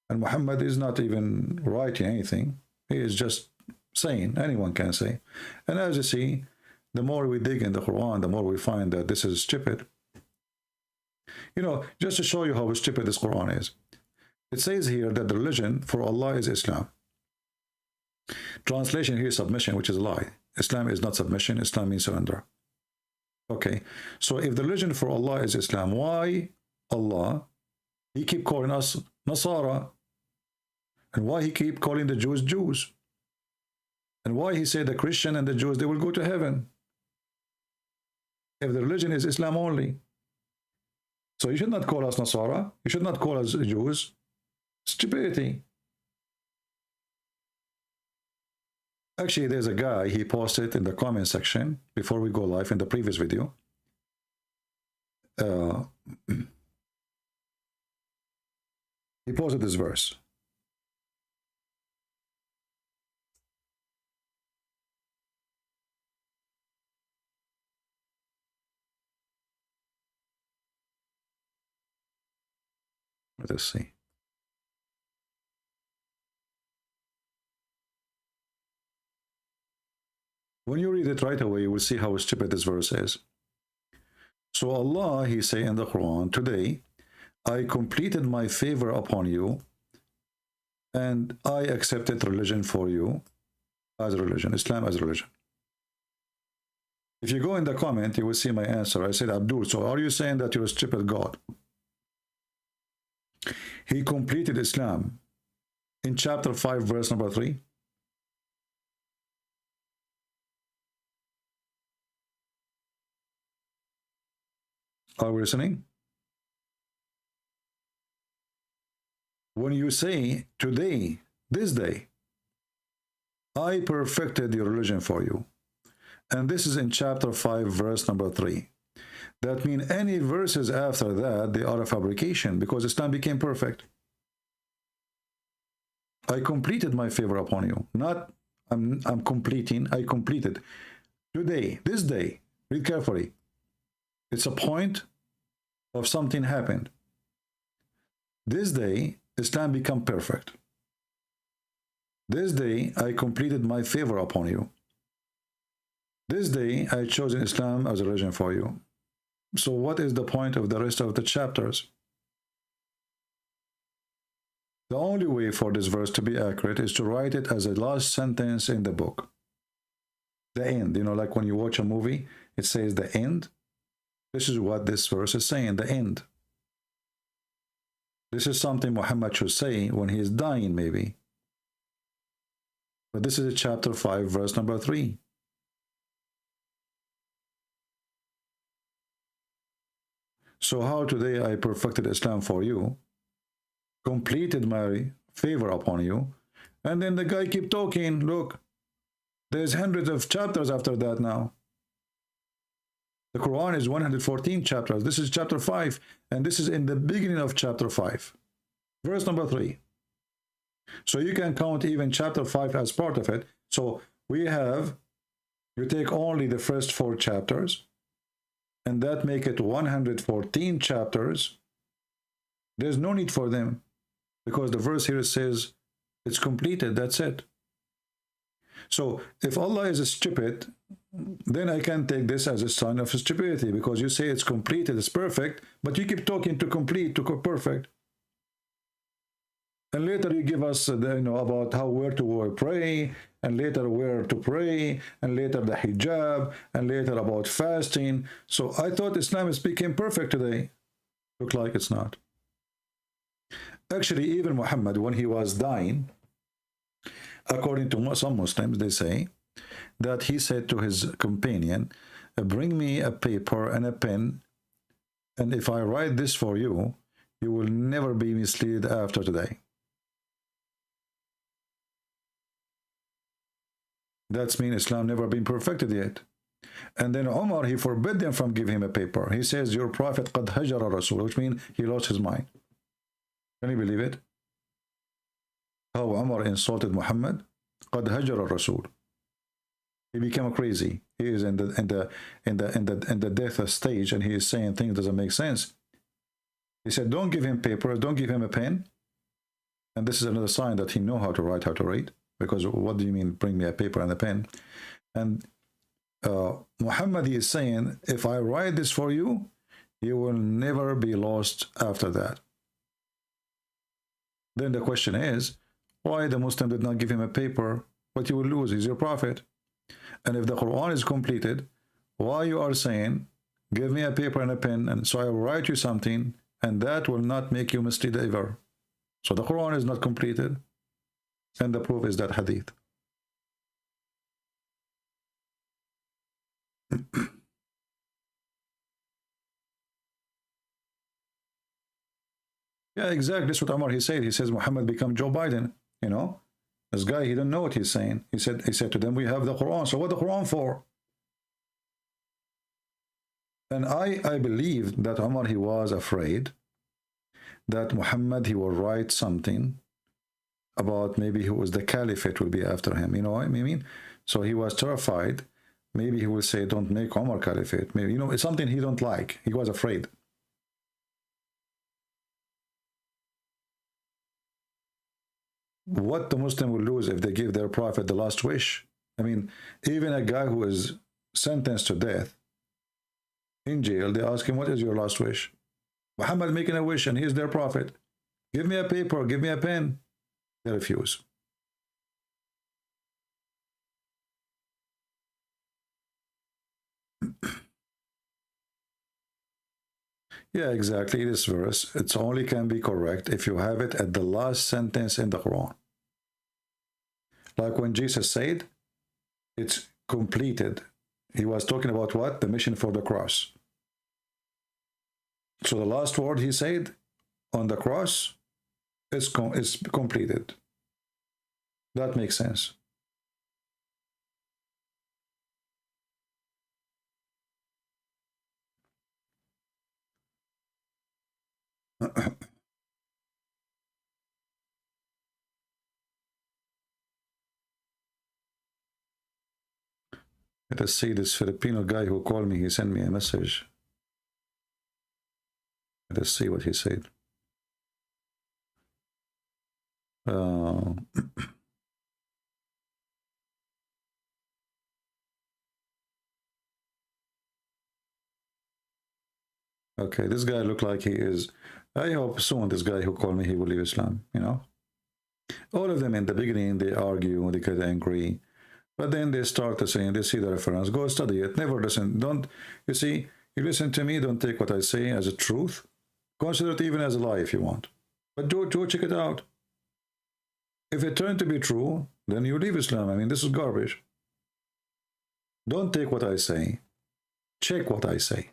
And Muhammad is not even writing anything. He is just saying, anyone can say. And as you see, the more we dig in the Quran, the more we find that this is stupid. You know, just to show you how stupid this Quran is. It says here that the religion for Allah is Islam. Translation here is submission, which is a lie. Islam is not submission. Islam means surrender. Okay, so if the religion for Allah is Islam, why Allah, he keep calling us Nasara? And why he keep calling the Jews Jews? And why he said the Christian and the Jews, they will go to heaven? If the religion is Islam only. So you should not call us Nasara. You should not call us Jews. Stupidity. Actually, there's a guy, he posted in the comment section before we go live in the previous video. He posted this verse. Let us see. When you read it right away, you will see how stupid this verse is. So Allah, he say in the Quran, today, I completed my favor upon you, and I accepted religion for you as a religion, Islam as a religion. If you go in the comment, you will see my answer. I said, Abdul, so are you saying that you're a stupid God? He completed Islam in chapter 5, verse number 3. Are we listening? When you say today, this day, I perfected your religion for you. And this is in chapter 5, verse number 3. That means any verses after that, they are a fabrication because Islam became perfect. I completed my favor upon you. Not I'm completing, I completed. Today, this day, read carefully. It's a point of something happened. This day, Islam become perfect. This day, I completed my favor upon you. This day, I chosen Islam as a religion for you. So what is the point of the rest of the chapters? The only way for this verse to be accurate is to write it as a last sentence in the book. The end. You know, like when you watch a movie, it says the end. This is what this verse is saying, the end. This is something Muhammad should say when he is dying, maybe. But this is chapter 5, verse number 3. So how today I perfected Islam for you, completed my favor upon you, and then the guy keep talking. Look, there's hundreds of chapters after that now. The Quran is 114 chapters. This is chapter 5, and this is in the beginning of chapter 5, verse number 3. So you can count even chapter 5 as part of it. So we have, you take only the first 4 chapters, and that make it 114 chapters. There's no need for them, because the verse here says it's completed, that's it. So if Allah is stupid, then I can take this as a sign of stupidity, because you say it's completed, it's perfect, but you keep talking to complete, to perfect. And later you give us, about where to pray, and later where to pray, and later the hijab, and later about fasting. So I thought Islam is became perfect today. Look like it's not. Actually, even Muhammad, when he was dying, according to some Muslims, they say that he said to his companion, bring me a paper and a pen, and if I write this for you, you will never be misled after today. That means Islam never been perfected yet. And then Umar, he forbid them from giving him a paper. He says, your prophet qad hajara rasul, which means he lost his mind. Can you believe it? How Umar insulted Muhammad? Qad hajara rasul. He became crazy. He is in the death stage, and he is saying things doesn't make sense. He said, don't give him paper, don't give him a pen. And this is another sign that he know how to write, how to read. Because what do you mean, bring me a paper and a pen? And Muhammad is saying, if I write this for you, you will never be lost after that. Then the question is, why the Muslim did not give him a paper? What you will lose is your prophet. And if the Quran is completed, why you are saying, give me a paper and a pen, and so I will write you something, and that will not make you mislead ever. So the Quran is not completed, and the proof is that hadith. Yeah, exactly. That's what Umar, he said. He says Muhammad become Joe Biden. You know, this guy, he didn't know what he's saying. He said to them, we have the Quran. So what the Quran for? And I believe that Umar, he was afraid that Muhammad, he will write something about maybe who was the caliphate will be after him. You know what I mean? So he was terrified. Maybe he will say, don't make Umar caliphate. Maybe, you know, it's something he don't like. He was afraid. What the Muslim will lose if they give their prophet the last wish? I mean, even a guy who is sentenced to death in jail, they ask him, what is your last wish? Muhammad making a wish, and he is their prophet. Give me a paper, give me a pen. They refuse. Yeah, exactly. This verse, it only can be correct if you have it at the last sentence in the Quran. Like when Jesus said, it's completed. He was talking about what? The mission for the cross. So the last word he said on the cross is completed. That makes sense. Let us see this Filipino guy who called me. He sent me a message. Let us see what he said. Okay, this guy looked like he is. I hope soon this guy who called me, he will leave Islam, you know. All of them in the beginning, they argue, they get angry. But then they start to say, they see the reference, go study it. Never listen. Don't, you see, you listen to me, don't take what I say as a truth. Consider it even as a lie if you want. But do check it out. If it turned to be true, then you leave Islam. I mean, this is garbage. Don't take what I say. Check what I say.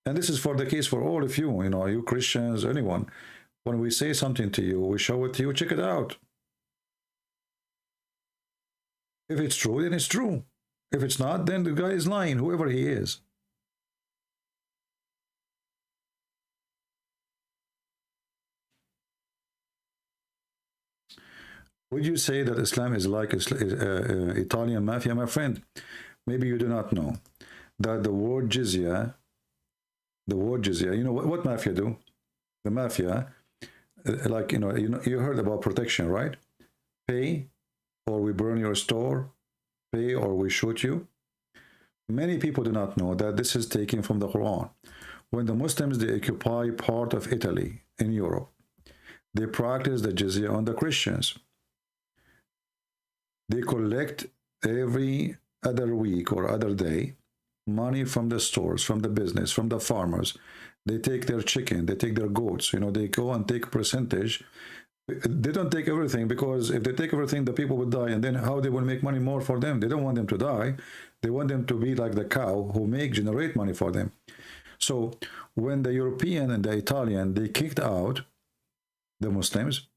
And this is for the case for all of you, you know, you Christians, anyone. When we say something to you, we show it to you, check it out. If it's true, then it's true. If it's not, then the guy is lying, whoever he is. Would you say that Islam is like Italian mafia, my friend? Maybe you do not know that the word jizya, you know what mafia do? The mafia, like, you heard about protection, right? Pay or we burn your store, pay or we shoot you. Many people do not know that this is taken from the Quran. When the Muslims, they occupy part of Italy in Europe, they practice the jizya on the Christians. They collect every other week or other day money from the stores, from the business, from the farmers. They take their chicken, they take their goats, you know, they go and take percentage. They don't take everything, because if they take everything, the people will die, and then how they will make money more for them? They don't want them to die. They want them to be like the cow who generate money for them. So when the European and the Italian, they kicked out the Muslims,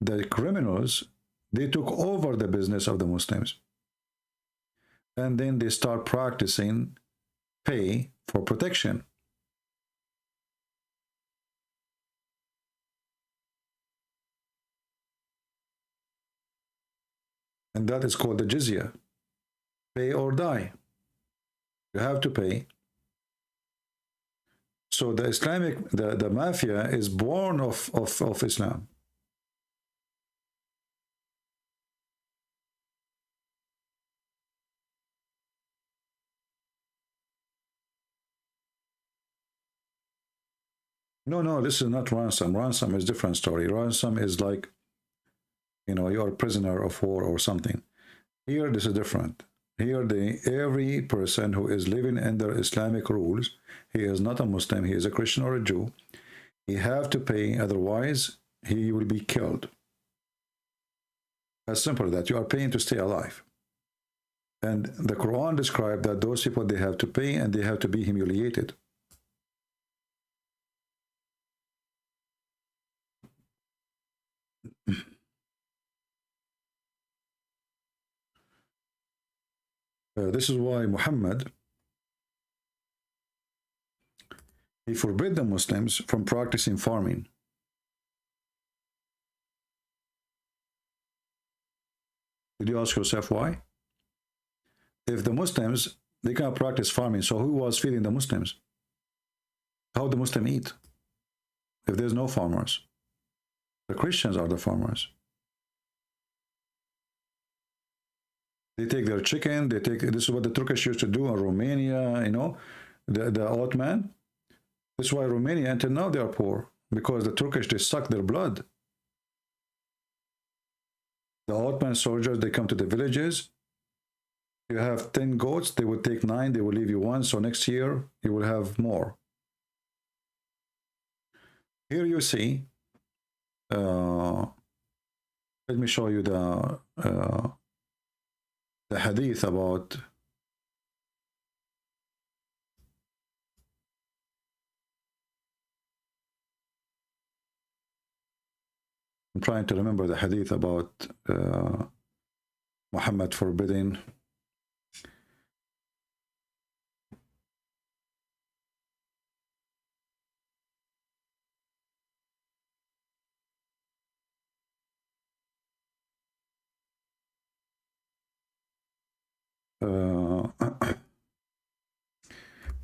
the criminals, they took over the business of the Muslims. And then they start practicing pay for protection. And that is called the jizya. Pay or die. You have to pay. So the Islamic, the mafia is born of Islam. No, no, this is not ransom. Ransom is different story. Ransom is like, you know, you're a prisoner of war or something. Here, this is different. Here, every person who is living under Islamic rules, he is not a Muslim, he is a Christian or a Jew, he have to pay, otherwise he will be killed. As simple as that. You are paying to stay alive. And the Quran described that those people, they have to pay and they have to be humiliated. This is why Muhammad, he forbid the Muslims from practicing farming. Did you ask yourself why? If the Muslims, they cannot practice farming, so who was feeding the Muslims? How the Muslim eat if there's no farmers? The Christians are the farmers. They take their chicken, they take, this is what the Turkish used to do in Romania, you know, the Ottoman. That's why Romania, until now, they are poor, because the Turkish, they suck their blood. The Ottoman soldiers, they come to the villages. You have 10 goats, they will take 9, they will leave you 1, so next year, you will have more. Here you see, let me show you the hadith about I'm trying to remember the hadith about Muhammad forbidding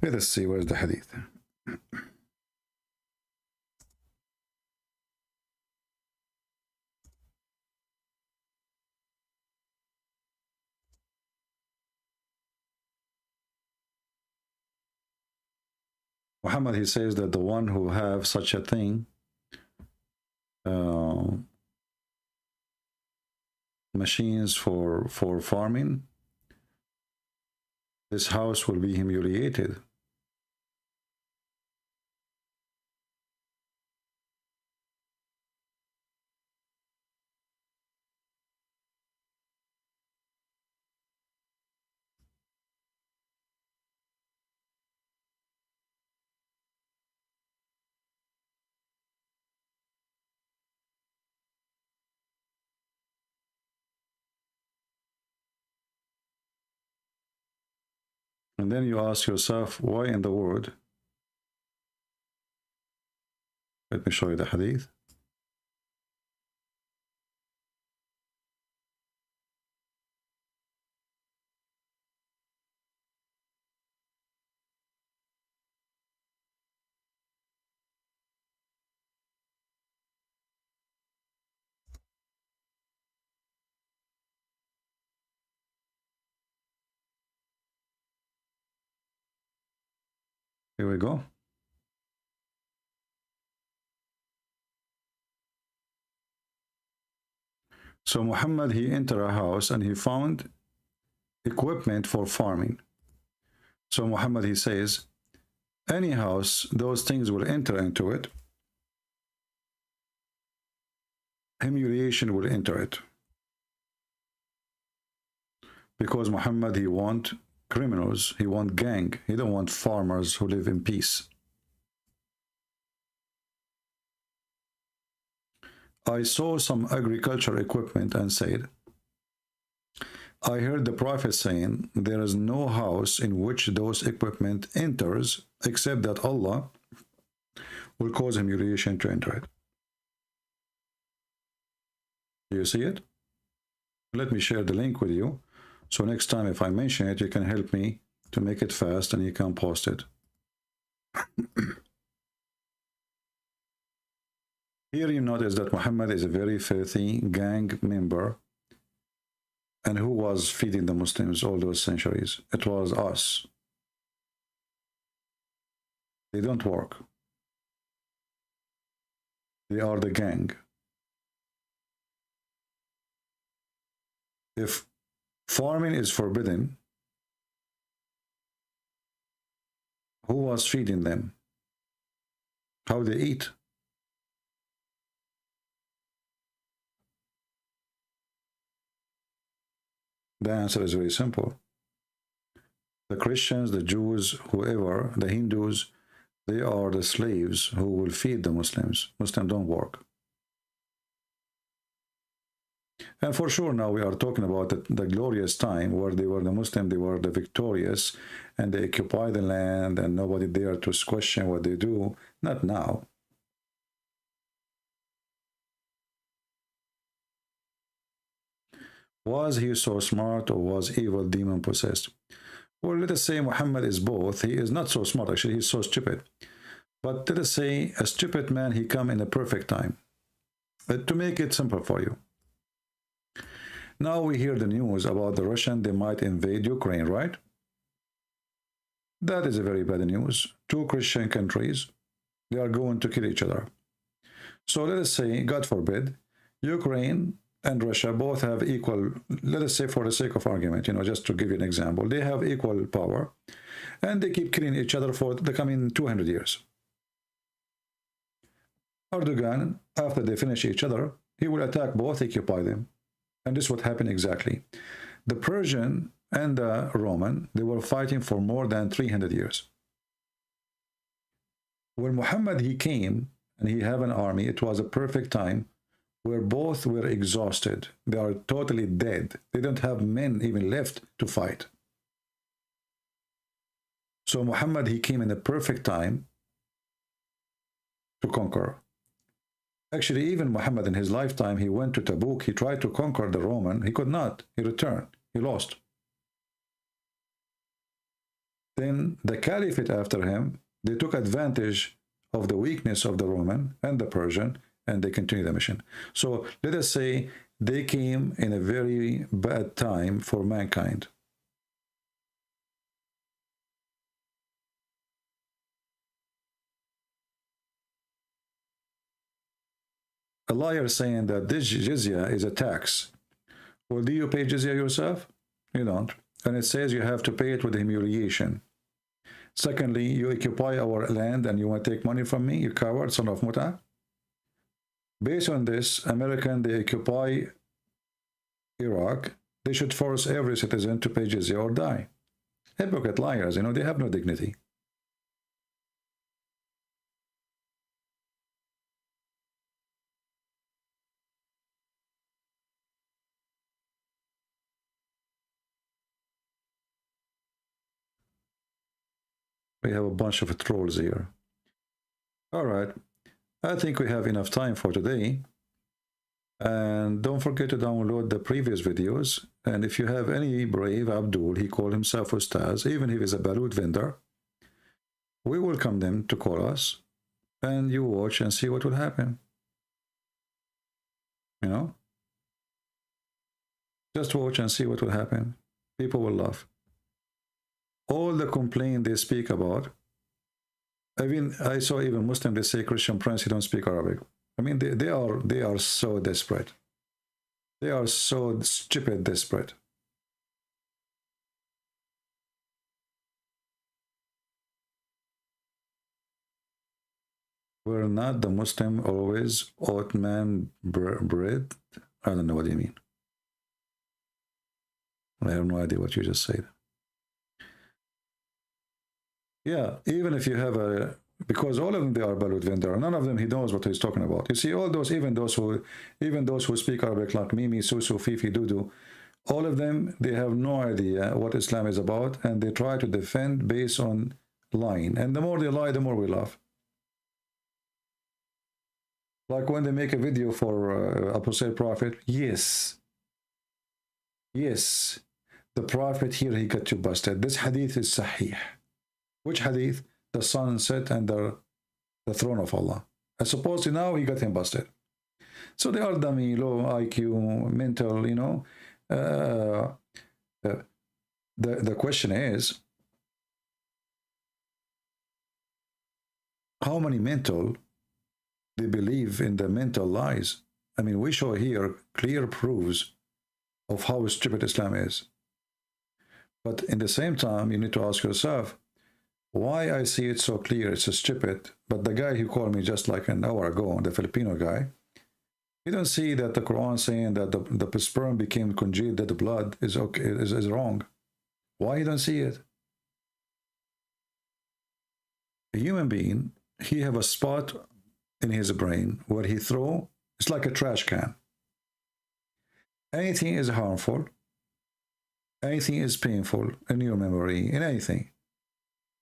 let us see where's the hadith. Muhammad, he says that the one who have such a thing, machines for farming, this house will be humiliated. And then you ask yourself, why in the world? Let me show you the hadith. Here we go. So Muhammad, he entered a house and he found equipment for farming. So Muhammad, he says, any house, those things will enter into it. Humiliation will enter it. Because Muhammad, he want criminals, he want gang, he don't want farmers who live in peace. I saw some agriculture equipment and said, I heard the Prophet saying, there is no house in which those equipment enters except that Allah will cause humiliation to enter it. Do you see it? Let me share the link with you. So next time if I mention it, you can help me to make it fast and you can post it. Here you notice that Muhammad is a very filthy gang member. And who was feeding the Muslims all those centuries? It was us. They don't work. They are the gang. If farming is forbidden, who was feeding them? How they eat? The answer is very simple. The Christians, the Jews, whoever, the Hindus, they are the slaves who will feed the Muslims. Muslims don't work. And for sure now we are talking about the glorious time where they were the Muslim, they were the victorious, and they occupy the land and nobody dare to question what they do. Not now. Was he so smart or was evil demon possessed? Well, let us say Muhammad is both. He is not so smart, actually, he's so stupid. But let us say a stupid man, he come in a perfect time. To make it simple for you. Now we hear the news about the Russian, they might invade Ukraine, right? That is a very bad news. Two Christian countries, they are going to kill each other. So let us say, God forbid, Ukraine and Russia both have equal, let us say for the sake of argument, you know, just to give you an example, they have equal power and they keep killing each other for the coming 200 years. Erdogan, after they finish each other, he will attack both, occupy them. And this would happen exactly. The Persian and the Roman, they were fighting for more than 300 years. When Muhammad, he came and he had an army, it was a perfect time where both were exhausted. They are totally dead. They don't have men even left to fight. So Muhammad, he came in a perfect time to conquer. Actually, even Muhammad in his lifetime, he went to Tabuk. He tried to conquer the Roman. He could not. He returned. He lost. Then the Caliphate after him, they took advantage of the weakness of the Roman and the Persian, and they continued the mission. So let us say they came in a very bad time for mankind. A liar saying that this jizya is a tax. Well, do you pay jizya yourself? You don't. And it says you have to pay it with humiliation. Secondly, you occupy our land and you want to take money from me, you coward, son of Muta. Based on this, American, they occupy Iraq. They should force every citizen to pay jizya or die. Hypocrite liars, you know, they have no dignity. We have a bunch of trolls here. All right. I think we have enough time for today. And don't forget to download the previous videos. And if you have any brave Abdul, he called himself Ustadz, even if he's a Balut vendor, we welcome them to call us. And you watch and see what will happen. You know? Just watch and see what will happen. People will laugh. All the complaint they speak about, I mean, I saw even Muslim, they say Christian Prince, he don't speak Arabic. I mean, they are so desperate. They are so stupid desperate. We're not the Muslim always Ottoman bread. I don't know what you mean. I have no idea what you just said. Yeah, even if you have a, because all of them, they are Balut vendor. None of them, he knows what he's talking about. You see, all those, even those who speak Arabic like Mimi, Susu, Fifi, Dudu, all of them, they have no idea what Islam is about, and they try to defend based on lying. And the more they lie, the more we laugh. Like when they make a video for Apostle Prophet, yes, the Prophet here, he got you busted. This hadith is sahih. Which hadith? The sun set under the throne of Allah. I suppose now he got him busted. So they are dummy, low IQ, mental, you know. The question is, how many mental They believe in the mental lies. I mean, we show here clear proofs of how stupid Islam is. But in the same time, you need to ask yourself, why I see it so clear, it's so stupid, but the guy who called me just like an hour ago, the Filipino guy, you don't see that the Quran saying that the sperm became congealed, that the blood is okay, is wrong. Why you don't see it? A human being, he have a spot in his brain where he throw, it's like a trash can. Anything is harmful, anything is painful in your memory, in anything,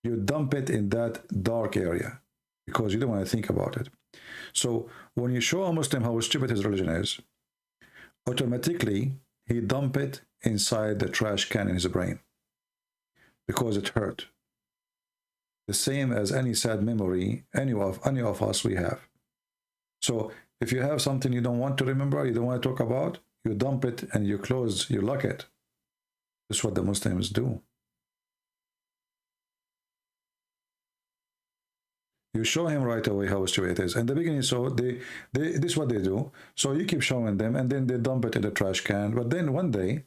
you dump it in that dark area because you don't want to think about it. So when you show a Muslim how stupid his religion is, automatically he dump it inside the trash can in his brain because it hurt. The same as any sad memory any of us we have. So if you have something you don't want to remember, you don't want to talk about, you dump it and you close, you lock it. That's what the Muslims do. You show him right away how stupid it is. In the beginning, so this is what they do. So you keep showing them, and then they dump it in the trash can. But then one day,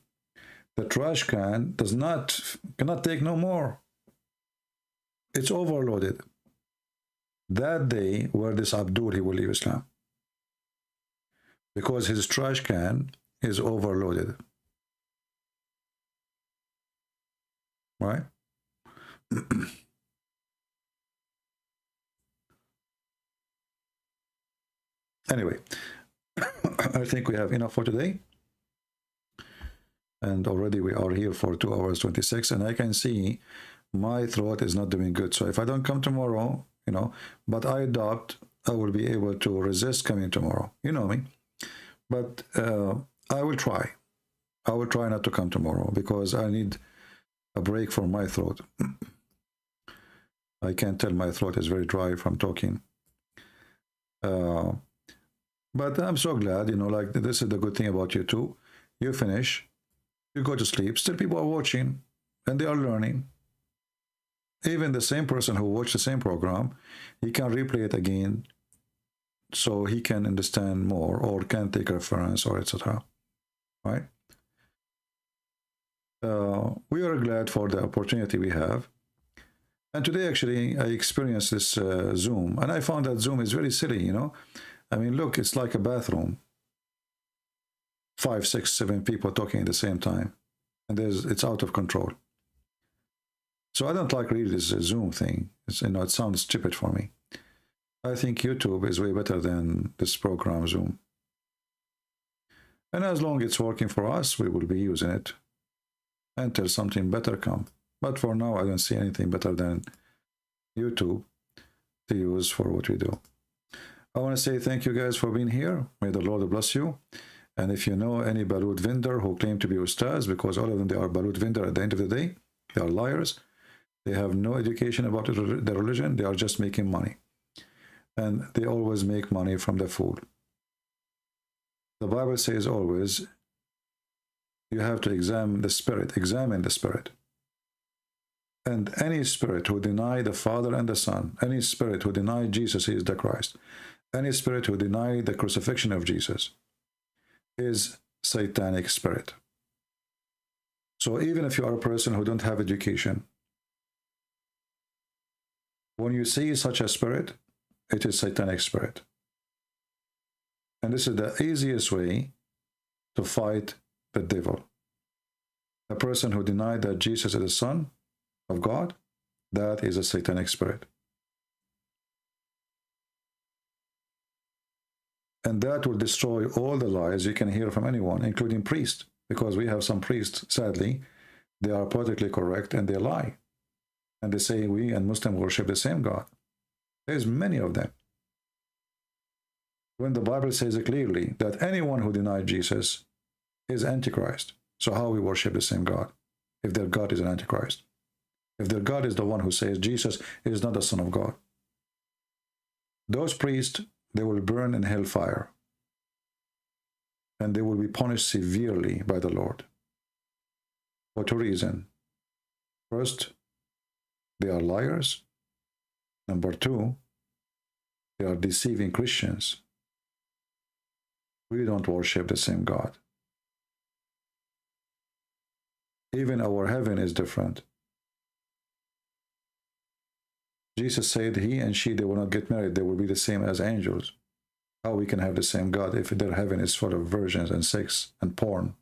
the trash can cannot take no more. It's overloaded. That day, where this Abdul, he will leave Islam. Because his trash can is overloaded. Right? Anyway, I think we have enough for today. And already we are here for 2 hours 26, and I can see my throat is not doing good. So if I don't come tomorrow, you know, but I doubt I will be able to resist coming tomorrow. You know me. But I will try. I will try not to come tomorrow because I need a break from my throat. I can tell my throat is very dry from talking. But I'm so glad, you know, like this is the good thing about YouTube. You finish, you go to sleep, still people are watching and they are learning. Even the same person who watched the same program, he can replay it again so he can understand more or can take reference or etc. Right? We are glad for the opportunity we have. And today, actually, I experienced this Zoom, and I found that Zoom is very silly, you know. I mean, look, it's like a bathroom. 5, 6, 7 people talking at the same time. And it's out of control. So I don't like really this Zoom thing. You know, it sounds stupid for me. I think YouTube is way better than this program Zoom. And as long as it's working for us, we will be using it until something better comes. But for now, I don't see anything better than YouTube to use for what we do. I want to say thank you guys for being here. May the Lord bless you. And if you know any Balut vendor who claim to be Ustadz, because all of them, they are Balut vendor at the end of the day, they are liars. They have no education about the religion. They are just making money. And they always make money from the food. The Bible says always, you have to examine the spirit. Examine the spirit. And any spirit who deny the Father and the Son, any spirit who deny Jesus, he is the Christ, any spirit who deny the crucifixion of Jesus is satanic spirit. So even if you are a person who don't have education, when you see such a spirit, it is satanic spirit. And this is the easiest way to fight the devil. A person who denied that Jesus is the Son of God, that is a satanic spirit. And that will destroy all the lies you can hear from anyone, including priests, because we have some priests, sadly, they are politically correct and they lie. And they say we and Muslims worship the same God. There's many of them. When the Bible says clearly that anyone who denied Jesus is Antichrist. So how we worship the same God if their God is an Antichrist? If their God is the one who says Jesus is not the Son of God. Those priests, they will burn in hellfire. And they will be punished severely by the Lord. For two reasons. First, they are liars. Number two, They are deceiving Christians. We don't worship the same God. Even our heaven is different. Jesus said he and she, they will not get married. They will be the same as angels. How we can have the same God if their heaven is full of virgins and sex and porn?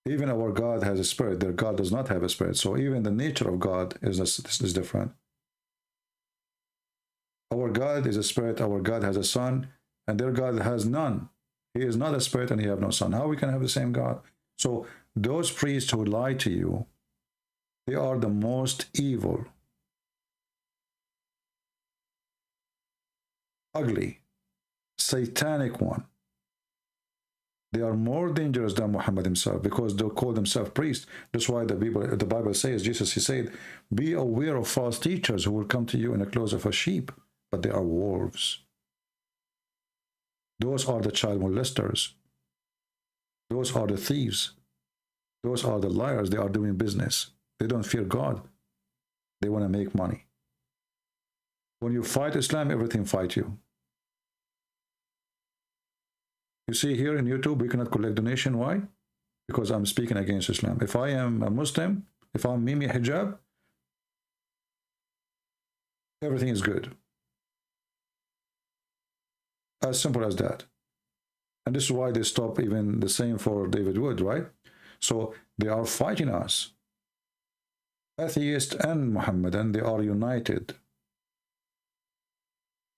Even our God has a spirit. Their God does not have a spirit. So even the nature of God is different. Our God is a spirit. Our God has a son, and their God has none. He is not a spirit and he has no son. How we can have the same God? So those priests who lie to you, they are the most evil, ugly, satanic one. They are more dangerous than Muhammad himself because they call themselves priests. That's why the Bible says, Jesus, he said, be aware of false teachers who will come to you in the clothes of a sheep, but they are wolves. Those are the child molesters. Those are the thieves. Those are the liars. They are doing business. They don't fear God. They want to make money. When you fight Islam, everything fights you. You see here in YouTube, we cannot collect donation. Why? Because I'm speaking against Islam. If I am a Muslim, if I'm Mimi Hijab, everything is good. As simple as that. And this is why they stop even the same for David Wood, right? So they are fighting us. Atheists and Muhammadan, they are united.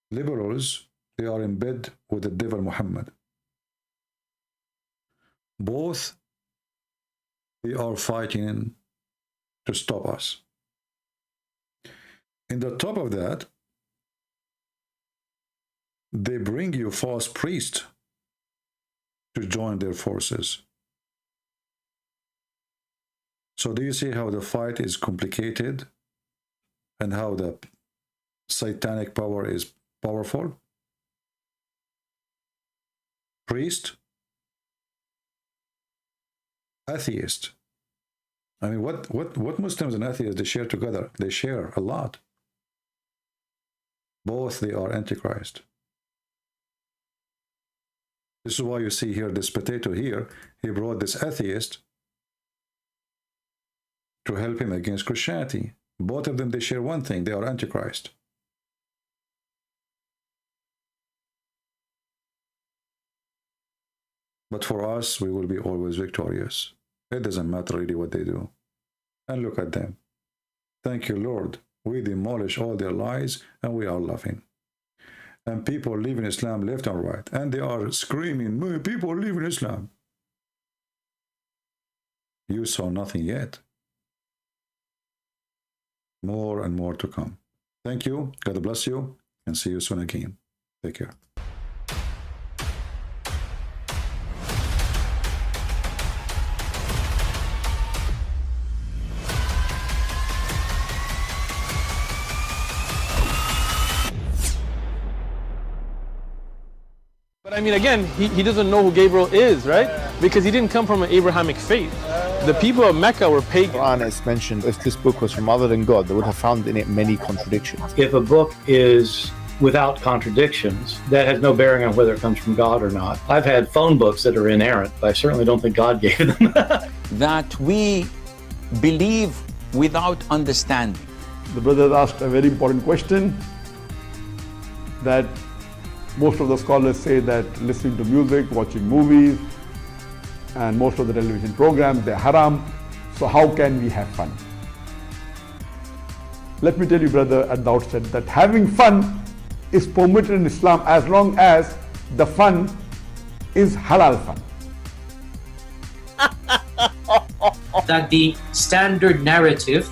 Liberals, they are in bed with the devil Muhammad. Both, they are fighting to stop us. In the top of that, they bring you false priests to join their forces. So do you see how the fight is complicated and how the satanic power is powerful? Priest, atheist. I mean, what Muslims and atheists, they share together? They share a lot. Both, they are Antichrist. This is why you see here this potato here. He brought this atheist to help him against Christianity. Both of them, they share one thing. They are Antichrist. But for us, we will be always victorious. It doesn't matter really what they do. And look at them. Thank you, Lord. We demolish all their lies and we are laughing. And people leaving Islam left and right. And they are screaming, people leaving Islam. You saw nothing yet. More and more to come. Thank you. God bless you. And see you soon again. Take care. But I mean, again, he doesn't know who Gabriel is, right? Because he didn't come from an Abrahamic faith. The people of Mecca were pagan. Qur'an is mentioned. If this book was from other than God, they would have found in it many contradictions. If a book is without contradictions, that has no bearing on whether it comes from God or not. I've had phone books that are inerrant, but I certainly don't think God gave them. That we believe without understanding. The brother asked a very important question, that most of the scholars say that listening to music, watching movies, and most of the television programs, they're haram. So how can we have fun? Let me tell you, brother, at the outset that having fun is permitted in Islam as long as the fun is halal fun. That the standard narrative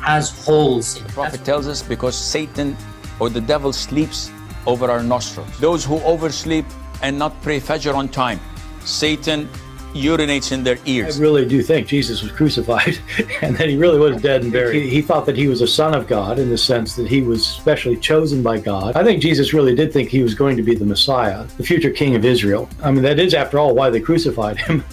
has holes in it. The Prophet tells us because Satan or the devil sleeps over our nostrils. Those who oversleep and not pray Fajr on time, Satan urinates in their ears. I really do think Jesus was crucified and that he really was dead and buried. He thought that he was a son of God in the sense that he was specially chosen by God. I think Jesus really did think he was going to be the Messiah, the future king of Israel. I mean, that is, after all, why they crucified him,